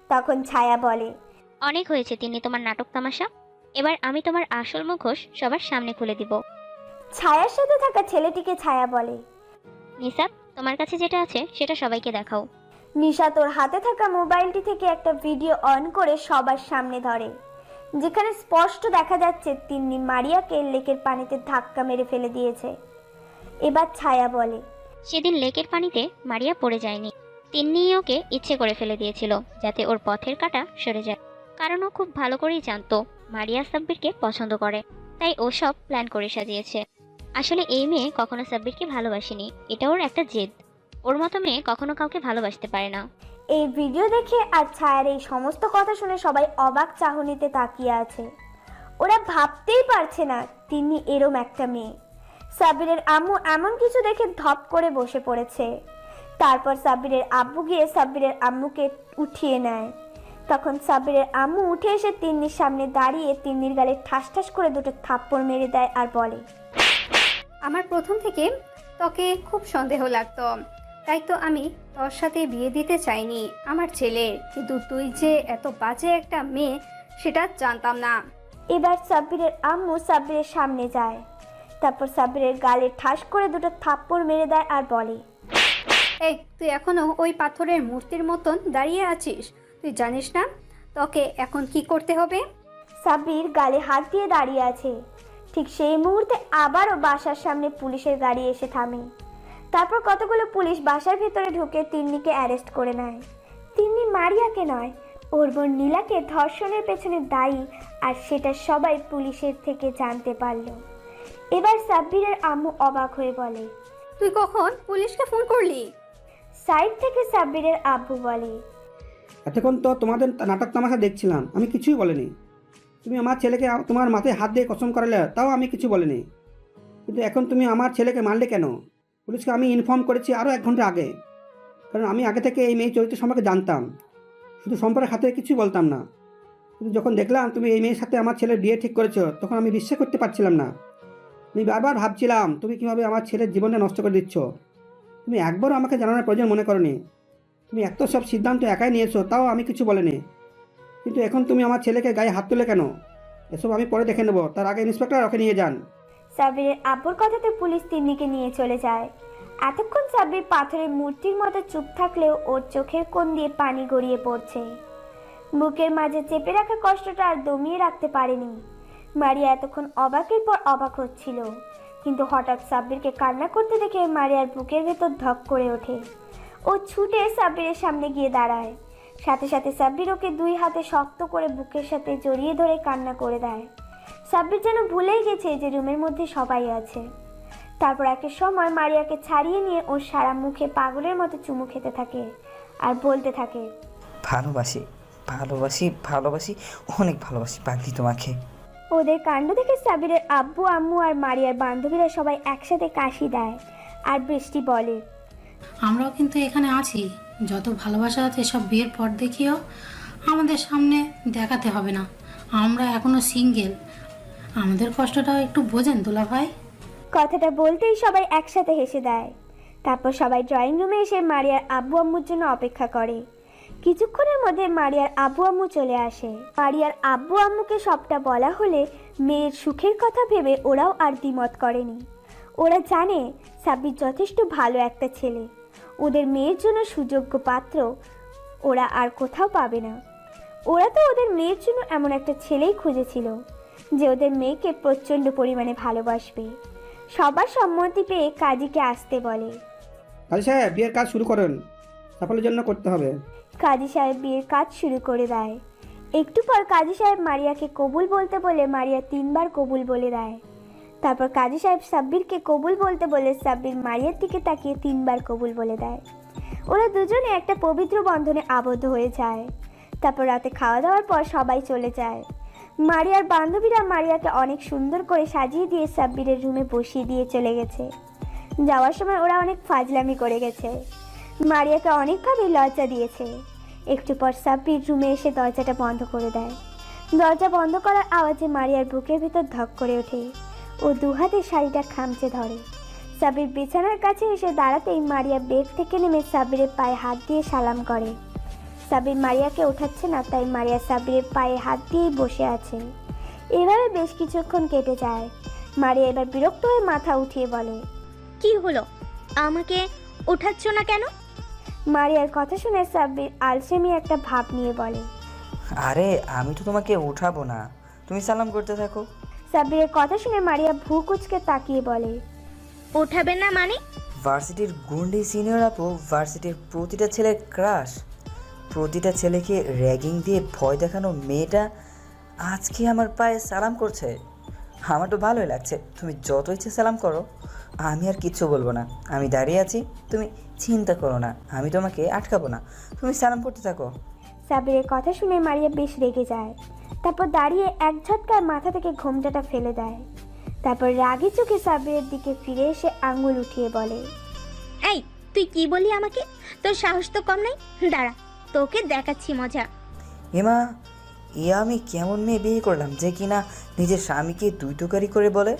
S1: তখন ছায়া বলে,
S2: অনেক হয়েছে তিন্নি তোমার নাটক তামাশা, এবার আমি তোমার আসল মুখোশ সবার সামনে খুলে দিব।
S1: ছায়ার সাথে থাকা ছেলেটিকে ছায়া বলে,
S2: নিসাব তোমার কাছে যেটা আছে সেটা সবাইকে দেখাও।
S1: নিশা তোর হাতে থাকা মোবাইলটি থেকে একটা ভিডিও অন করে সবার সামনে ধরে, যেখানে স্পষ্ট দেখা যাচ্ছে তিন্নি মারিয়াকে লেকের পানিতে ধাক্কা মেরে ফেলে দিয়েছে। এবার ছায়া বলে,
S2: সেদিন লেকের পানিতে মারিয়া পড়ে যায়নি, তিন্নি ওকে ইচ্ছে করে ফেলে দিয়েছিল যাতে ওর পথের কাঁটা সরে যায়। কারণ ও খুব ভালো করেই জানতো মারিয়া সাব্বিরকে পছন্দ করে, তাই ও সব প্ল্যান করে সাজিয়েছে। আসলে এই মেয়ে কখনো সাব্বিরকে ভালোবাসেনি, এটা ওর একটা জেদ। ওর মতো মেয়ে কখনো কাউকে ভালোবাসতে পারে না।
S1: এই ভিডিও দেখে আর ছায়ার এই সমস্ত কথা শুনে সবাই অবাক চাহনিতে তাকিয়ে আছে। ওরা ভাবতেই পারছে না তিন্নি এরম একটা মেয়ে। সাব্বিরের আম্মু এমন কিছু দেখে ধপ করে বসে পড়েছে। তারপর সাব্বিরের আব্বু গিয়ে সাব্বিরের আম্মুকে উঠিয়ে নেয়। তখন সাব্বিরের আম্মু উঠে এসে তিন্নির সামনে দাঁড়িয়ে তিন্নির গালে ঠাস ঠাস করে 2টো থাপ্পড় মেরে দেয় আর বলে,
S6: আমার প্রথম থেকে তোকে খুব সন্দেহ লাগতো, তাই তো আমি তোর সাথে বিয়ে দিতে চাইনি আমার ছেলের। কিন্তু তুই যে এত বাজে একটা মেয়ে সেটা জানতাম না।
S1: এবার সাব্বিরের আম্মু সাব্বিরের সামনে যায়, তারপর সাব্বিরের গালে ঠাস করে দুটো থাপ্পড় মেরে দেয় আর বলে,
S6: এই তুই এখনো ওই পাথরের মূর্তির মতন দাঁড়িয়ে আছিস? তুই জানিস না তোকে এখন কি করতে হবে?
S1: সাব্বির গালে হাত দিয়ে দাঁড়িয়ে আছে। ঠিক সেই মুহূর্তে আবারও বাসার সামনে পুলিশের গাড়ি এসে থামে। তারপর কতগুলো পুলিশ বাসার ভেতরে ঢুকে তিন্নিকে অ্যারেস্ট করে নেয়। তিন্নি মারিয়াকে নয়, ওর বোন নীলাকে ধর্ষণের পেছনে দায়ী, আর সেটা সবাই পুলিশের থেকে জানতে পারল। এবার সাব্বিরের আম্মু অবাক হয়ে বলে,
S6: তুই কখন পুলিশকে ফোন করলি?
S1: সাইড থেকে সাব্বিরের আব্বু বলে,
S8: এতক্ষণ তো তোমাদের নাটক তামাশা দেখছিলাম, আমি কিছুই বলিনি। তুমি আমার ছেলেকে তোমার মাথায় হাত দিয়ে কসম করালে, তাও আমি কিছু বলিনি। কিন্তু এখন তুমি আমার ছেলেকে মারলে কেন? পুলিশকে আমি ইনফর্ম করেছি আরও 1 ঘন্টা আগে, কারণ আমি আগে থেকে এই মেয়ে চরিত্র সম্পর্কে জানতাম, শুধু সম্পর্কের হাতে কিছুই বলতাম না। কিন্তু যখন দেখলাম তুমি এই মেয়ের সাথে আমার ছেলের বিয়ে ঠিক করেছো, তখন আমি বিশ্বাস করতে পারছিলাম না। আমি বারবার ভাবছিলাম তুমি কীভাবে আমার ছেলের জীবনটা নষ্ট করে দিচ্ছ। তুমি একবারও আমাকে জানানোর প্রয়োজন মনে করোনি। তুমি এত সব সিদ্ধান্ত একাই নিয়েছো, তাও আমি কিছু বলিনি। কিন্তু এখন তুমি আমার ছেলেকে গায়ে হাত তুলে কেন? এসব আমি পরে দেখে নেবো, তার আগে ইন্সপেক্টর ওকে নিয়ে যান।
S1: সাব্বিরের আব্বুর কথাতে পুলিশ তিন্নিকে নিয়ে চলে যায়। এতক্ষণ সাব্বির পাথরের মূর্তির মতো চুপ থাকলেও ওর চোখের কোণ দিয়ে পানি গড়িয়ে পড়ছে। বুকের মাঝে চেপে রাখা কষ্টটা আর দমিয়ে রাখতে পারেনি। মারিয়া এতক্ষণ অবাকের পর অবাক হচ্ছিল, কিন্তু হঠাৎ সাব্বিরকে কান্না করতে দেখে মারিয়ার বুকের ভেতর ধক করে ওঠে। ও ছুটে সাব্বিরের সামনে গিয়ে দাঁড়ায়। সাথে সাথে সাব্বির ওকে 2 হাতে শক্ত করে বুকের সাথে জড়িয়ে ধরে কান্না করে দেয়। সাব্বির যেন ভুলেই গেছে যে রুমের মধ্যে সবাই আছে। তারপর একটা সময় মারিয়াকে ছাড়িয়ে নিয়ে ওর সারা মুখে পাগলের মতো চুমু খেতে থাকে আর বলতে থাকে,
S4: ভালোবাসি ভালোবাসি ভালোবাসি, অনেক ভালোবাসি পাগলি তোমাকে।
S1: ওদের কাণ্ড দেখে সাব্বিরের আব্বু আম্মু আর মারিয়ার বান্ধবীরা সবাই একসাথে কাশি দেয়। আর বৃষ্টি বলে,
S3: আমরাও কিন্তু এখানে আছি। যত ভালোবাসা আছে সব বিয়ের পর দেখিও আমাদের সামনে দেখাতে হবে না। আমরা এখনো সিঙ্গেল, আমাদের কষ্টটাও একটু বোঝেন দুলাভাই।
S1: কথাটা বলতেই সবাই একসাথে হেসে দেয়। তারপর সবাই ড্রয়িং রুমে এসে মারিয়ার আব্বু আম্মুর জন্য অপেক্ষা করে। কিছুক্ষণের মধ্যে মারিয়ার আব্বু আম্মু চলে আসে। মারিয়ার আব্বু আম্মুকে সবটা বলা হলে মেয়ের সুখের কথা ভেবে ওরাও আর দ্বিমত করেনি। ওরা জানে সাব্বির যথেষ্ট ভালো একটা ছেলে, ওদের মেয়ের জন্য সুযোগ্য পাত্র ওরা আর কোথাও পাবে না। ওরা তো ওদের মেয়ের জন্য এমন একটা ছেলেই খুঁজেছিল যে ওদের মেয়েকে প্রচণ্ড পরিমাণে ভালোবাসবে। সবার সম্মতি পেয়ে কাজীকে আসতে বলে।
S8: কাজী সাহেব, বিয়ের কাজ শুরু করেন, সাফল্যের জন্য করতে হবে।
S1: কাজী সাহেব বিয়ের কাজ শুরু করে দেয়। একটু পর কাজী সাহেব মারিয়াকে কবুল বলতে বলে মারিয়া 3 বার কবুল বলে দেয়। তারপর কাজী সাহেব সাব্বিরকে কবুল বলতে বলে সাব্বির মারিয়ার দিকে তাকিয়ে 3 বার কবুল বলে দেয়। ওরা দুজনে একটা পবিত্র বন্ধনে আবদ্ধ হয়ে যায়। তারপর রাতে খাওয়া দাওয়ার পর সবাই চলে যায়। মারিয়ার বান্ধবীরা মারিয়াকে অনেক সুন্দর করে সাজিয়ে দিয়ে সাব্বিরের রুমে বসিয়ে দিয়ে চলে গেছে। যাওয়ার সময় ওরা অনেক ফাজলামি করে গেছে, মারিয়াকে অনেকভাবে লজ্জা দিয়েছে। একটু পর সাব্বির রুমে এসে দরজাটা বন্ধ করে দেয়। দরজা বন্ধ করার আওয়াজে মারিয়ার বুকের ভিতর ধক করে ওঠে। ও 2 হাতে শাড়িটা খামচে ধরে। সাব্বির বিছানার কাছে এসে দাঁড়াতেই মারিয়া বেড থেকে নেমে সাব্বিরের পায়ে হাত দিয়ে সালাম করে। সাব্বির মারিয়াকে ওঠাচ্ছে না, তাই মারিয়া সাব্বিরের পায়ে হাত দিয়েই বসে আছে। এভাবে বেশ কিছুক্ষণ কেটে যায়। মারিয়া এবার বিরক্ত হয়ে মাথা উঠিয়ে বলে,
S5: কি হলো, আমাকে ওঠাচ্ছ না কেন?
S1: মারিয়ার কথা শুনে সাব্বির আলসেমি একটা ভাব নিয়ে বলে,
S4: আরে আমি তো তোমাকে উঠাবো না, তুমি সালাম করতে থাকো।
S1: সাব্বিরের কথা শুনে মারিয়া ভ্রু কুঁচকে তাকিয়ে বলে,
S5: ওঠাবে না মানে?
S4: ভার্সিটির গুন্ডি সিনিয়র আপু ভার্সিটির প্রতিটা ছেলের ক্রাশ, প্রতিটা ছেলেকে র্যাগিং দিয়ে ভয় দেখানো মেয়েটা আজকে আমার পায়ে সালাম করছে। আমার তো ভালোই লাগছে, তুমি যত ইচ্ছে সালাম করো, আমি আর কিচ্ছু বলবো না। আমি দাঁড়িয়ে আছি, তুমি চিন্তা করো না, আমি তোমাকে আটকাবো না, তুমি সালাম করতে থাকো।
S1: সাব্বিরের কথা শুনে মারিয়া বেশ রেগে যায়। তারপর দাঁড়িয়ে এক ঝটকায় মাথা থেকে ঘোমটাটা ফেলে দেয়। তারপর রাগী চোখে সাব্বিরের দিকে ফিরে এসে আঙুল উঠিয়ে বলে,
S5: এই তুই কি বলি আমাকে? তোর সাহস তো কম নাই, দাঁড়া তোকে দেখাচ্ছি মজা।
S4: এমা, আমি কেমন মেয়ে বিয়ে করলাম যে কিনা নিজের স্বামীকে তুই তোকারি করে বলে,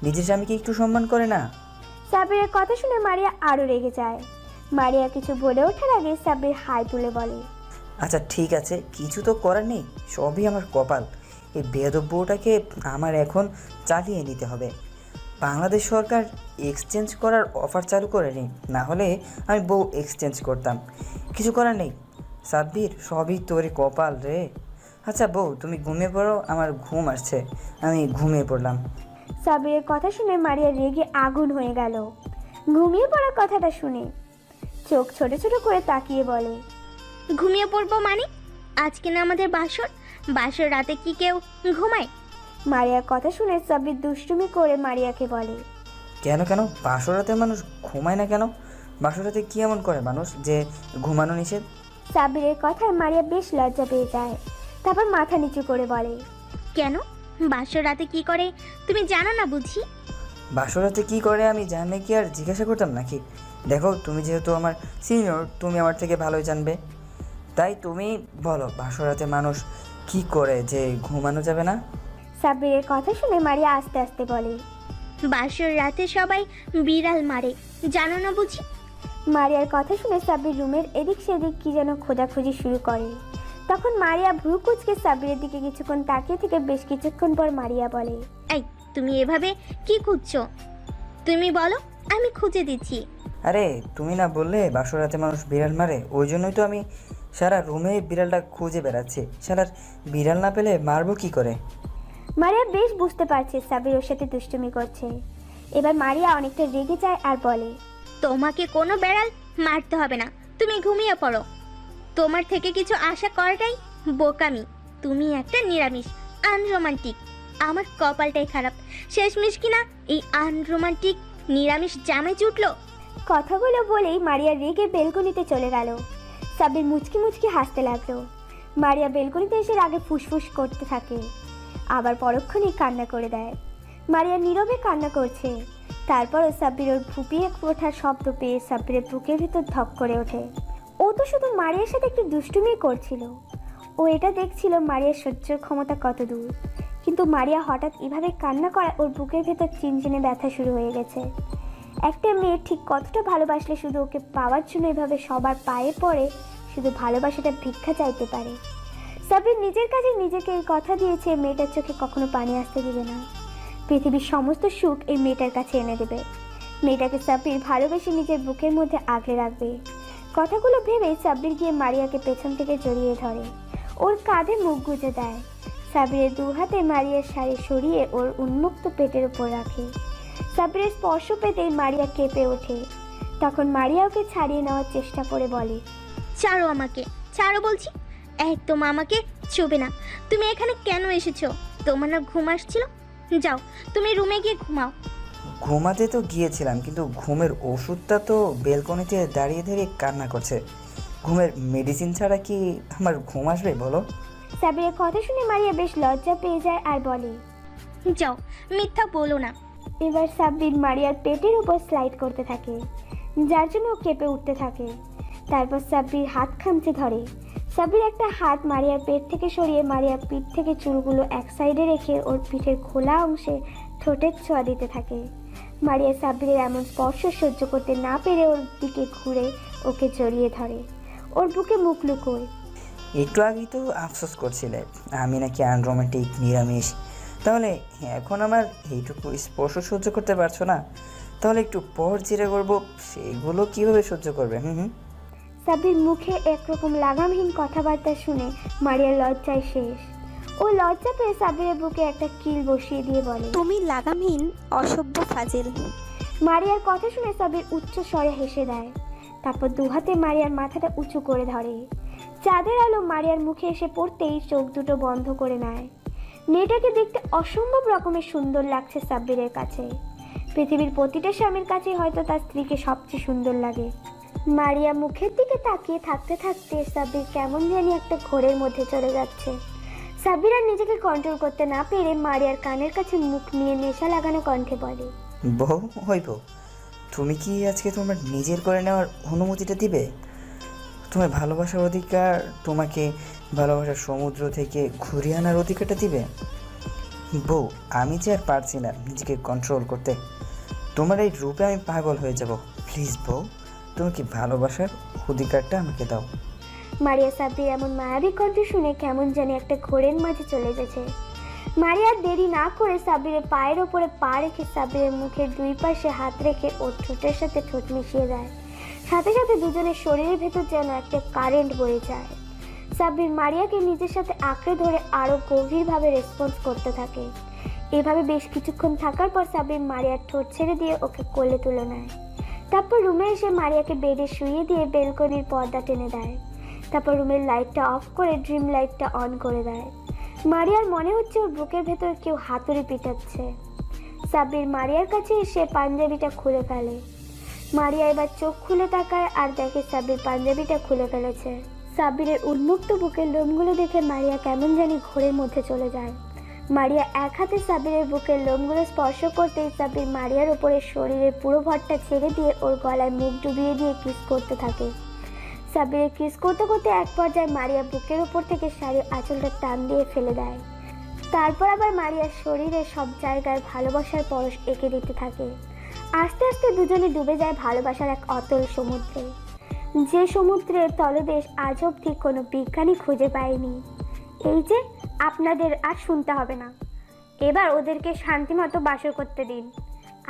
S4: নিজের স্বামীকে একটু সম্মান করে না।
S1: সাব্বিরের কথা শুনে মারিয়া আরও রেগে যায়। মারিয়া কিছু বলে ওঠার আগে সাব্বির হাই তুলে বলে,
S4: আচ্ছা ঠিক আছে, কিছু তো করার নেই, সবই আমার কপাল। এই বেয়াদব বউটাকে আমার এখন চালিয়ে নিতে হবে। বাংলাদেশ সরকার এক্সচেঞ্জ করার অফার চালু করেনি, না হলে আমি বউ এক্সচেঞ্জ করতাম। কিছু করার নেই সাব্বির, সবই তোরই কপাল রে। আচ্ছা বউ, তুমি ঘুমিয়ে পড়ো, আমার ঘুম আসছে, আমি ঘুমিয়ে পড়লাম।
S1: সাব্বিরের কথা শুনে মারিয়া রেগে আগুন হয়ে গেল। ঘুমিয়ে পড়ার কথাটা শুনে চোখ ছোট ছোট করে তাকিয়ে বলে,
S5: ঘুমিয়ে পড়বো মানে? আজকে না আমাদের বাসর রাতে কি কেউ ঘুমায়?
S1: মারিয়ার কথা শুনে সাব্বির দুষ্টুমি করে মারিয়াকে বলে,
S4: কেন কেন বাসরাতে মানুষ ঘুমায় না কেন? বাসরাতে কি এমন করে মানুষ যে ঘুমানো নিষেধ?
S1: সাব্বিরের কথায় মারিয়া বেশ লজ্জা পেয়ে যায়। তারপর মাথা নিচু করে বলে,
S5: কেন? বাসর রাতে কি করে তুমি জানো না বুঝি?
S4: বাসরাতে কি করে আমি জানলে কি আর জিজ্ঞাসা করতাম নাকি? দেখো, তুমি যেহেতু আমার সিনিয়র, তুমি আমার থেকে ভালোই জানবে, তাই তুমি বলো বাসরাতে মানুষ কি করে যে ঘুমানো যাবে না?
S1: সাব্বিরের কথা শুনে মারিয়া আস্তে আস্তে বলে,
S5: বাসর রাতে সবাই বিড়াল মারে, জানো না বুঝি?
S1: মারিয়ার কথা শুনে সাব্বির রুমের এদিক সেদিক কি যেন খোঁজাখুঁজি শুরু করে। তখন মারিয়া ভ্রু কুঁচকে সাব্বিরের দিকে কিছুক্ষণ তাকিয়ে থেকে বেশ কিছুক্ষণ পর মারিয়া বলে,
S5: এই তুমি এভাবে কি খুঁজছো? তুমি বলো, আমি খুঁজে দিচ্ছি।
S4: আরে তুমি না বললে বাসরাতে মানুষ বিড়াল মারে? ওই জন্যই তো আমি সারা রুমে বিড়ালটা খুঁজে বেড়াচ্ছি। সারার বিড়াল না পেলে মারবো কি করে?
S1: মারিয়া বেশ বুঝতে পারছে সাব্বির ওর সাথে দুষ্টুমি করছে। এবার মারিয়া অনেকটা রেগে যায় আর বলে,
S5: তোমাকে কোনো বেড়াল মারতে হবে না, তুমি ঘুমিয়ে পড়ো। তোমার থেকে কিছু আশা করাটাই বোকামি। তুমি একটা নিরামিষ, আনরোমান্টিক। আমার কপালটাই খারাপ, শেষমেশ কিনা এই আনরোমান্টিক নিরামিষ জামে জুটলো।
S1: কথাগুলো বলেই মারিয়া রেগে বেলকনিতে চলে গেল। সাব্বির মুচকি মুচকি হাসতে লাগলো। মারিয়া বেলকনিতে এসে রাগে ফুসফুস করতে থাকে, আবার পরক্ষণেই কান্না করে দেয়। মারিয়া নীরবে কান্না করছে। তারপরও সাব্বির ওর ফুপিয়ে ওঠার শব্দ পেয়ে সাব্বিরের বুকের ভিতর ধক করে ওঠে। ও তো শুধু মারিয়ার সাথে একটু দুষ্টুমি করছিল, ও এটা দেখছিল মারিয়ার সহ্যের ক্ষমতা কত দূর। কিন্তু মারিয়া হঠাৎ এভাবে কান্না করা ওর বুকের ভেতর চিনচিনে ব্যথা শুরু হয়ে গেছে। একটা মেয়ে ঠিক কতটা ভালোবাসলে শুধু ওকে পাওয়ার জন্য এভাবে সবার পায়ে পড়ে শুধু ভালোবাসাটা ভিক্ষা চাইতে পারে। সাব্বির নিজের কাছে নিজেকে এই কথা দিয়েছে, মেয়েটার চোখে কখনো পানি আসতে দিবে না। পৃথিবীর সমস্ত সুখ এই মেয়েটার কাছে এনে দেবে। মেয়েটাকে সাব্বির ভালোবেসে নিজের বুকের মধ্যে আগলে রাখবে। কথাগুলো ভেবে সাব্বির গিয়ে মারিয়াকে পেছন থেকে জড়িয়ে ধরে, ওর কাঁধে মুখ গুজে দেয়। সাব্বিরের দু হাতে মারিয়ার শাড়ি সরিয়ে ওর উন্মুক্ত পেটের উপর রাখে। সাব্বিরের স্পর্শ পেতেই মারিয়া কেঁপে ওঠে। তখন মারিয়া ওকে ছাড়িয়ে নেওয়ার চেষ্টা করে বলে,
S5: ছাড়ো আমাকে, ছাড়ো বলছি। একদম আমাকে ছুবে না। তুমি এখানে কেন এসেছো? তোমার না ঘুম আসছিল? যাও, তুমি রুমে গিয়ে ঘুমাও।
S4: ঘুমাতে তো গিয়েছিলাম, কিন্তু ঘুমের ওষুধটা তো বেলকনিতে দাঁড়িয়ে দাঁড়িয়ে কান্না করছে। ঘুমের মেডিসিন ছাড়া কি আমার ঘুম আসবে বলো?
S1: সাব্বিরের কথা শুনে মারিয়া বেশ লজ্জা পেয়ে যায় আর বলে,
S5: যাও, মিথ্যা বলো না।
S1: এবার সাব্বির মারিয়ার পেটের উপর স্লাইড করতে থাকে, যার জন্য ও কেঁপে উঠতে থাকে। তারপর সাব্বির হাত খামচে ধরে। সাব্বির একটা হাত মারিয়ার পেট থেকে সরিয়ে মারিয়ার পিঠ থেকে চুলগুলো এক সাইডে রেখে ওর পিঠের খোলা অংশে ঠোঁটের ছোঁয়া দিতে থাকে। মারিয়া সাব্বিরের এমন স্পর্শ সহ্য করতে না পেরে ওর দিকে ঘুরে ওকে জড়িয়ে ধরে, ওর বুকে মুখ লুকোয়।
S4: একটু আগেই তো আফসোস করছিলে আমি নাকি আনরোমান্টিক, নিরামিষ। তাহলে এখন আমার এইটুকু স্পর্শ সহ্য করতে পারছো না? তাহলে একটু পর যেটা করবো সেগুলো কীভাবে সহ্য করবে?
S1: সাব্বির মুখে একরকম লাগামহীন কথাবার্তা শুনে মারিয়ার লজ্জায় শেষ। ও লজ্জা পেয়ে সাব্বিরের বুকে একটা কিল বসিয়ে দিয়ে বলে,
S11: তুমি লাগামহীন অসভ্য ফাজিল।
S1: মারিয়ার কথা শুনে সাব্বির উচ্চ স্বরে হেসে দেয়। তারপর দুহাতে মারিয়ার মাথাটা উঁচু করে ধরে। চাঁদের আলো মারিয়ার মুখে এসে পড়তেই চোখ দুটো বন্ধ করে নেয়। মেয়েটাকে দেখতে অসম্ভব রকমের সুন্দর লাগছে সাব্বিরের কাছে। পৃথিবীর প্রতিটা স্বামীর কাছে হয়তো তার স্ত্রীকে সবচেয়ে সুন্দর লাগে। মারিয়া মুখের দিকে তাকিয়ে থাকতে থাকতে সাব্বির কেমন জানি একটা ঘোরের মধ্যে চলে যাচ্ছে। সাব্বির আর নিজেকে কন্ট্রোল করতে না পেরে মারিয়ার কানের কাছে মুখ নিয়ে নেশা লাগানো কণ্ঠে বলে,
S4: বউ হইব, তুমি কি আজকে তোমার নিজের করে নেওয়ার অনুমতিটা দিবে? তোমার ভালোবাসার অধিকার, তোমাকে ভালোবাসার সমুদ্র থেকে ঘুরিয়ে আনার অধিকারটা দিবে? বউ, আমি যে আর পারছি না নিজেকে কন্ট্রোল করতে। তোমার এই রূপে আমি পাগল হয়ে যাব। প্লিজ বউ, তুমি কি ভালোবাসার অধিকারটা আমাকে দাও।
S1: মারিয়া সাব্বির এমন মায়াবী কণ্ঠ শুনে কেমন জানি একটা ঘোরের মাঝে চলে গেছে। মারিয়া দেরি না করে সাব্বিরের পায়ের ওপরে পা রেখে সাব্বিরের মুখের দুই পাশে হাত রেখে ওর ঠোঁটের সাথে ঠোঁট মিশিয়ে দেয়। সাথে সাথে দুজনের শরীরের ভেতর যেন একটা কারেন্ট বয়ে যায়। সাব্বির মারিয়াকে নিজের সাথে আঁকড়ে ধরে আরো গভীরভাবে রেসপন্স করতে থাকে। এভাবে বেশ কিছুক্ষণ থাকার পর সাব্বির মারিয়ার ঠোঁট ছেড়ে দিয়ে ওকে কোলে তুলে নেয়। তারপর রুমে এসে মারিয়াকে বেডে শুইয়ে দিয়ে বেলকনির পর্দা টেনে দেয়। তারপর রুমের লাইটটা অফ করে ড্রিম লাইটটা অন করে দেয়। মারিয়ার মনে হচ্ছে ওর বুকের ভেতর কেউ হাতুড়ি পিটাচ্ছে। সাব্বির মারিয়ার কাছে এসে পাঞ্জাবিটা খুলে ফেলে। মারিয়া এবার চোখ খুলে তাকায় আর দেখে সাব্বির পাঞ্জাবিটা খুলে ফেলেছে। সাব্বিরের উন্মুক্ত বুকের লোমগুলো দেখে মারিয়া কেমন জানি ঘোরের মধ্যে চলে যায়। মারিয়া এক হাতে সাব্বিরের বুকের লোমগুলো স্পর্শ করতেই সাব্বির মারিয়ার উপরে শরীরের পুরো ভরটা ছেড়ে দিয়ে ওর গলায় মুখ ডুবিয়ে দিয়ে কিস করতে থাকে। সাব্বিরের কিস করতে করতে এক পর্যায়ে মারিয়া বুকের উপর থেকে শাড়ির আঁচলটা টান দিয়ে ফেলে দেয়। তারপর আবার মারিয়ার শরীরের সব জায়গায় ভালোবাসার পরশ এঁকে দিতে থাকে। আস্তে আস্তে দুজনে ডুবে যায় ভালোবাসার এক অতল সমুদ্রে, যে সমুদ্রের তলদেশ আজ অবধি কোনো বিজ্ঞানী খুঁজে পায়নি। এই যে আপনাদের আর শুনতে হবে না, এবার ওদেরকে শান্তিমতো বাসর করতে দিন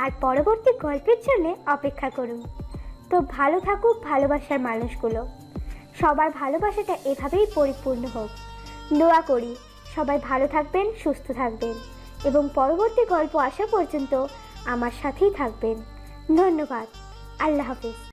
S1: আর পরবর্তী গল্পের জন্য অপেক্ষা করুন। তো ভালো থাকুক ভালোবাসার মানুষগুলো, সবার ভালোবাসাটা এভাবেই পরিপূর্ণ হোক। দোয়া করি সবাই ভালো থাকবেন, সুস্থ থাকবেন এবং পরবর্তী গল্প আসা পর্যন্ত আমার সাথেই থাকবেন। ধন্যবাদ। আল্লাহ হাফিজ।